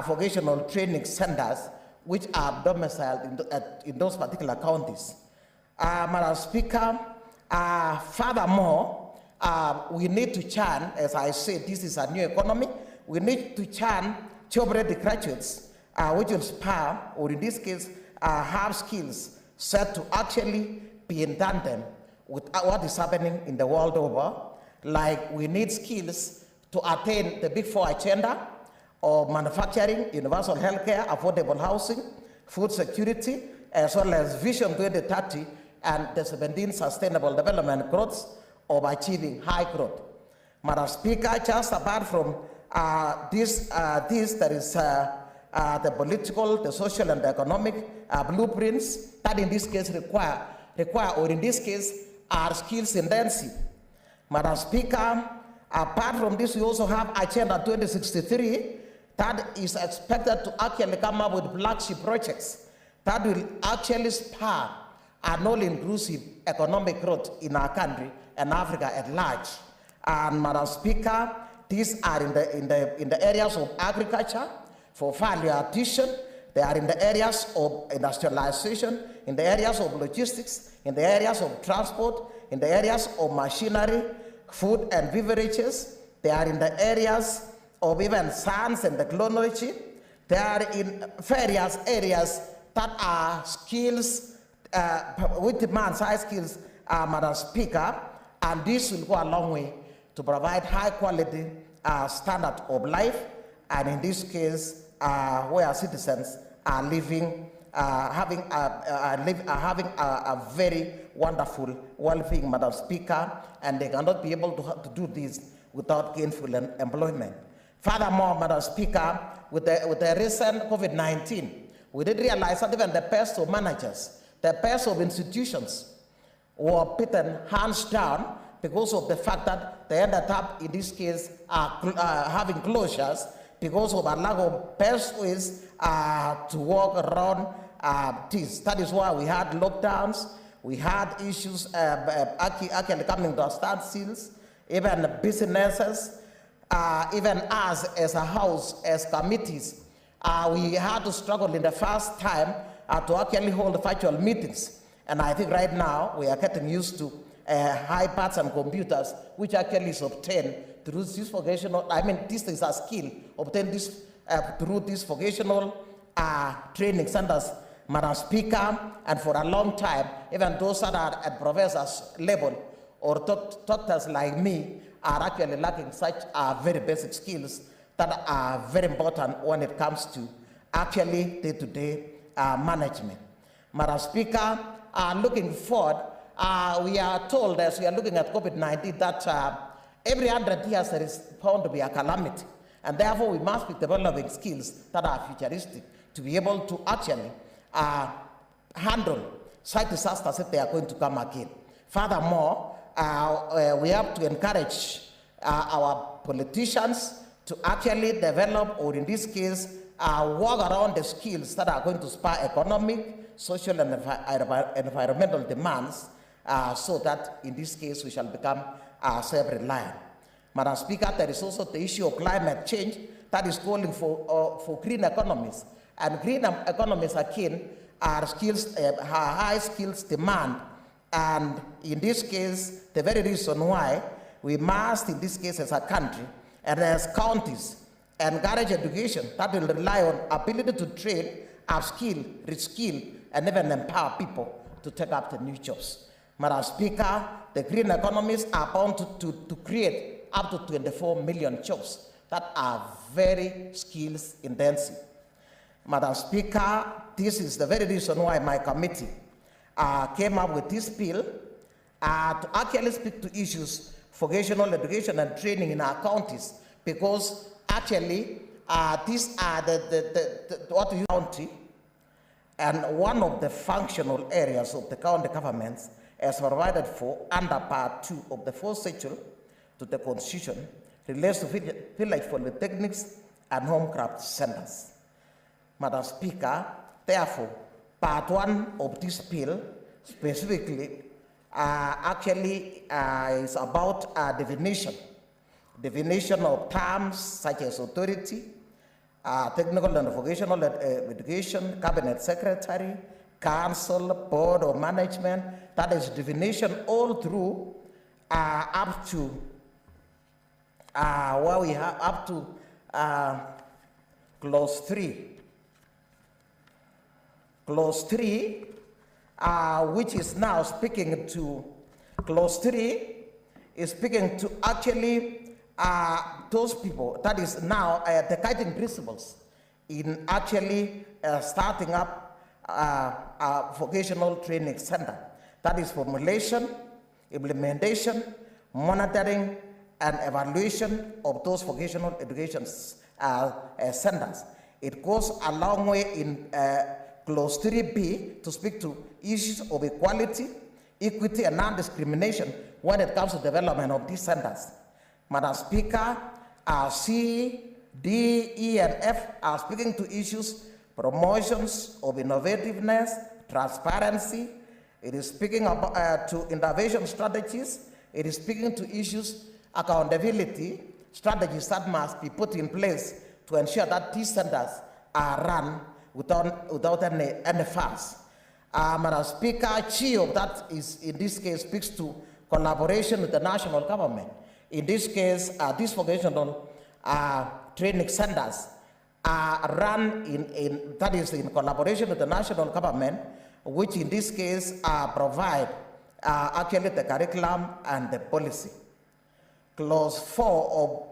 vocational training centers which are domiciled in those particular counties. Madam Speaker, furthermore, we need to churn, as I said, this is a new economy, we need to churn job-ready graduates, which will spur, or in this case, have skills set to actually be in tandem with what is happening in the world over. Like, we need skills to attain the Big Four agenda, of manufacturing, universal healthcare, affordable housing, food security, as well as Vision 2030 and the 17 Sustainable Development Goals of achieving high growth. Madam Speaker, just apart from this, there is the political, the social, and the economic blueprints that in this case require, or in this case, are skills intensive. Madam Speaker, apart from this, we also have Agenda 2063 that is expected to actually come up with flagship projects that will actually spur an all-inclusive economic growth in our country and Africa at large. And Madam Speaker, these are in the areas of agriculture, for value addition, they are in the areas of industrialization, in the areas of logistics, in the areas of transport, in the areas of machinery, food and beverages, they are in the areas of even science and technology, they are in various areas that are skills, with demand high skills, Madam Speaker, and this will go a long way to provide high quality standard of life, and in this case, where citizens are living, having a very wonderful well-being, Madam Speaker, and they cannot be able to do this without gainful employment. Furthermore, Madam Speaker, with the recent COVID-19, we did realize that even the best of managers, the best of institutions were beaten hands down because of the fact that they ended up, in this case, having closures because of a lack of best ways to work around this. That is why we had lockdowns, we had issues actually coming to standstills, even businesses, even us as a house, as committees, we had to struggle in the first time to actually hold virtual meetings. And I think right now we are getting used to iPads and computers, which actually is obtained through this vocational, this is a skill, obtained this through these vocational training centers, Madam Speaker, and for a long time, even those that are at professor's level or doctors like me are actually lacking such very basic skills that are very important when it comes to actually day-to-day management. Madam Speaker, looking forward, we are told as we are looking at COVID-19 that every 100 years there is found to be a calamity, and therefore we must be developing skills that are futuristic to be able to actually handle such disasters if they are going to come again. Furthermore, we have to encourage our politicians to actually develop, or in this case, work around the skills that are going to spur economic, social, and environmental demands, so that in this case we shall become self-reliant. Madam Speaker, there is also the issue of climate change that is calling for green economies. And green economies again are skills, high skills demand. And in this case, the very reason why we must, in this case as a country and as counties, encourage education that will rely on ability to train, upskill, reskill, and even empower people to take up the new jobs. Madam Speaker, the green economies are bound to create up to 24 million jobs that are very skills intensive. Madam Speaker, this is the very reason why my committee came up with this bill to actually speak to issues vocational education and training in our counties, because actually these are what the county and one of the functional areas of the county governments as provided for under Part 2 of the 4th schedule to the Constitution relates to village polytechnics and homecraft centers. Madam Speaker, therefore, Part 1 of this bill specifically actually is about definition of terms such as authority, technical and vocational education, cabinet secretary, council, board of management. That is definition all through up to where we have up to clause 3. Clause 3, which is now speaking to, clause 3 is speaking to actually those people, that is now the guiding principles in actually starting up a vocational training center. That is formulation, implementation, monitoring, and evaluation of those vocational education centers. It goes a long way in clause 3B to speak to issues of equality, equity, and non-discrimination when it comes to development of these centers. Madam Speaker, C, D, E, and F are speaking to issues, promotions of innovativeness, transparency. It is speaking about, to innovation strategies. It is speaking to issues, accountability, strategies that must be put in place to ensure that these centers are run without any fuss. Madam Speaker, Chi of that is, in this case, speaks to collaboration with the national government. In this case, these vocational training centers are run that is in collaboration with the national government, which in this case provide actually the curriculum and the policy. Clause 4 of,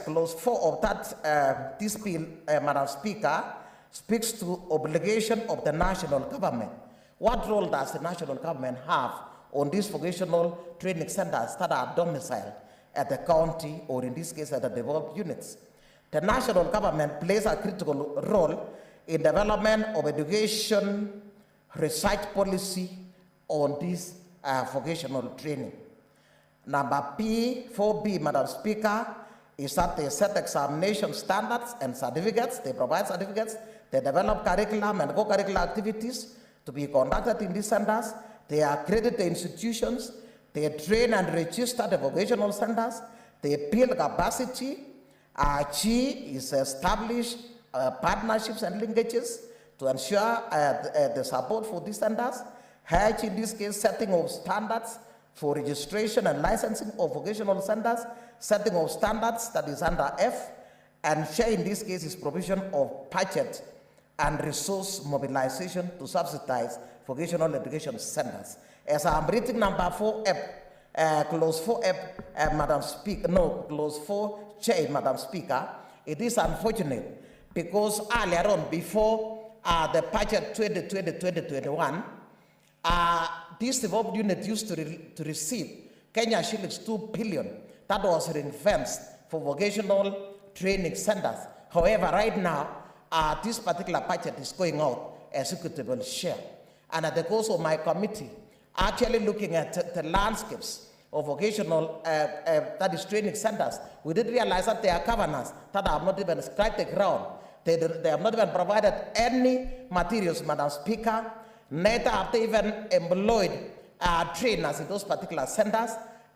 clause 4 of that, this bill, Madam Speaker, speaks to obligation of the national government. What role does the national government have on these vocational training centers that are domiciled at the county, or in this case at the developed units? The national government plays a critical role in development of education research policy on this vocational training. Number P, 4B, Madam Speaker, is that they set examination standards and certificates, they provide certificates, they develop curriculum and co-curricular activities to be conducted in these centers, they accredit the institutions, they train and register the vocational centers, they build capacity. G is establish partnerships and linkages to ensure the support for these centers. H, in this case, setting of standards for registration and licensing of vocational centers, setting of standards, that is under F, and share in this case is provision of budget and resource mobilization to subsidize vocational education centers. As I'm reading number 4F, clause 4F, Madam Speaker, no, clause 4J, Madam Speaker, it is unfortunate because earlier on, before the budget 2020-2021, this developed unit used to receive Kenya shillings 2 billion that was ring-fenced for vocational training centers. However, right now, this particular budget is going out as equitable share. And at the course of my committee, actually looking at the landscapes of vocational, that is training centers, we did realize that there are governors that have not even scratched the ground. They have not even provided any materials, Madam Speaker. Neither have they even employed trainers in those particular centers,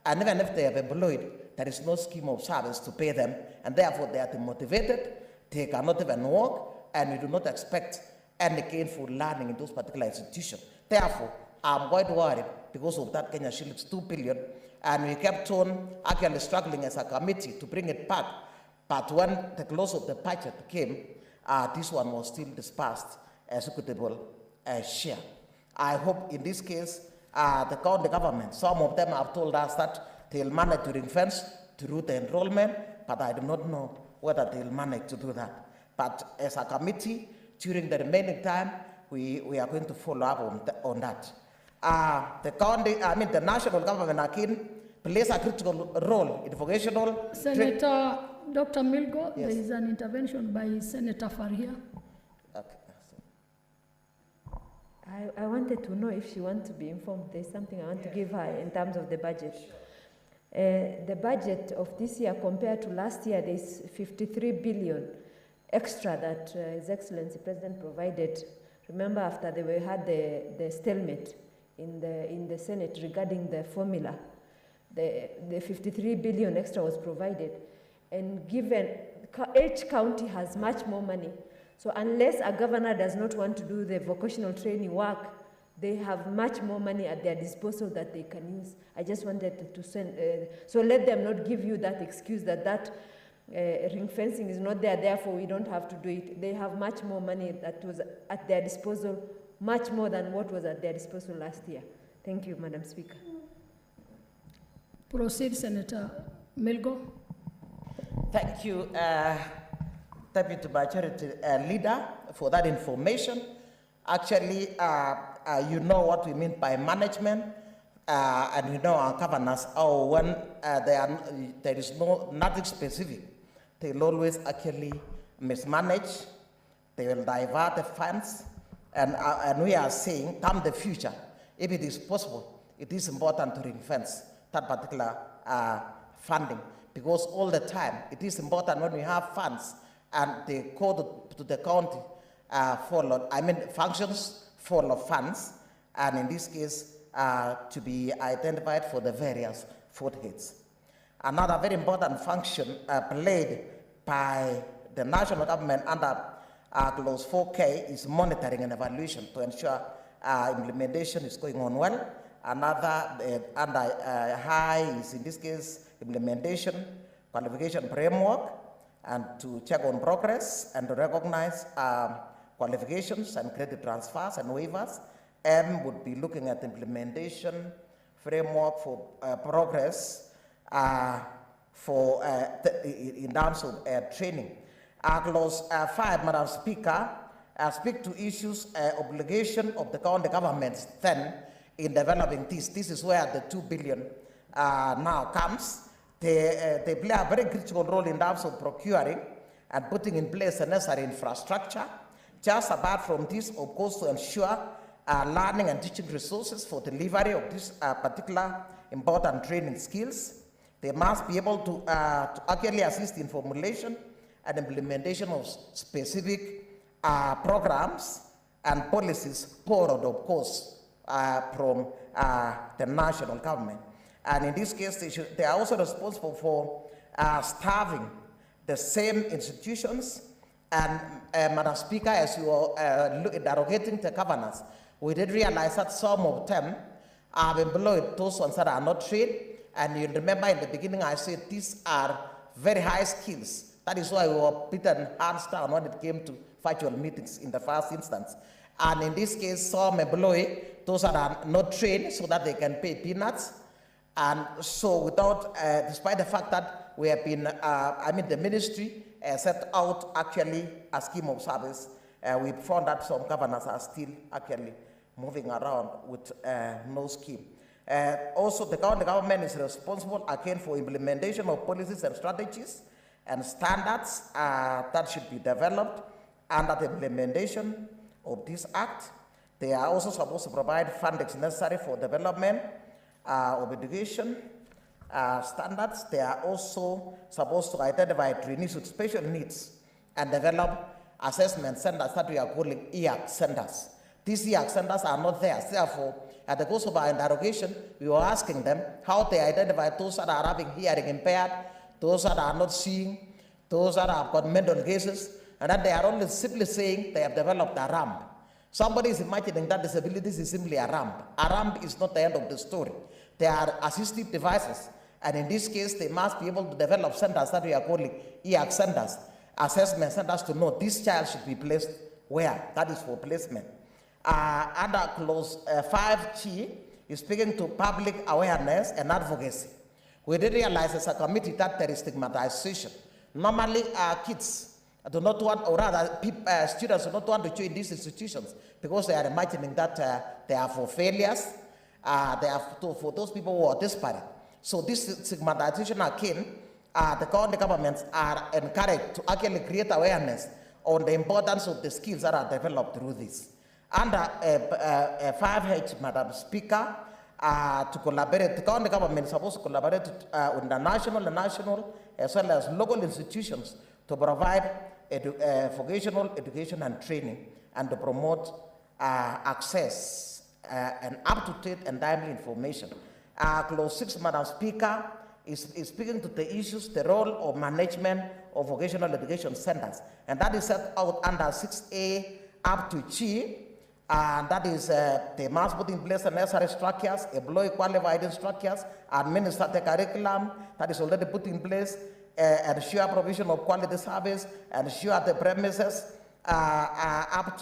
and even if they have employed, there is no scheme of service to pay them, and therefore they are demotivated, they cannot even work, and we do not expect any gainful learning in those particular institutions. Therefore, I'm quite worried because of that Kenya shillings 2 billion, and we kept on actually struggling as a committee to bring it back, but when the close of the budget came, this one was still dispersed as equitable share. I hope in this case, the county government, some of them have told us that they'll manage to ring-fence through the enrollment, but I do not know whether they'll manage to do that. But as a committee, during the remaining time, we are going to follow up on that. The national government again plays a critical role in vocational. Senator Dr. Milgo, yes. There is an intervention by Senator Faria. I wanted to know if she wants to be informed. There's something I want to give her in terms of the budget. The budget of this year compared to last year, there's 53 billion extra that His Excellency President provided. Remember, after they had the stalemate in the Senate regarding the formula, the 53 billion extra was provided. And given each county has much more money, so unless a governor does not want to do the vocational training work, they have much more money at their disposal that they can use. I just wanted to send, so let them not give you that excuse that ring fencing is not there, therefore we don't have to do it. They have much more money that was at their disposal, much more than what was at their disposal last year. Thank you, Madam Speaker. Proceed, Senator Milgo. Thank you, Deputy Majority Leader, for that information. Actually, you know what we mean by management, and you know our governors, when there is nothing specific, they'll always actually mismanage, they will divert the funds, and we are saying, come the future, if it is possible, it is important to ring-fence that particular funding, because all the time, it is important when we have funds and they go to the county functions full of funds, and in this case, to be identified for the various footheads. Another very important function played by the national government under Clause 4K is monitoring and evaluation to ensure implementation is going on well. Another under high is, in this case, implementation, qualification framework, and to check on progress and to recognize qualifications and credit transfers and waivers. M would be looking at implementation framework for progress in terms of training. Clause 5, Madam Speaker, speak to issues obligation of the county governments then in developing this. This is where the 2 billion now comes. They play a very critical role in terms of procuring and putting in place the necessary infrastructure. Just apart from this, of course, to ensure learning and teaching resources for delivery of this particular important training skills. They must be able to actually assist in formulation and implementation of specific programs and policies borrowed, of course, from the national government. And in this case, they are also responsible for staffing the same institutions. And Madam Speaker, as you are derogating the governors, we did realize that some of them have employed those ones that are not trained. And you remember in the beginning I said these are very high skills. That is why we were beaten hands down when it came to virtual meetings in the first instance. And in this case, some employ those that are not trained so that they can pay peanuts. And so without, despite the fact that we have been, the ministry set out actually a scheme of service, we found that some governors are still actually moving around with no scheme. Also, the county government is responsible again for implementation of policies and strategies and standards that should be developed under the implementation of this act. They are also supposed to provide funding necessary for development of education standards. They are also supposed to identify trainees with special needs and develop assessment centers that we are calling EAC centers. These EAC centers are not there. Therefore, at the course of our interrogation, we were asking them how they identify those that are having hearing impaired, those that are not seeing, those that have got mental cases, and that they are only simply saying they have developed a ramp. Somebody is imagining that disabilities is simply a ramp. A ramp is not the end of the story. They are assistive devices, and in this case, they must be able to develop centers that we are calling EAC centers, assessment centers, to know this child should be placed where. That is for placement. Under Clause 5G is speaking to public awareness and advocacy. We did realize as a committee that there is stigmatization. Normally, kids do not want, or rather, students do not want to join these institutions because they are imagining that they are for failures, they are for those people who are desperate. So this stigmatization again, the county governments are encouraged to actually create awareness on the importance of the skills that are developed through this. Under 5H, Madam Speaker, to collaborate, the county government is supposed to collaborate with the national as well as local institutions to provide vocational education and training and to promote access and up-to-date and timely information. Clause 6, Madam Speaker, is speaking to the issues, the role of management of vocational education centers, and that is set out under 6A up to G. And that is, they must put in place the necessary structures, employ qualified instructors, administer the curriculum that is already put in place, ensure provision of quality service, ensure the premises are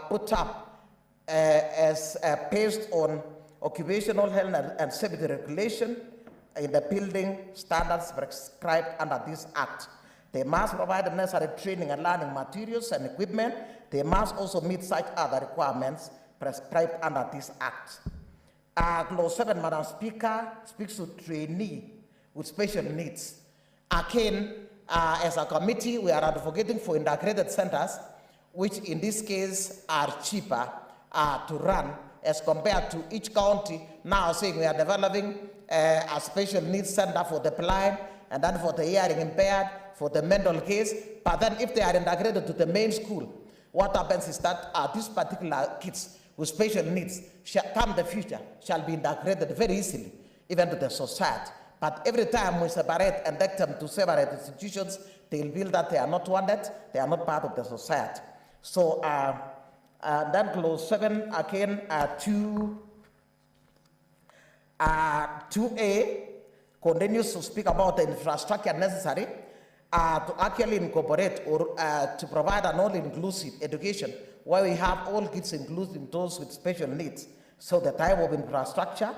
put up as based on occupational health and safety regulation, in the building standards prescribed under this Act. They must provide the necessary training and learning materials and equipment. They must also meet such other requirements prescribed under this Act. Clause 7, Madam Speaker, speaks to trainee with special needs. Again, as a committee, we are advocating for integrated centers, which in this case are cheaper to run as compared to each county now saying we are developing a special needs center for the blind and then for the hearing impaired, for the mental case. But then if they are integrated to the main school, what happens is that these particular kids with special needs shall come the future, shall be integrated very easily, even to the society. But every time we separate and take them to separate institutions, they'll feel that they are not wanted, they are not part of the society. So then clause 7, again, 2A continues to speak about the infrastructure necessary to actually incorporate or to provide an all-inclusive education where we have all kids, including those with special needs. So the type of infrastructure,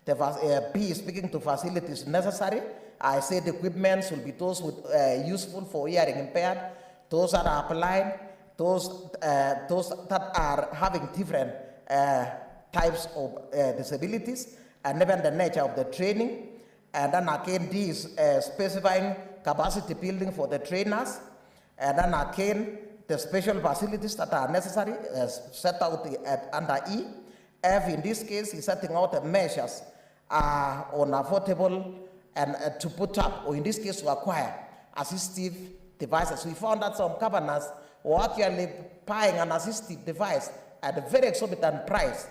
B is speaking to facilities necessary. I said equipments will be those with, useful for hearing impaired, those that are blind, those that are having different types of disabilities, and even the nature of the training. And then again, D is specifying capacity building for the trainers. And then again, the special facilities that are necessary set out under E. F in this case is setting out the measures on affordable and to put up, or in this case to acquire, assistive devices. We found that some governors were actually buying an assistive device at a very exorbitant price.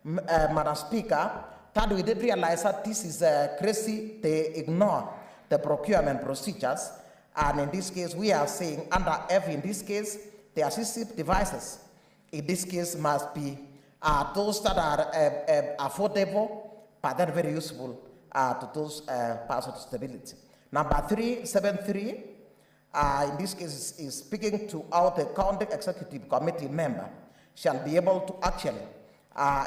Madam Speaker, that we did realize that this is crazy. They ignore the procurement procedures. And in this case, we are saying under F, in this case, the assistive devices, in this case, must be those that are affordable, but then very useful to those persons with disability. Number 3, 7.3, in this case, is speaking to how the county executive committee member shall be able to actually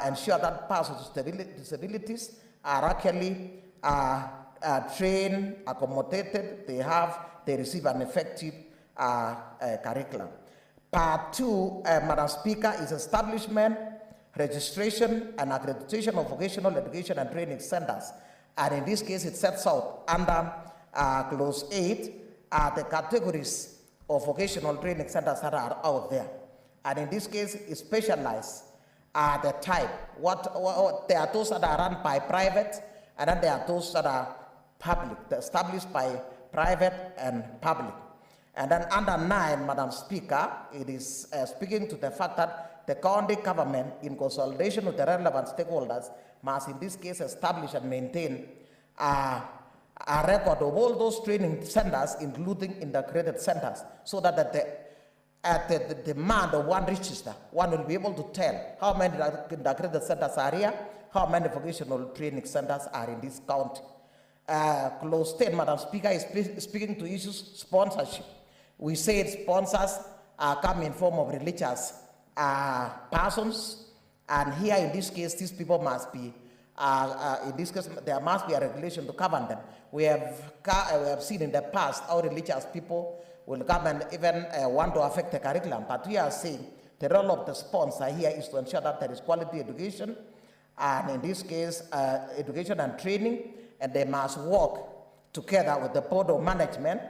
ensure that persons with disabilities are actually trained, accommodated, they receive an effective curriculum. Part 2, Madam Speaker, is establishment, registration, and accreditation of vocational education and training centers. And in this case, it sets out under clause 8 the categories of vocational training centers that are out there. And in this case, it specializes the type. There are those that are run by private, and then there are those that are public, established by private and public. And then under 9, Madam Speaker, it is speaking to the fact that the county government, in consultation with the relevant stakeholders, must in this case establish and maintain a record of all those training centers, including integrated centers, so that at the demand of one register, one will be able to tell how many integrated centers are here, how many vocational training centers are in this county. Clause 10, Madam Speaker, is speaking to issues sponsorship. We said sponsors come in form of religious persons, and here in this case, these people must be, in this case, there must be a regulation to govern them. We have seen in the past how religious people will come and even want to affect the curriculum, but we are saying the role of the sponsor here is to ensure that there is quality education, and in this case, education and training, and they must work together with the board of management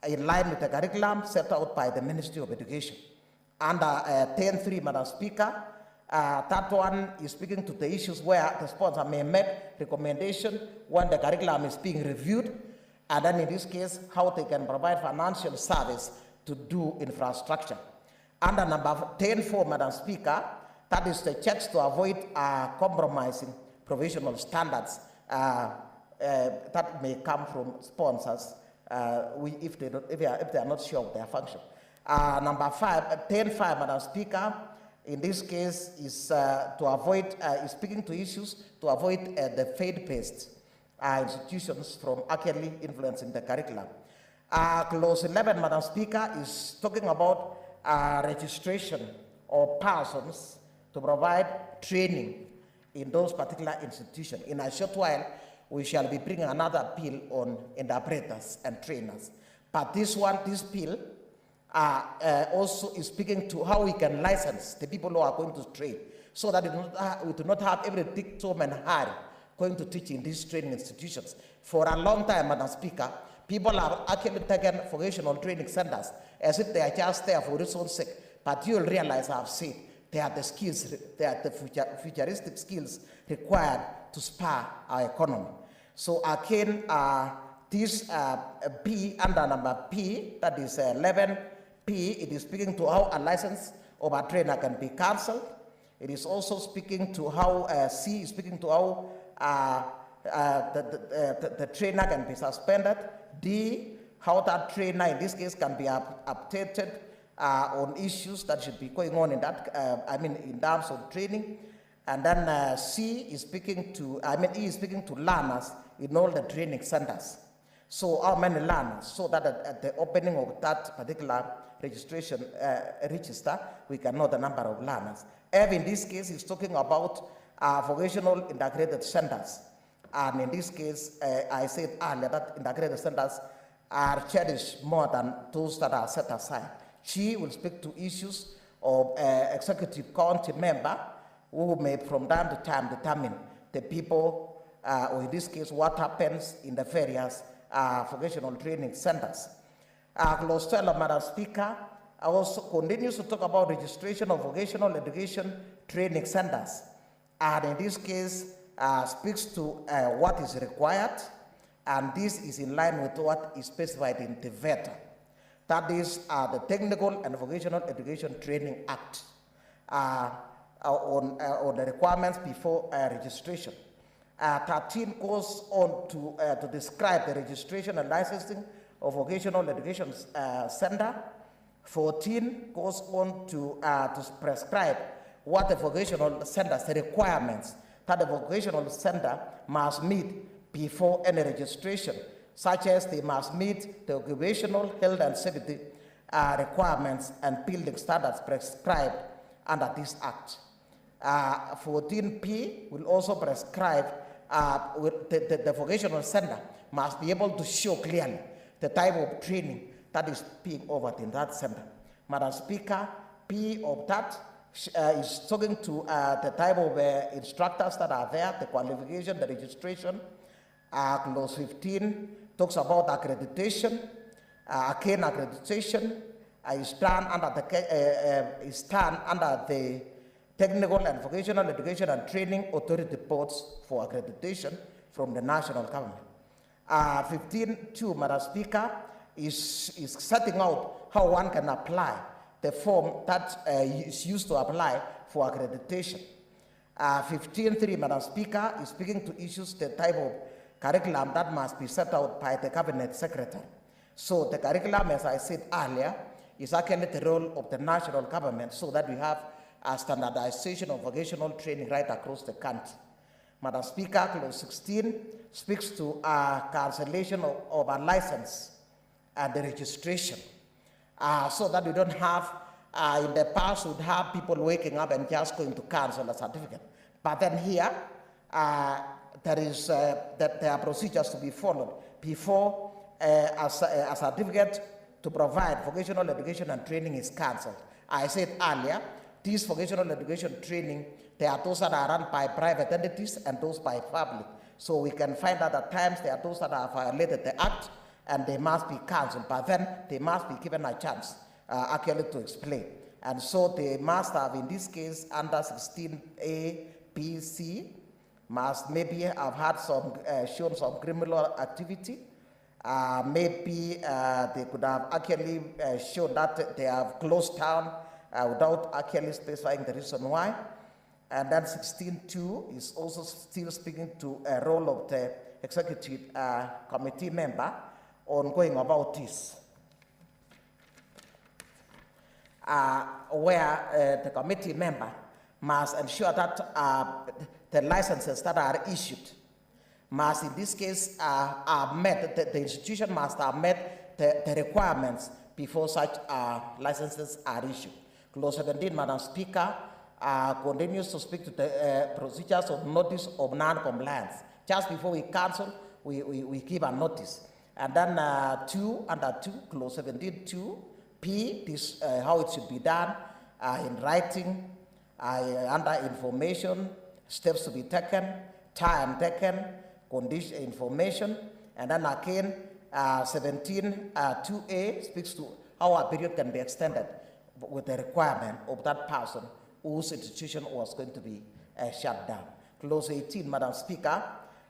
in line with the curriculum set out by the Ministry of Education. Under 10.3, Madam Speaker, that one is speaking to the issues where the sponsor may make recommendation when the curriculum is being reviewed, and then in this case, how they can provide financial service to do infrastructure. Under number 10.4, Madam Speaker, that is the checks to avoid compromising provisional standards that may come from sponsors if they are not sure of their function. Number 5, 10.5, Madam Speaker, in this case is to avoid, is speaking to issues to avoid the faith-based institutions from actually influencing the curriculum. Clause 11, Madam Speaker, is talking about registration of persons to provide training in those particular institutions. In a short while, we shall be bringing another bill on interpreters and trainers. But this bill also is speaking to how we can license the people who are going to train, so that we do not have every Dick, Tom, and Harry going to teach in these training institutions. For a long time, Madam Speaker, people have actually taken vocational training centers as if they are just there for its own sake. But you'll realize, I've said, they are the skills, they are the futuristic skills required to spur our economy. So again, this P under number P, that is 11P, it is speaking to how a license of a trainer can be cancelled. It is also speaking to how C is speaking to how the trainer can be suspended. D, how that trainer in this case can be updated on issues that should be going on in that, in terms of training. And then C is speaking to, E is speaking to learners in all the training centers. So how many learners? So that at the opening of that particular registration register, we can know the number of learners. F in this case is talking about vocational integrated centers. And in this case, I said earlier that integrated centers are cherished more than those that are set aside. She will speak to issues of executive county member who may from time to time determine the people, or in this case, what happens in the various vocational training centers. Clause 12, Madam Speaker, also continues to talk about registration of vocational education training centers. And in this case, speaks to what is required, and this is in line with what is specified in Deferred. That is the Technical and Vocational Education Training Act on the requirements before registration. 13 goes on to describe the registration and licensing of vocational education center. 14 goes on to prescribe what the vocational centers, the requirements that the vocational center must meet before any registration, such as they must meet the occupational health and safety requirements and building standards prescribed under this act. 14P will also prescribe the vocational center must be able to show clearly the type of training that is being offered in that center. Madam Speaker, P of that is talking to the type of instructors that are there, the qualification, the registration. Clause 15 talks about accreditation. Again, accreditation is done under the Technical and Vocational Education and Training Authority Boards for accreditation from the national government. 15.2, Madam Speaker, is setting out how one can apply the form that is used to apply for accreditation. 15.3, Madam Speaker, is speaking to issues the type of curriculum that must be set out by the Cabinet Secretary. So the curriculum, as I said earlier, is actually the role of the national government so that we have a standardization of vocational training right across the country. Madam Speaker, Clause 16 speaks to cancellation of a license and the registration, so that we don't have, in the past, we'd have people waking up and just going to cancel a certificate. But then here, there are procedures to be followed before a certificate to provide vocational education and training is cancelled. I said earlier, these vocational education training, there are those that are run by private entities and those by public. So we can find that at times there are those that have violated the act and they must be cancelled, but then they must be given a chance actually to explain. And so they must have, in this case, under 16A, B, C, must maybe have had some, shown some criminal activity. Maybe they could have actually shown that they have closed down without actually specifying the reason why. And then 16.2 is also still speaking to a role of the executive committee member on going about this, where the committee member must ensure that the licenses that are issued must, in this case, are met, the institution must have met the requirements before such licenses are issued. Clause 17, Madam Speaker, continues to speak to the procedures of notice of non-compliance Just before we cancel, we give a notice. And then under 2, clause 17.2, P, this how it should be done in writing, under information, steps to be taken, time taken, condition information, and then again 17.2a speaks to how a period can be extended with the requirement of that person whose institution was going to be shut down. Clause 18, Madam Speaker,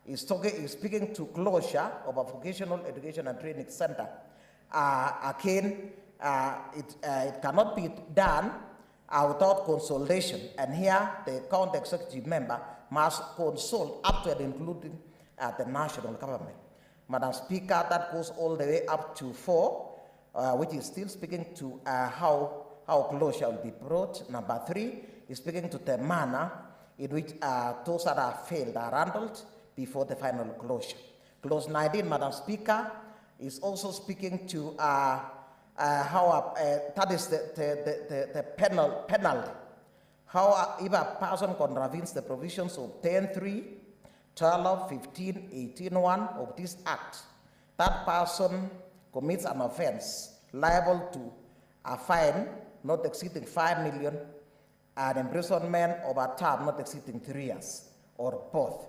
is speaking to closure of a vocational education and training center. Again, it cannot be done without consultation, and here the county executive member must consult up to and including the national government. Madam Speaker, that goes all the way up to 4, which is still speaking to how closure will be brought. Number 3 is speaking to the manner in which those that are failed are handled before the final closure. Clause 19, Madam Speaker, is also speaking to how that is the penalty. How if a person contravenes the provisions of 10.3, 12, 15, 18.1 of this Act, that person commits an offense liable to a fine not exceeding 5 million and imprisonment of a term not exceeding 3 years, or both.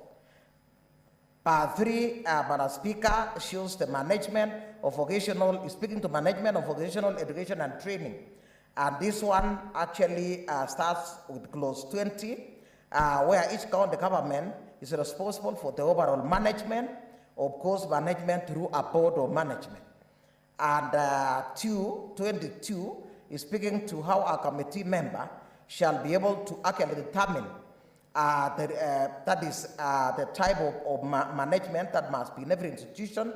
Part 3, Madam Speaker, shows the management of vocational, is speaking to management of vocational education and training. And this one actually starts with clause 20, where each county government is responsible for the overall management of course management through a board of management. And 22 is speaking to how a committee member shall be able to actually determine that is the type of management that must be in every institution,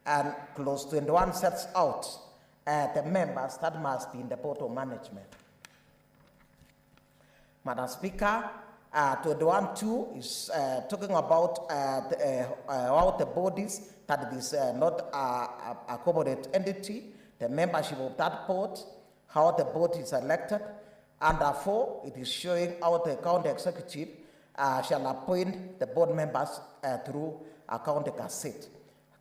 and clause 21 sets out the members that must be in the board of management. Madam Speaker, 21.2 is talking about how the bodies that it is not a corporate entity, the membership of that board, how the board is elected. Under 4, it is showing how the county executive shall appoint the board members through a county gazette.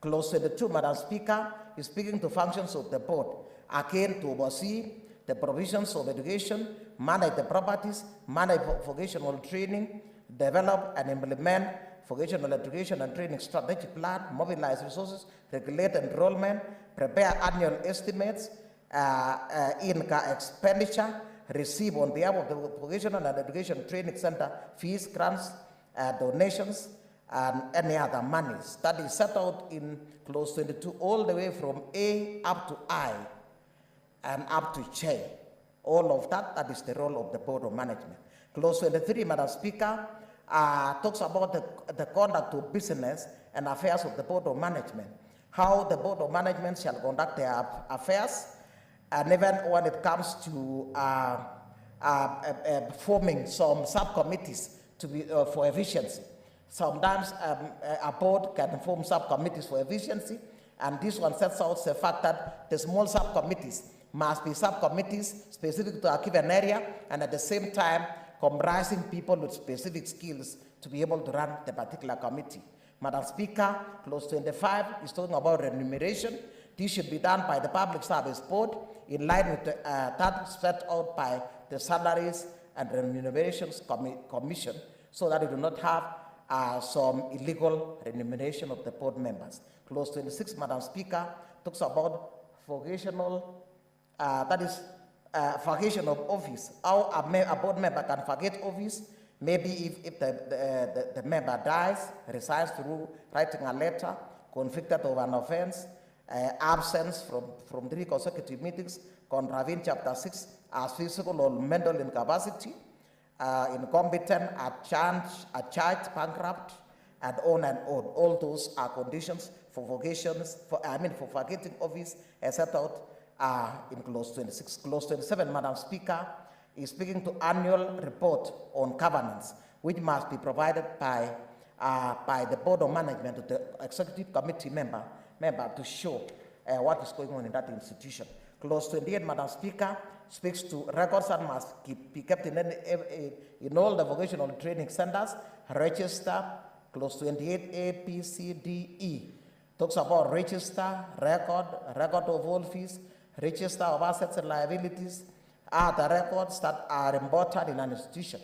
Clause 22, Madam Speaker, is speaking to functions of the board, again to oversee the provisions of education, manage the properties, manage vocational training, develop and implement vocational education and training strategic plan, mobilize resources, regulate enrollment, prepare annual estimates, income expenditure, receive on behalf of the Vocational and Education Training Center fees, grants, donations, and any other monies. That is set out in clause 22 all the way from A up to I and up to J. All of that, that is the role of the Board of Management. Clause 23, Madam Speaker, talks about the conduct of business and affairs of the Board of Management, how the Board of Management shall conduct their affairs, and even when it comes to forming some subcommittees to be, for efficiency. Sometimes a board can form subcommittees for efficiency, and this one sets out the fact that the small subcommittees must be subcommittees specific to a given area, and at the same time comprising people with specific skills to be able to run the particular committee. Madam Speaker, clause 25 is talking about remuneration. This should be done by the Public Service Board in line with that set out by the Salaries and Remunerations Commission, so that we do not have some illegal remuneration of the board members. Clause 26, Madam Speaker, talks about vocational, that is vacation of office, how a board member can vacate office, maybe if the member dies, resigns through writing a letter, convicted of an offense, absence from 3 consecutive meetings, contravene Chapter 6 as physical or mental incapacity, incompetent, a charged, bankrupt, and on and on. All those are conditions for vocations, for vacating office as set out in clause 26. Clause 27, Madam Speaker, is speaking to annual report on governance, which must be provided by the Board of Management to the Executive Committee member to show what is going on in that institution. Clause 28, Madam Speaker, speaks to records that must be kept in all the vocational training centers, register Clause 28A, B, C, D, E talks about register, record of all fees, register of assets and liabilities, are the records that are important in an institution.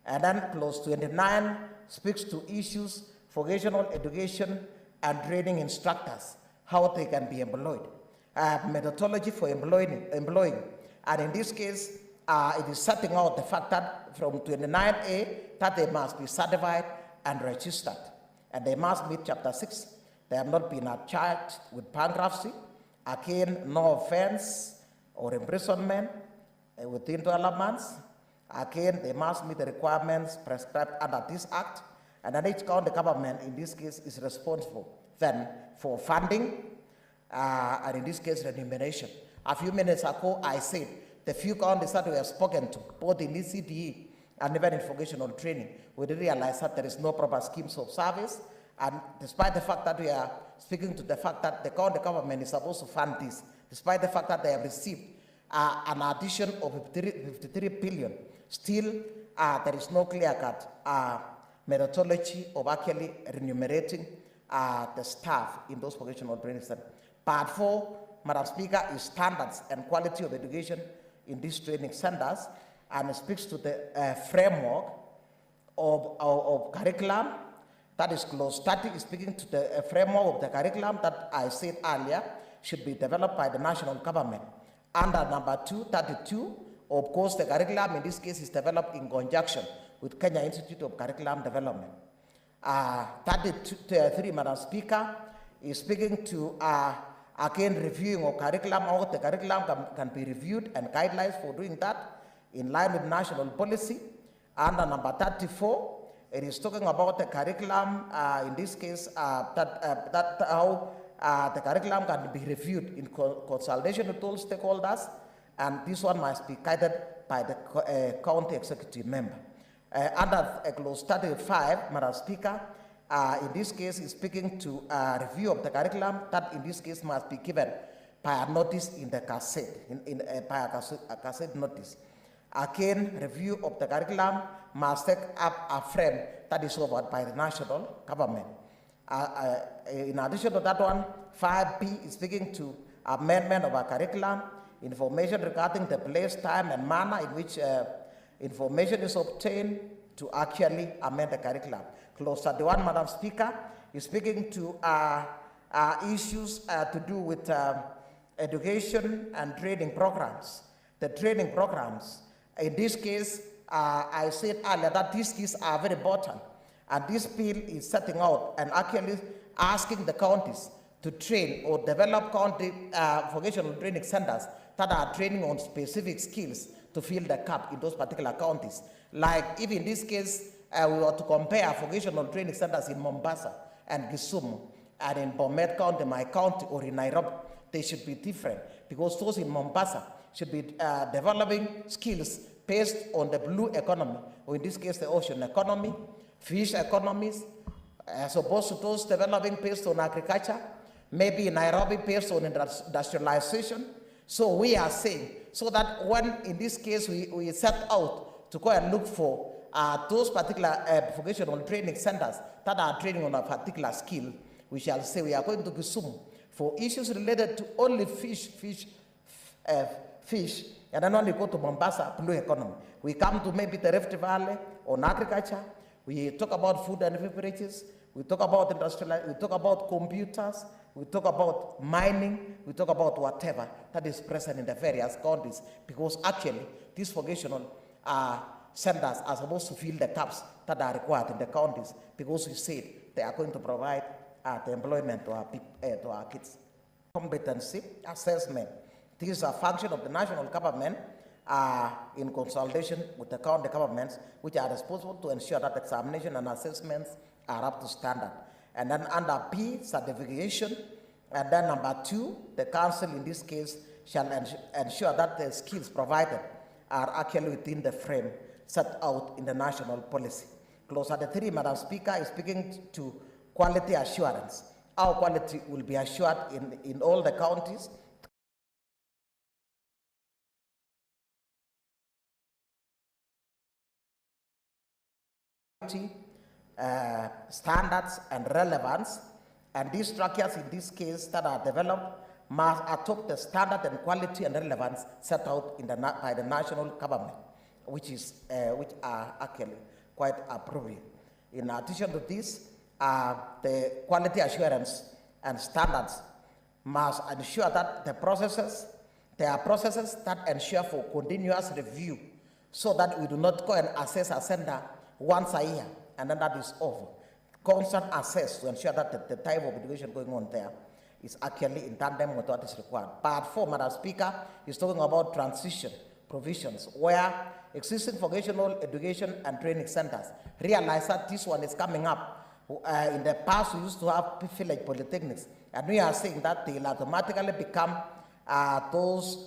And then clause 29 speaks to issues, vocational education and training instructors, how they can be employed, methodology for employing. And in this case, it is setting out the fact that from 29A that they must be certified and registered. And they must meet chapter 6. They have not been charged with bankruptcy. Again, no offense or imprisonment within 12 months. Again, they must meet the requirements prescribed under this act. And then each county government, in this case, is responsible then for funding, and in this case, remuneration. A few minutes ago, I said the few counties that we have spoken to, both in ECDE and even in vocational training, we realize that there is no proper schemes of service. And despite the fact that we are speaking to the fact that the county government is supposed to fund this, despite the fact that they have received an addition of 53 billion, still there is no clear-cut methodology of actually remunerating the staff in those vocational training centers. Part 4, Madam Speaker, is standards and quality of education in these training centers, and it speaks to the framework of curriculum. That is clause 30, is speaking to the framework of the curriculum that I said earlier should be developed by the national government. Under number 232, of course, the curriculum in this case is developed in conjunction with Kenya Institute of Curriculum Development. 33, Madam Speaker, is speaking to again reviewing of curriculum, how the curriculum can be reviewed and guidelines for doing that in line with national policy. Under number 34, it is talking about the curriculum, in this case, how the curriculum can be reviewed in consultation with all stakeholders, and this one must be guided by the county executive member. Under clause 35, Madam Speaker, in this case is speaking to a review of the curriculum that in this case must be given by a notice in the cassette, by a cassette notice. Again, review of the curriculum must take up a frame that is offered by the national government. In addition to that one, 5B is speaking to amendment of a curriculum, information regarding the place, time, and manner in which information is obtained to actually amend the curriculum. Clause 31, Madam Speaker, is speaking to issues to do with education and training programs. The training programs, in this case, I said earlier that these keys are very important, and this bill is setting out and actually asking the counties to train or develop county vocational training centers that are training on specific skills to fill the gap in those particular counties. Like if in this case, we were to compare vocational training centers in Mombasa and Kisumu, and in Bomet County, my county, or in Nairobi, they should be different, because those in Mombasa should be developing skills based on the blue economy, or in this case, the ocean economy, fish economies, as opposed to those developing based on agriculture, maybe in Nairobi based on industrialization. So we are saying, so that when, in this case, we set out to go and look for those particular vocational training centers that are training on a particular skill, we shall say we are going to Kisumu for issues related to only fish, and then only go to Mombasa, blue economy. We come to maybe the Rift Valley on agriculture, we talk about food and beverages, we talk about industrial, we talk about computers, we talk about mining, we talk about whatever that is present in the various counties, because actually these vocational centers are supposed to fill the gaps that are required in the counties, because we said they are going to provide the employment to our kids. Competency assessment. This is a function of the national government in consultation with the county governments, which are responsible to ensure that examination and assessments are up to standard. And then under P, certification, and then number 2, the council in this case shall ensure that the skills provided are actually within the frame set out in the national policy. Clause 33, Madam Speaker, is speaking to quality assurance. Our quality will be assured in all the counties. standards and relevance, and these structures in this case that are developed must adopt the standard and quality and relevance set out in by the national government, which are actually quite appropriate. In addition to this, the quality assurance and standards must ensure that there are processes that ensure for continuous review, so that we do not go and assess a center once a year and then that is over. Constant assess to ensure that the type of education going on there is actually in tandem with what is required. Part 4, Madam Speaker, is talking about transition provisions, where existing vocational education and training centers realize that this one is coming up. In the past, we used to have village polytechnics, and we are saying that they'll automatically become those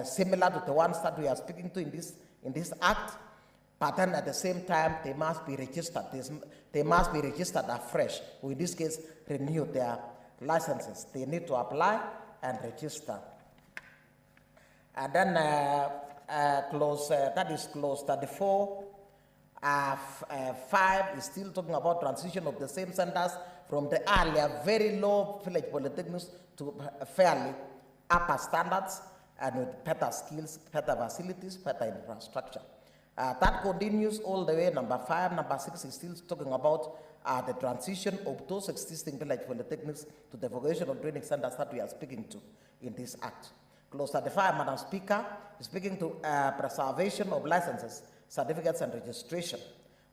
similar to the ones that we are speaking to in this act, but then at the same time, they must be registered. They must be registered afresh, or in this case, renew their licenses. They need to apply and register. And then that is clause 34. 5 is still talking about transition of the same centers from the earlier very low village polytechnics to fairly upper standards and with better skills, better facilities, better infrastructure. That continues all the way. Number 5, number 6 is still talking about the transition of those existing village polytechnics to the vocational training centers that we are speaking to in this act. Clause 35, Madam Speaker, is speaking to preservation of licenses, certificates and registration,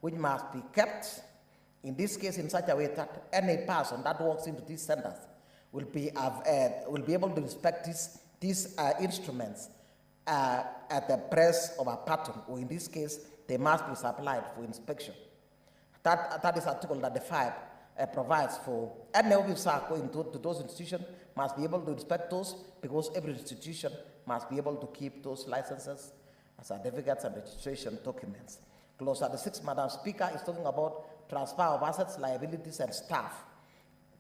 which must be kept, in this case, in such a way that any person that walks into these centers will be able to inspect these instruments at the press of a button, or in this case, they must be supplied for inspection. That is Article 35 provides for any officer going to those institutions must be able to inspect those, because every institution must be able to keep those licenses, certificates and registration documents. Clause 36, Madam Speaker, is talking about transfer of assets, liabilities and staff.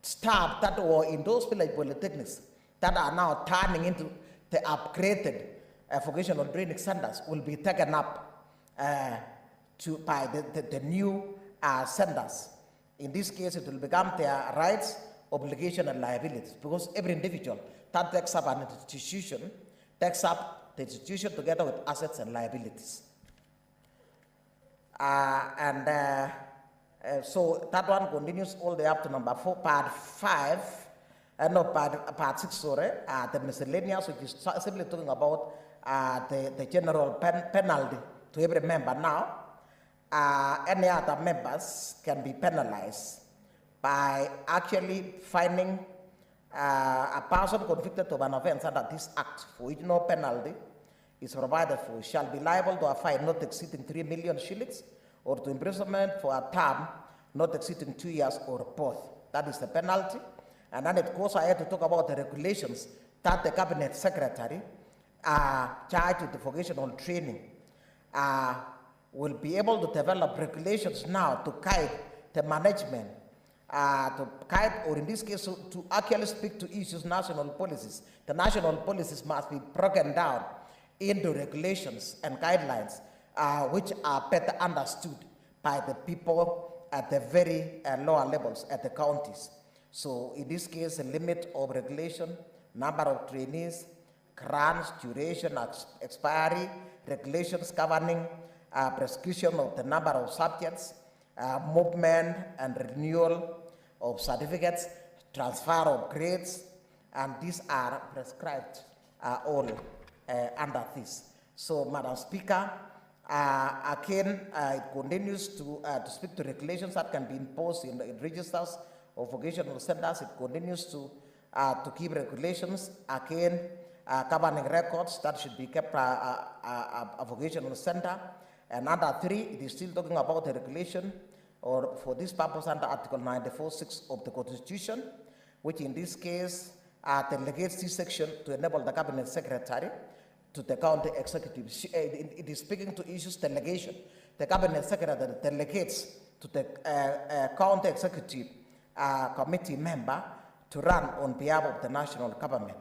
Staff that were in those village polytechnics that are now turning into the upgraded vocational training centers will be taken up by the new centers. In this case, it will become their rights, obligation and liabilities, because every individual that takes up an institution takes up the institution together with assets and liabilities. So that one continues all the way up to number 4, part 5, part 6, sorry, the miscellaneous, which is simply talking about the general penalty to every member now. Any other members can be penalized by actually finding a person convicted of an offense under this act, for which no penalty is provided for, shall be liable to a fine not exceeding 3 million shillings or to imprisonment for a term not exceeding 2 years or both. That is the penalty. And then it goes ahead to talk about the regulations that the Cabinet Secretary charged with the vocational training will be able to develop regulations now to guide the management, to guide, or in this case, to actually speak to issues, national policies. The national policies must be broken down into regulations and guidelines which are better understood by the people at the very lower levels, at the counties. So in this case, the limit of regulation, number of trainees, grants, duration, expiry, regulations governing prescription of the number of subjects, movement and renewal of certificates, transfer of grades, and these are prescribed all under this. So, Madam Speaker, again, it continues to speak to regulations that can be imposed in registers of vocational centers. It continues to keep regulations, again, governing records that should be kept a vocational center. And under 3, it is still talking about the regulation, or for this purpose under Article 94(6) of the Constitution, which in this case delegates this section to enable the Cabinet Secretary to the county executive. It is speaking to issues delegation. The Cabinet Secretary delegates to the county executive committee member to run on behalf of the national government.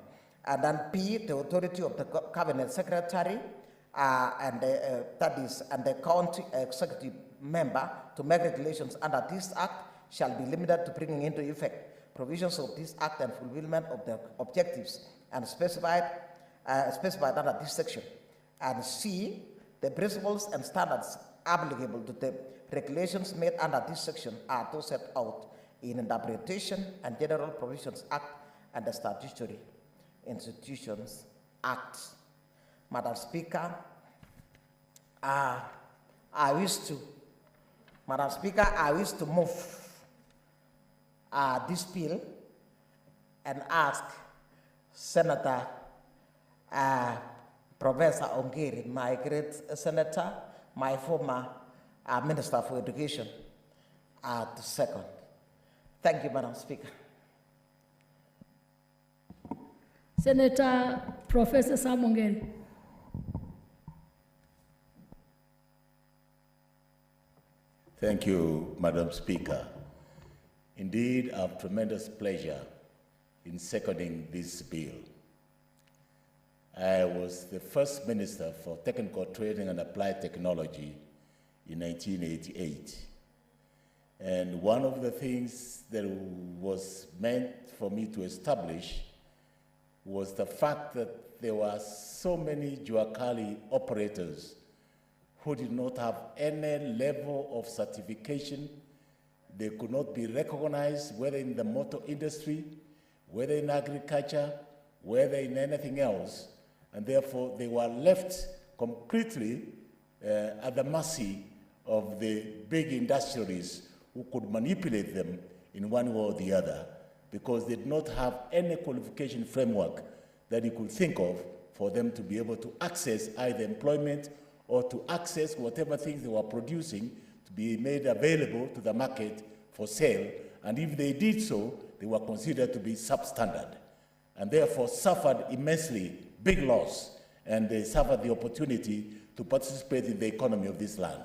And then P, the authority of the Cabinet Secretary, and the county executive member to make regulations under this Act shall be limited to bringing into effect provisions of this Act and fulfillment of the objectives and specified under this section. And C, the principles and standards applicable to the regulations made under this section are those set out in Interpretation and General Provisions Act and the Statutory Institutions Act. Madam Speaker, I wish to move this bill and ask Senator Professor Ongeri, my great senator, my former Minister for Education, to second. Thank you, Madam Speaker. Senator Professor Sam Ongeri. Thank you, Madam Speaker. Indeed, I have tremendous pleasure in seconding this bill. I was the first Minister for Technical Training and Applied Technology in 1988. And one of the things that was meant for me to establish was the fact that there were so many Juakali operators who did not have any level of certification. They could not be recognized, whether in the motor industry, whether in agriculture, whether in anything else, and therefore they were left completely at the mercy of the big industrialists who could manipulate them in one way or the other, because they did not have any qualification framework that you could think of for them to be able to access either employment or to access whatever things they were producing to be made available to the market for sale. And if they did so, they were considered to be substandard, and therefore suffered immensely big loss, and they suffered the opportunity to participate in the economy of this land.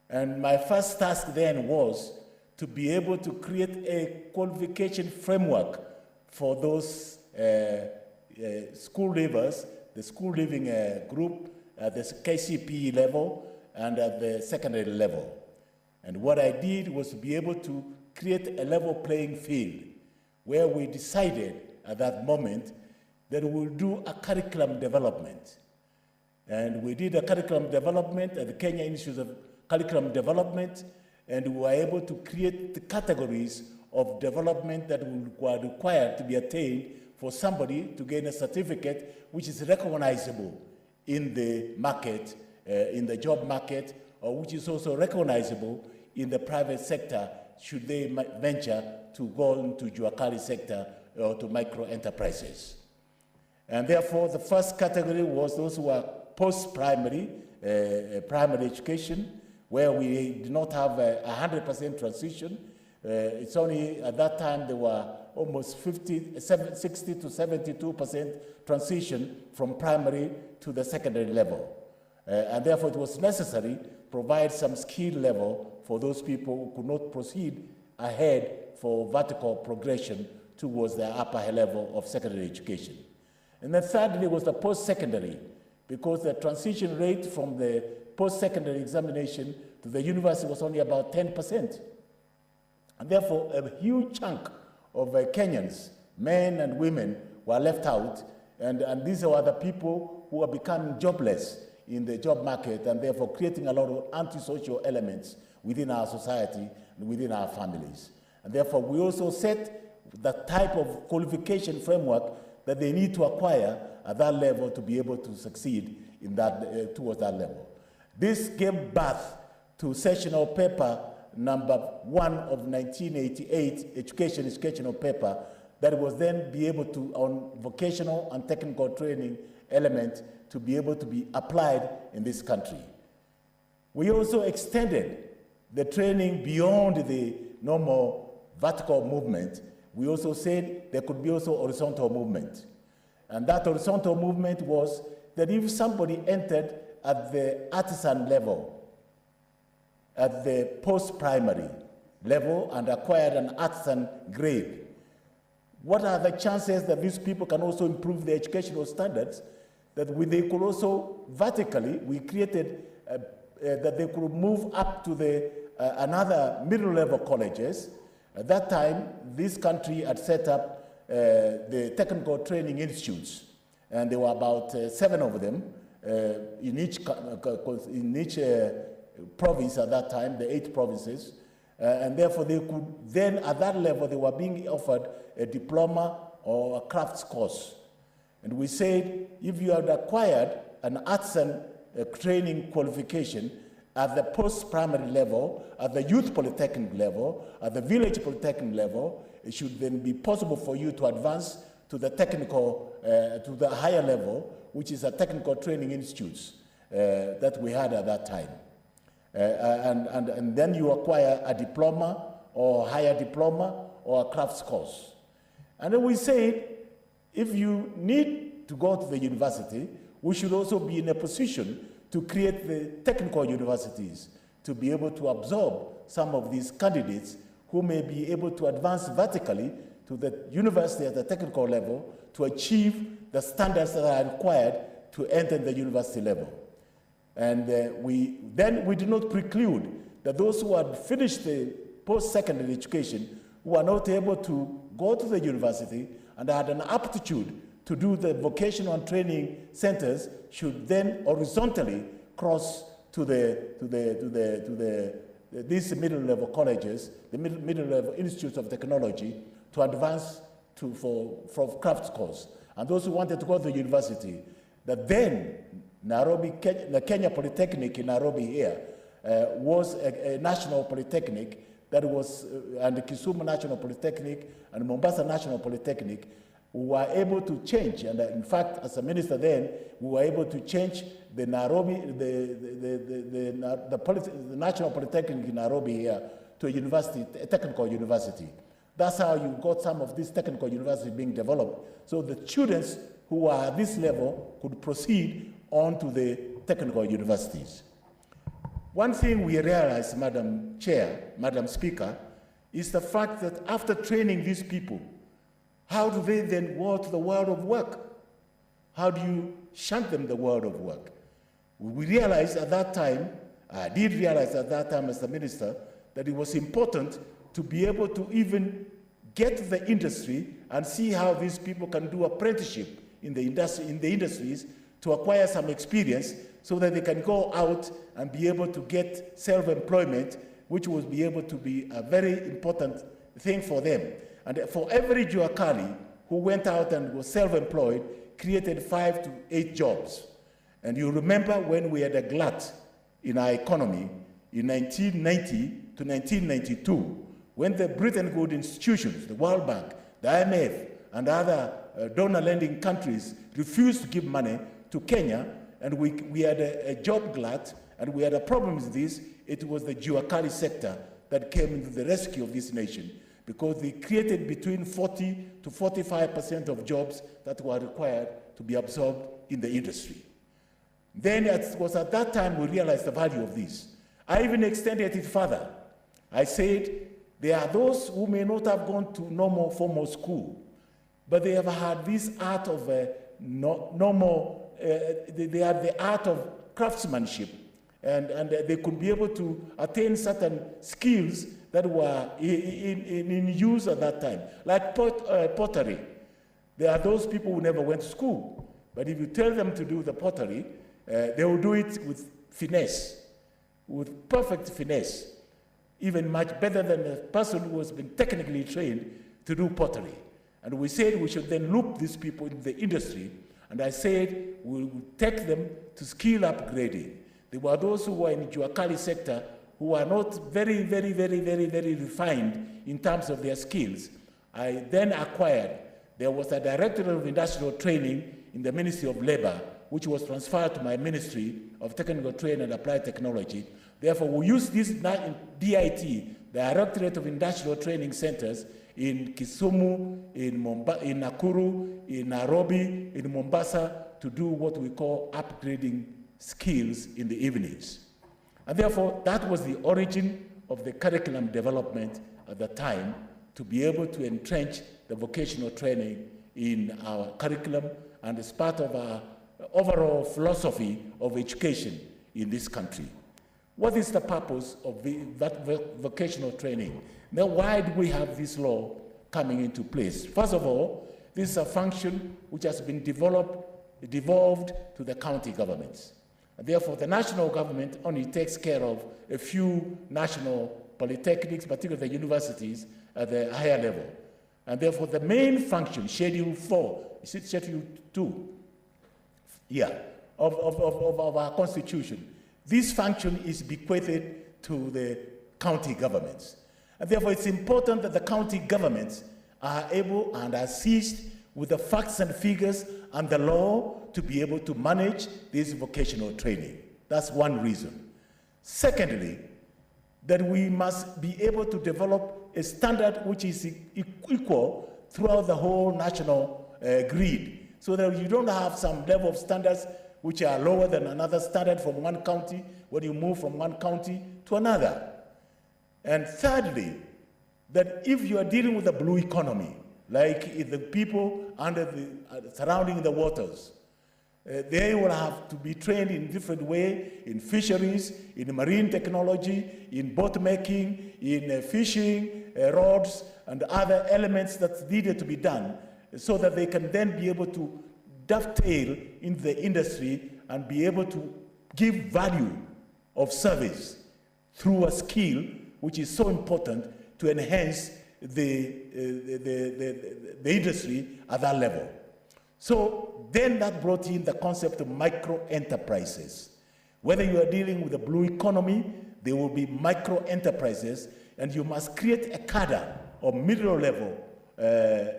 And my first task then was to be able to create a qualification framework for those school leavers, the school leaving group at the KCPE level and at the secondary level. And what I did was to be able to create a level playing field where we decided at that moment that we will do a curriculum development. And we did a curriculum development at the Kenya Institute of Curriculum Development, and we were able to create the categories of development that were required to be attained for somebody to gain a certificate which is recognizable in the market, in the job market, or which is also recognizable in the private sector should they venture to go into Juakali sector or to micro enterprises. And therefore, the first category was those who were post-primary, primary education, where we did not have 100% transition. It's only at that time there were almost 60 to 72% transition from primary to the secondary level. And therefore it was necessary to provide some skill level for those people who could not proceed ahead for vertical progression towards the upper level of secondary education. And then thirdly was the post-secondary, because the transition rate from the post-secondary examination to the university was only about 10%. And therefore, a huge chunk of Kenyans, men and women, were left out, and these are the people who are becoming jobless in the job market, and therefore creating a lot of antisocial elements within our society and within our families. And therefore, we also set the type of qualification framework that they need to acquire at that level to be able to succeed in that, towards that level. This gave birth to sessional paper number 1 of 1988, educational paper, that was then be able to, on vocational and technical training element, to be able to be applied in this country. We also extended the training beyond the normal vertical movement. We also said there could be also horizontal movement. And that horizontal movement was that if somebody entered at the artisan level, at the post-primary level, and acquired an artisan grade, what are the chances that these people can also improve their educational standards, that they could also vertically, we created that they could move up to the another middle-level colleges. At that time, this country had set up the technical training institutes, and there were about 7 of them in each province at that time, the 8 provinces, and therefore they could then, at that level, they were being offered a diploma or a crafts course. And we said, if you had acquired an arts and training qualification at the post-primary level, at the youth polytechnic level, at the village polytechnic level, it should then be possible for you to advance to the technical, to the higher level, which is a technical training institutes that we had at that time. And then you acquire a diploma or higher diploma or a crafts course. And then we said, if you need to go to the university, we should also be in a position to create the technical universities to be able to absorb some of these candidates who may be able to advance vertically to the university at the technical level to achieve the standards that are required to enter the university level. And we did not preclude that those who had finished the post-secondary education who are not able to go to the university and had an aptitude to do the vocational and training centers should then horizontally cross to these middle-level colleges, the middle-level institutes of technology, to advance for crafts course. And those who wanted to go to the university, that then the Kenya Polytechnic in Nairobi here was a national polytechnic that was, and the Kisumu National Polytechnic and Mombasa National Polytechnic, we were able to change, and in fact, as a minister then, we were able to change the Nairobi, the National Polytechnic in Nairobi here to a university, a technical university. That's how you got some of these technical universities being developed. So the students who are at this level could proceed on to the technical universities. One thing we realized, Madam Chair, Madam Speaker, is the fact that after training these people, how do they then go to the world of work? How do you shunt them the world of work? We realized at that time, I did realize at that time as the minister, that it was important to be able to even get to the industry and see how these people can do apprenticeship in the industries to acquire some experience so that they can go out and be able to get self-employment, which will be able to be a very important thing for them. And for every Juakali who went out and was self-employed, created 5 to 8 jobs. And you remember when we had a glut in our economy in 1990 to 1992, when the Bretton Woods institutions, the World Bank, the IMF, and other donor lending countries refused to give money to Kenya, and we had a job glut, and we had a problem with this, it was the Juakali sector that came into the rescue of this nation, because they created between 40 to 45% of jobs that were required to be absorbed in the industry. Then it was at that time we realized the value of this. I even extended it further. I said, there are those who may not have gone to normal formal school, but they have had this art of they have the art of craftsmanship, and they could be able to attain certain skills that were in use at that time, like pottery. There are those people who never went to school, but if you tell them to do the pottery, they will do it with finesse, with perfect finesse, even much better than a person who has been technically trained to do pottery. And we said we should then loop these people into the industry, and I said we would take them to skill upgrading. There were those who were in the Juakali sector who are not very refined in terms of their skills. I then acquired, there was a Directorate of Industrial Training in the Ministry of Labor, which was transferred to my Ministry of Technical Training and Applied Technology. Therefore, we use this DIT, the Directorate of Industrial Training Centers, in Kisumu, in Nakuru, in Nairobi, in Mombasa, to do what we call upgrading skills in the evenings. And therefore, that was the origin of the curriculum development at the time, to be able to entrench the vocational training in our curriculum and as part of our overall philosophy of education in this country. What is the purpose of that vocational training? Now, why do we have this law coming into place? First of all, this is a function which has been devolved to the county governments. And therefore, the national government only takes care of a few national polytechnics, particularly the universities at the higher level. And therefore, the main function, Schedule 4, is it Schedule 2? Yeah, of our Constitution. This function is bequeathed to the county governments. And therefore, it's important that the county governments are able and are seized with the facts and figures and the law to be able to manage this vocational training. That's one reason. Secondly, that we must be able to develop a standard which is equal throughout the whole national grid, so that you don't have some level of standards which are lower than another standard from one county when you move from one county to another. And thirdly, that if you are dealing with the blue economy, like the people surrounding the waters, they will have to be trained in different way, in fisheries, in marine technology, in boat making, in fishing, rods, and other elements that's needed to be done, so that they can then be able to dovetail in the industry and be able to give value of service through a skill which is so important to enhance the industry at that level. So then that brought in the concept of micro-enterprises. Whether you are dealing with the blue economy, there will be micro-enterprises, and you must create a cadre of middle-level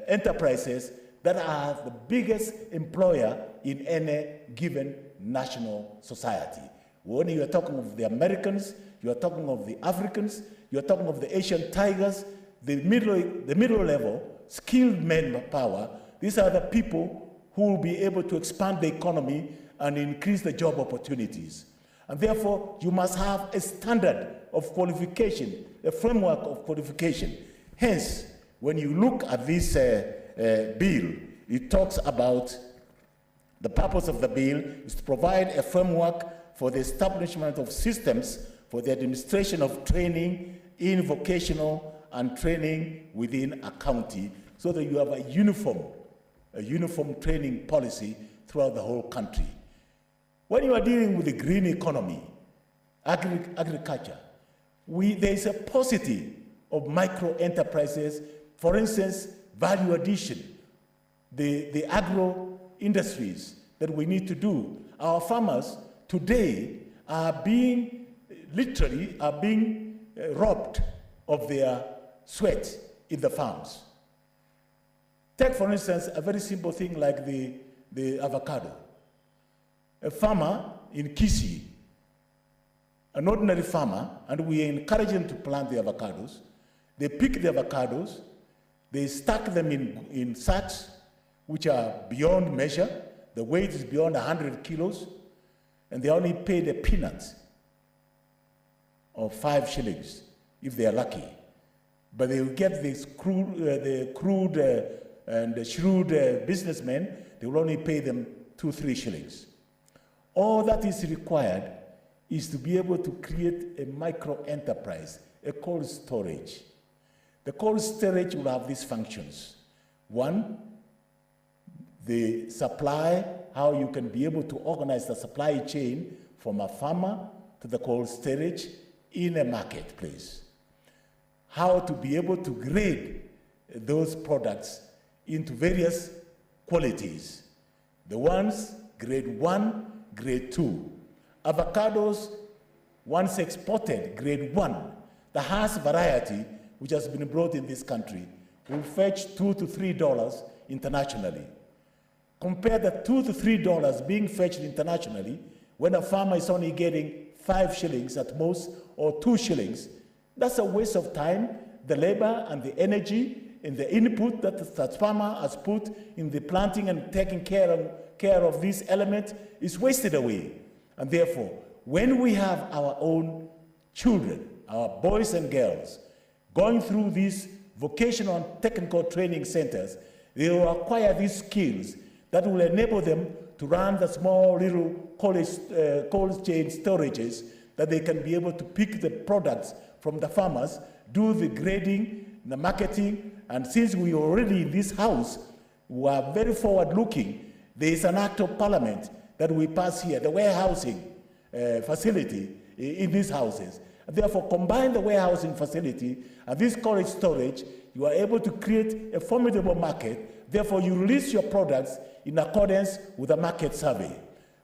enterprises that are the biggest employer in any given national society. When you are talking of the Americans, you are talking of the Africans, you are talking of the Asian tigers, the middle level, skilled manpower. These are the people who will be able to expand the economy and increase the job opportunities. And therefore, you must have a standard of qualification, a framework of qualification. Hence, when you look at this bill, it talks about the purpose of the bill is to provide a framework for the establishment of systems for the administration of training in vocational and training within a county, so that you have a uniform training policy throughout the whole country. When you are dealing with the green economy, agriculture, there is a paucity of micro-enterprises. For instance, value addition, the agro industries that we need to do. Our farmers today are being robbed of their sweat in the farms. Take, for instance, a very simple thing like the avocado. A farmer in Kisii, an ordinary farmer, and we encourage them to plant the avocados. They pick the avocados, they stack them in sacks, which are beyond measure. The weight is beyond 100 kilos, and they only pay the peanuts of 5 shillings, if they are lucky. But they will get the crude and the shrewd businessmen, they will only pay them 2-3 shillings. All that is required is to be able to create a micro-enterprise, a cold storage. The cold storage will have these functions. One, the supply, how you can be able to organize the supply chain from a farmer to the cold storage in a marketplace. How to be able to grade those products into various qualities. The ones, grade 1, grade 2. Avocados, once exported, grade 1, the highest variety which has been brought in this country, will fetch $2 to $3 internationally. Compare the $2 to $3 being fetched internationally when a farmer is only getting 5 shillings at most, or 2 shillings. That's a waste of time, the labor and the energy and the input that the farmer has put in the planting and taking care of this element is wasted away. And therefore, when we have our own children, our boys and girls, going through these vocational and technical training centers, they will acquire these skills that will enable them to run the small little cold chain storages that they can be able to pick the products from the farmers, do the grading, the marketing, and since we are already in this house, we are very forward-looking. There is an act of parliament that we pass here, the warehousing facility in these houses. And therefore, combine the warehousing facility and this cold storage, you are able to create a formidable market. Therefore, you release your products in accordance with the market survey.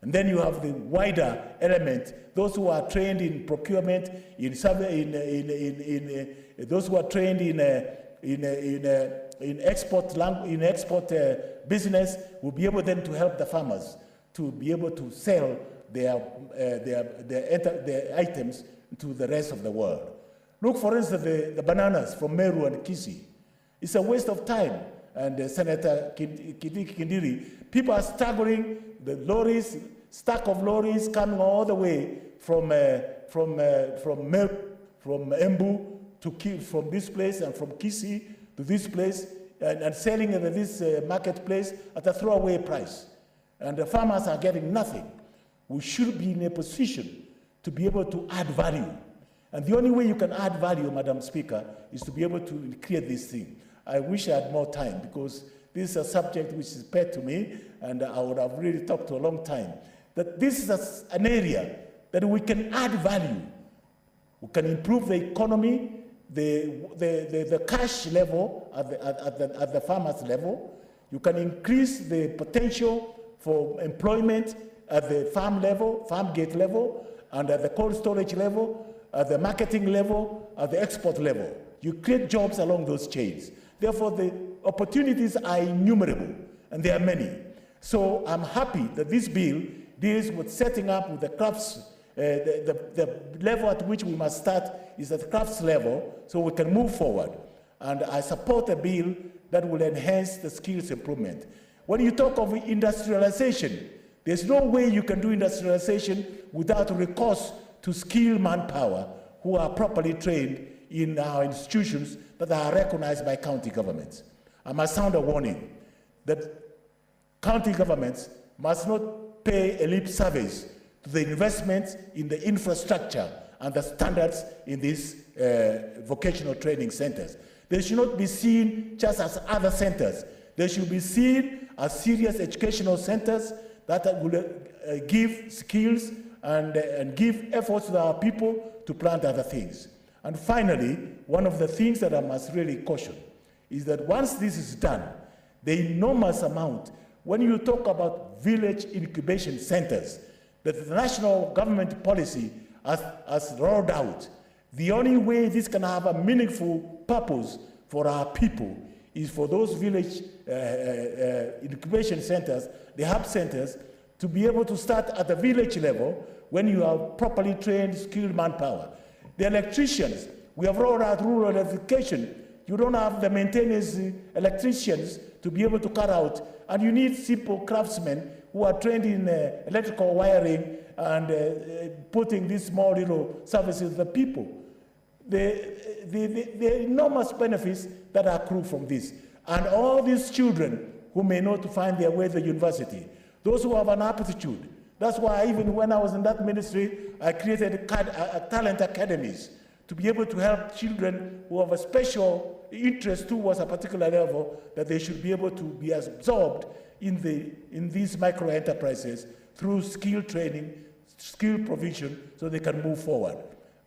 And then you have the wider element, those who are trained in procurement, in survey, those who are trained in export business will be able then to help the farmers to be able to sell their items to the rest of the world. Look, for instance, the bananas from Meru and Kisii. It's a waste of time. And Senator Kindiri, people are staggering, the lorries, stack of lorries coming all the way from Embu to from this place and from Kisii to this place and selling at this marketplace at a throwaway price. And the farmers are getting nothing. We should be in a position to be able to add value. And the only way you can add value, Madam Speaker, is to be able to create this thing. I wish I had more time because this is a subject which is pet to me and I would have really talked to a long time. That this is an area that we can add value. We can improve the economy, the cash level at the farmer's level. You can increase the potential for employment at the farm level, farm gate level, and at the cold storage level, at the marketing level, at the export level. You create jobs along those chains. Therefore, the opportunities are innumerable, and there are many. So I'm happy that this bill deals with setting up with the crafts, the level at which we must start is at the crafts level, so we can move forward. And I support a bill that will enhance the skills improvement. When you talk of industrialization, there's no way you can do industrialization without recourse to skilled manpower who are properly trained in our institutions that are recognized by county governments. I must sound a warning that county governments must not pay a lip service to the investments in the infrastructure and the standards in these vocational training centers. They should not be seen just as other centers. They should be seen as serious educational centers that will give skills and give efforts to our people to plant other things. And finally, one of the things that I must really caution is that once this is done, the enormous amount, when you talk about village incubation centers, that the national government policy has rolled out, the only way this can have a meaningful purpose for our people is for those village incubation centers, the hub centers, to be able to start at the village level when you have properly trained, skilled manpower. The electricians, we have rolled out rural electrification. You don't have the maintenance electricians to be able to cut out, and you need simple craftsmen who are trained in electrical wiring and putting these small little services to the people. The enormous benefits that accrue from this. And all these children who may not find their way to university, those who have an aptitude. That's why even when I was in that ministry, I created talent academies to be able to help children who have a special interest towards a particular level, that they should be able to be absorbed in these micro enterprises through skill training, skill provision, so they can move forward.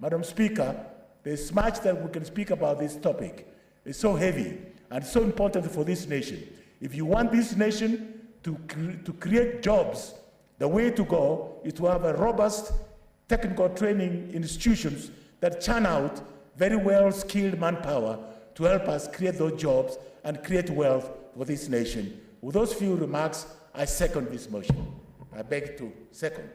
Madam Speaker, there's much that we can speak about this topic. It's so heavy and so important for this nation. If you want this nation to create jobs, the way to go is to have a robust technical training institutions that churn out very well-skilled manpower to help us create those jobs and create wealth for this nation. With those few remarks, I second this motion. I beg to second.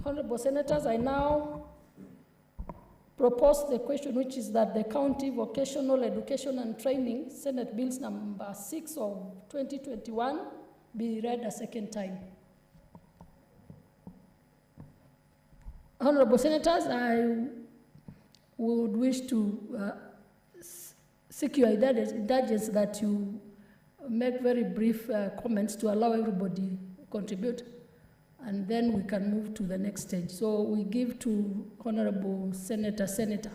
Honorable Senators, I now propose the question, which is that the County Vocational Education and Training, Senate Bills number 6 of 2021, be read a second time. Honorable Senators, I would wish to seek your indulgence that you make very brief comments to allow everybody to contribute, and then we can move to the next stage. So we give to Honorable Senator.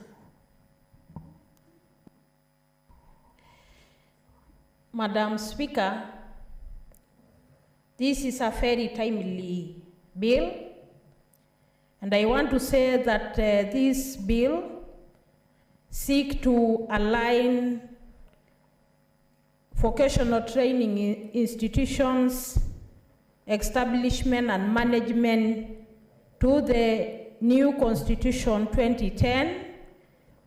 Madam Speaker, this is a very timely bill, and I want to say that this bill seeks to align vocational training institutions, establishment and management to the new Constitution 2010,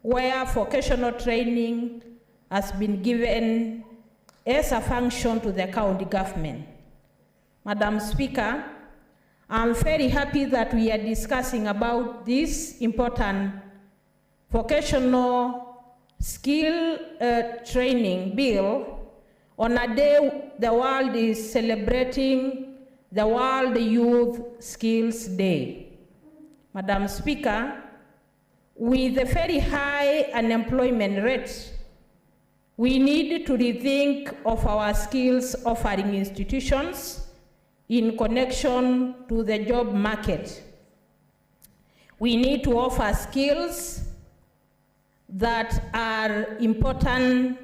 where vocational training has been given as a function to the county government. Madam Speaker, I'm very happy that we are discussing about this important vocational skill training bill on a day the world is celebrating the World Youth Skills Day. Madam Speaker, with a very high unemployment rate, we need to rethink of our skills offering institutions in connection to the job market. We need to offer skills that are important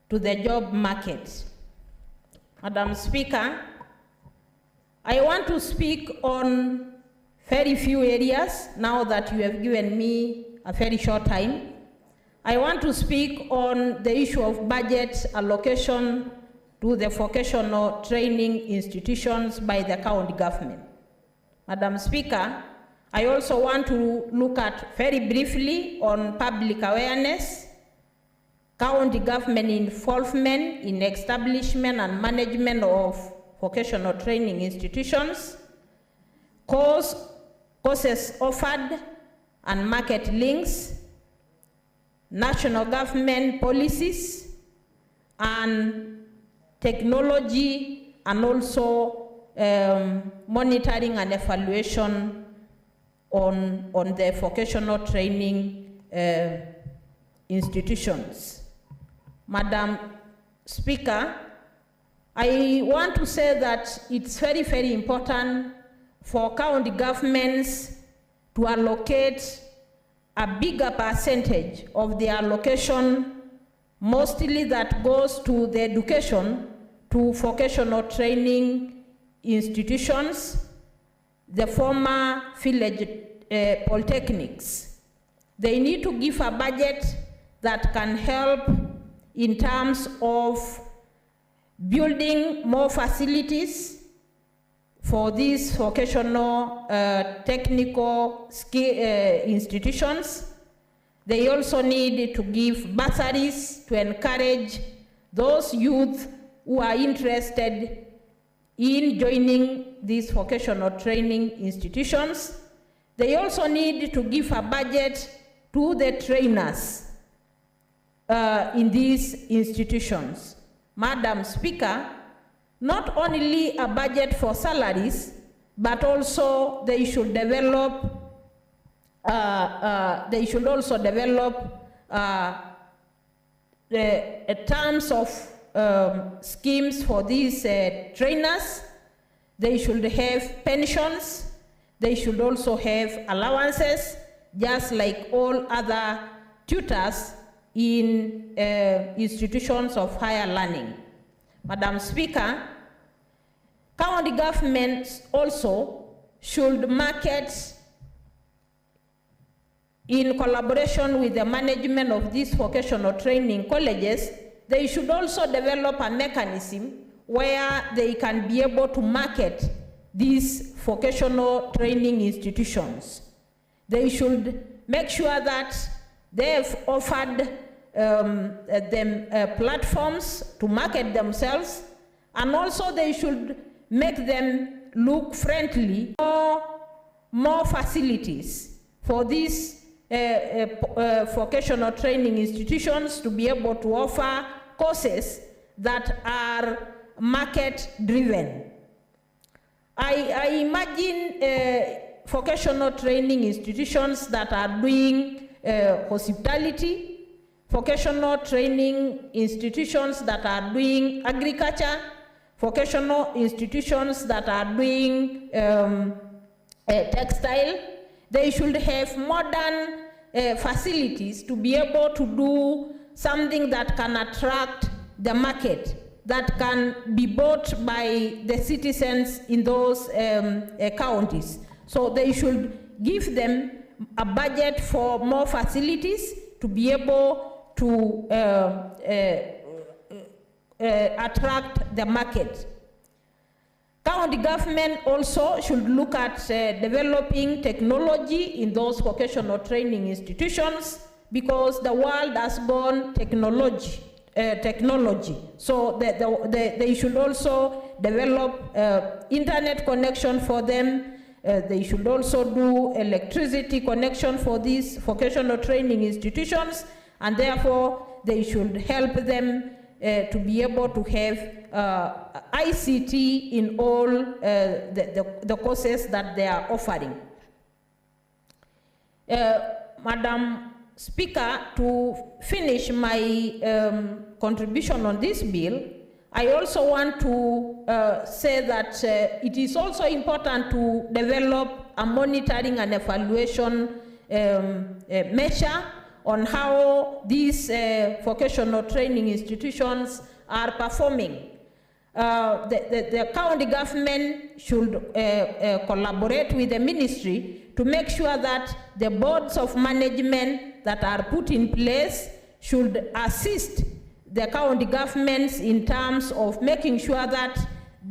to the job market. Madam Speaker, I want to speak on very few areas now that you have given me a very short time. I want to speak on the issue of budget allocation to the vocational training institutions by the county government. Madam Speaker, I also want to look at very briefly on public awareness, county government involvement in establishment and management of vocational training institutions, courses offered and market links, national government policies, and technology, and also monitoring and evaluation on the vocational training institutions. Madam Speaker, I want to say that it's very, very important for county governments to allocate a bigger percentage of their allocation, mostly that goes to the education, to vocational training institutions, the former village polytechnics. They need to give a budget that can help in terms of building more facilities for these vocational technical skill institutions. They also need to give bursaries to encourage those youth who are interested in joining these vocational training institutions. They also need to give a budget to the trainers in these institutions. Madam Speaker, not only a budget for salaries, but also they should develop terms of schemes for these trainers. They should have pensions. They should also have allowances, just like all other tutors in institutions of higher learning. Madam Speaker, county governments also should market, in collaboration with the management of these vocational training colleges, they should also develop a mechanism where they can be able to market these vocational training institutions. They should make sure that they have offered them platforms to market themselves, and also they should make them look friendly, more facilities for these vocational training institutions to be able to offer courses that are market driven. I imagine vocational training institutions that are doing hospitality, vocational training institutions that are doing agriculture, vocational institutions that are doing textile. They should have modern facilities to be able to do something that can attract the market, that can be bought by the citizens in those counties. So they should give them a budget for more facilities to be able to attract the market. County government also should look at developing technology in those vocational training institutions, because the world has gone technology. So they should also develop internet connection for them. They should also do electricity connection for these vocational training institutions, and therefore they should help them to be able to have ICT in all the courses that they are offering. Madam Speaker, to finish my contribution on this bill, I also want to say that it is also important to develop a monitoring and evaluation measure on how these vocational training institutions are performing. The county government should collaborate with the ministry to make sure that the boards of management that are put in place should assist the county governments in terms of making sure that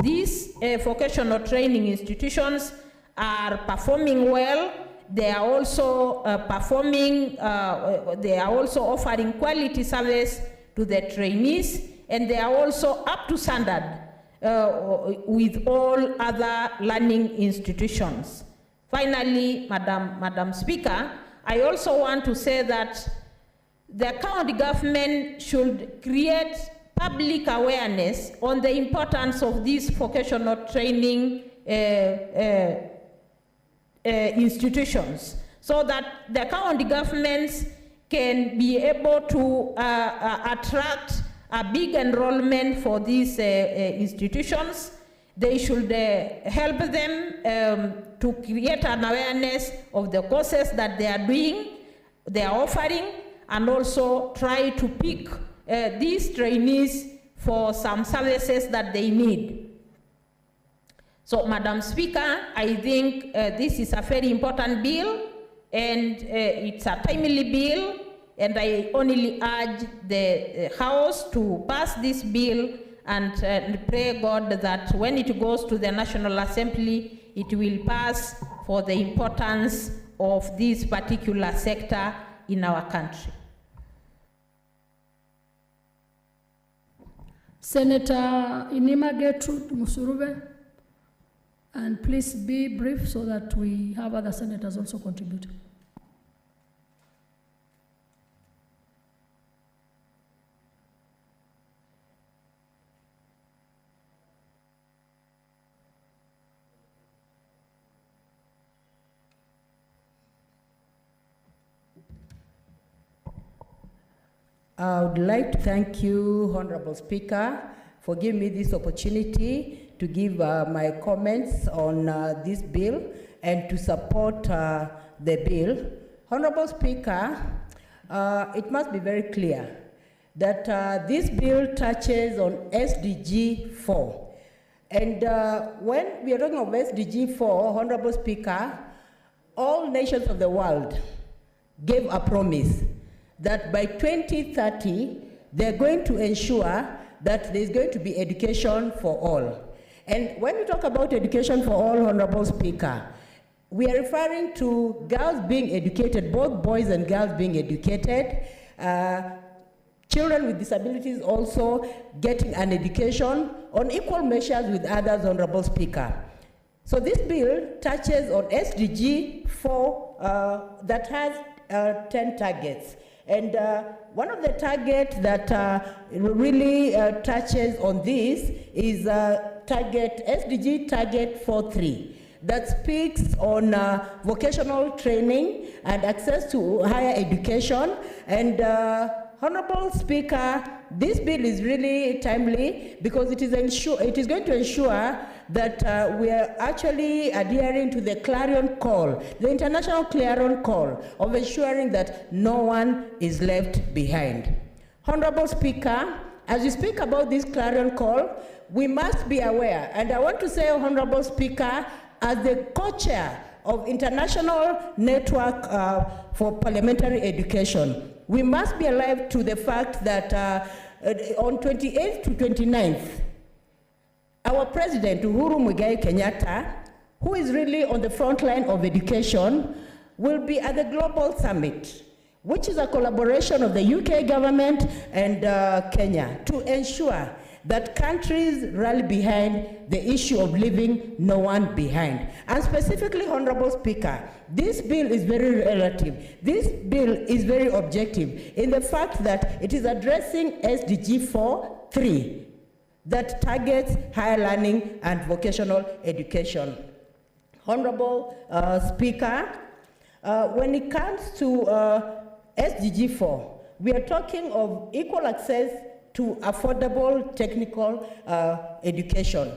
these vocational training institutions are performing well. They are also they are also offering quality service to the trainees, and they are also up to standard with all other learning institutions. Finally, Madam Speaker, I also want to say that the county government should create public awareness on the importance of these vocational training institutions, so that the county governments can be able to attract a big enrollment for these institutions. They should help them to create an awareness of the courses that they are doing, they are offering, and also try to pick these trainees for some services that they need. So, Madam Speaker, I think this is a very important bill, and it's a timely bill, and I only urge the House to pass this bill and pray God that when it goes to the National Assembly, it will pass for the importance of this particular sector in our country. Senator Inima Gertrude Musurube, and please be brief so that we have other senators also contribute. I would like to thank you, Honorable Speaker, for giving me this opportunity to give my comments on this bill and to support the bill. Honorable Speaker, it must be very clear that this bill touches on SDG 4. And when we are talking of SDG 4, Honorable Speaker, all nations of the world gave a promise that by 2030, they're going to ensure that there's going to be education for all. And when we talk about education for all, Honorable Speaker, we are referring to girls being educated, both boys and girls being educated, children with disabilities also getting an education on equal measures with others, Honorable Speaker. So this bill touches on SDG 4 that has 10 targets. And one of the targets that really touches on this is SDG target 4.3 that speaks on vocational training and access to higher education. And Honorable Speaker, this bill is really timely because it is going to ensure that we are actually adhering to the clarion call, the international clarion call of ensuring that no one is left behind. Honorable Speaker, as you speak about this clarion call, we must be aware, and I want to say, Honorable Speaker, as the co-chair of International Network for Parliamentary Education, we must be alive to the fact that on 28th to 29th, our President, Uhuru Muigai Kenyatta, who is really on the front line of education, will be at the Global Summit, which is a collaboration of the UK government and Kenya to ensure that countries rally behind the issue of leaving no one behind. And specifically, Honorable Speaker, this bill is very relative. This bill is very objective in the fact that it is addressing SDG 4.3 that targets higher learning and vocational education. Honorable Speaker, when it comes to SDG 4, we are talking of equal access to affordable technical education.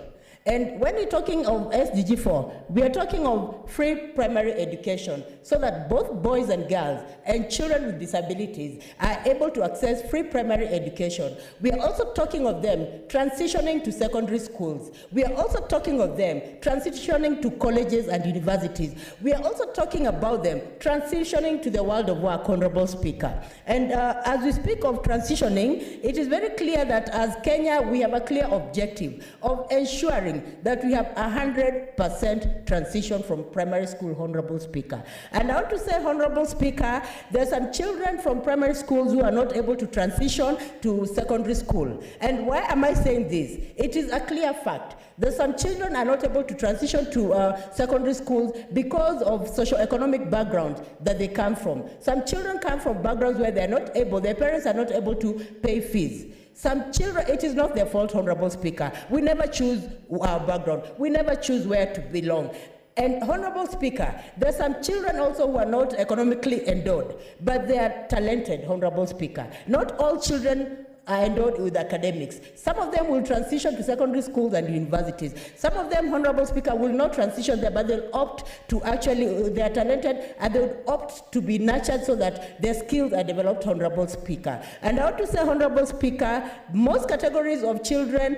And when we're talking of SDG 4, we are talking of free primary education so that both boys and girls and children with disabilities are able to access free primary education. We are also talking of them transitioning to secondary schools. We are also talking of them transitioning to colleges and universities. We are also talking about them transitioning to the world of work, Honorable Speaker. And as we speak of transitioning, it is very clear that as Kenya, we have a clear objective of ensuring that we have 100% transition from primary school, Honorable Speaker. And I want to say, Honorable Speaker, there are some children from primary schools who are not able to transition to secondary school. And why am I saying this? It is a clear fact that some children are not able to transition to secondary schools because of socioeconomic backgrounds that they come from. Some children come from backgrounds where they're not able, their parents are not able to pay fees. Some children, it is not their fault, Honorable Speaker. We never choose our background. We never choose where to belong. And Honorable Speaker, there are some children also who are not economically endowed, but they are talented, Honorable Speaker. Not all children are endowed with academics. Some of them will transition to secondary schools and universities. Some of them, Honorable Speaker, will not transition there, but they'll opt to actually, they are talented, and they'll opt to be nurtured so that their skills are developed, Honorable Speaker. And I want to say, Honorable Speaker, most categories of children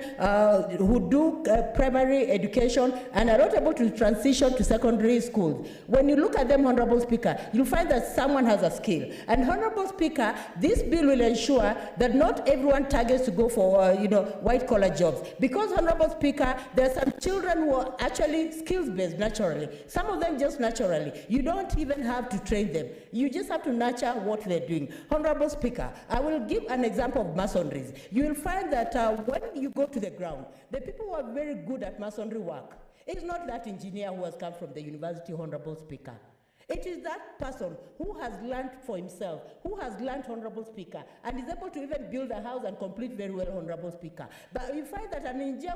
who do primary education and are not able to transition to secondary schools, when you look at them, Honorable Speaker, you'll find that someone has a skill. And Honorable Speaker, this bill will ensure that not everyone targets to go for white-collar jobs. Because, Honorable Speaker, there are some children who are actually skills-based naturally. Some of them just naturally. You don't even have to train them. You just have to nurture what they're doing. Honorable Speaker, I will give an example of masonries. You will find that when you go to the ground, the people who are very good at masonry work, it's not that engineer who has come from the university, Honorable Speaker. It is that person who has learned for himself, who has learned, Honorable Speaker, and is able to even build a house and complete very well, Honorable Speaker. But you find that an engineer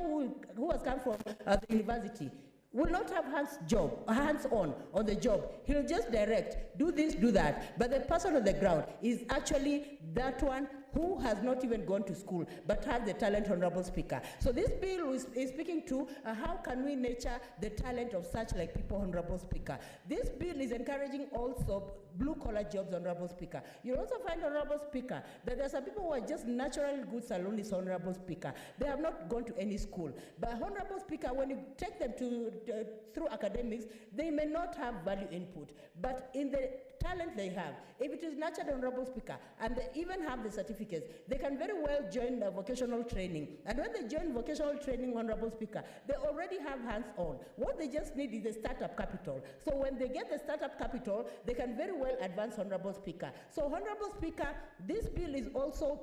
who has come from the university will not have hands-on on the job. He'll just direct, do this, do that. But the person on the ground is actually that one who has not even gone to school, but has the talent, Honorable Speaker. So this bill is speaking to how can we nurture the talent of such like people, Honorable Speaker. This bill is encouraging also blue-collar jobs, Honorable Speaker. You'll also find, Honorable Speaker, that there are some people who are just naturally good salonists, Honorable Speaker. They have not gone to any school. But, Honorable Speaker, when you take them through academics, they may not have value input. But in the talent they have, if it is nurtured, Honorable Speaker, and they even have the certificates, they can very well join the vocational training. And when they join vocational training, Honorable Speaker, they already have hands-on. What they just need is the startup capital. So when they get the startup capital, they can very well advance, Honorable Speaker. So, Honorable Speaker, this bill is also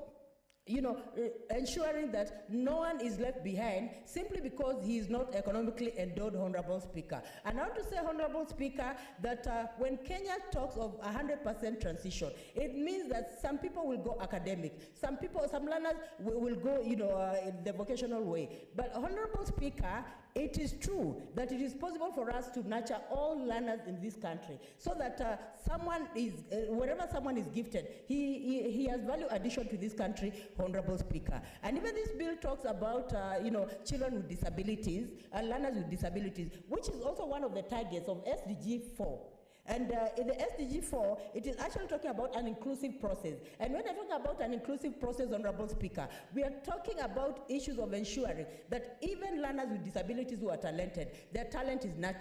ensuring that no one is left behind simply because he is not economically endowed, Honorable Speaker. And I want to say, Honorable Speaker, that when Kenya talks of 100% transition, it means that some people will go academic, some learners will go, in the vocational way. But, Honorable Speaker, it is true that it is possible for us to nurture all learners in this country, so that someone is, wherever someone is gifted, he has value addition to this country, Honorable Speaker. And even this bill talks about, children with disabilities, learners with disabilities, which is also one of the targets of SDG 4. And in the SDG 4, it is actually talking about an inclusive process. And when I talk about an inclusive process, Honorable Speaker, we are talking about issues of ensuring that even learners with disabilities who are talented, their talent is nurtured.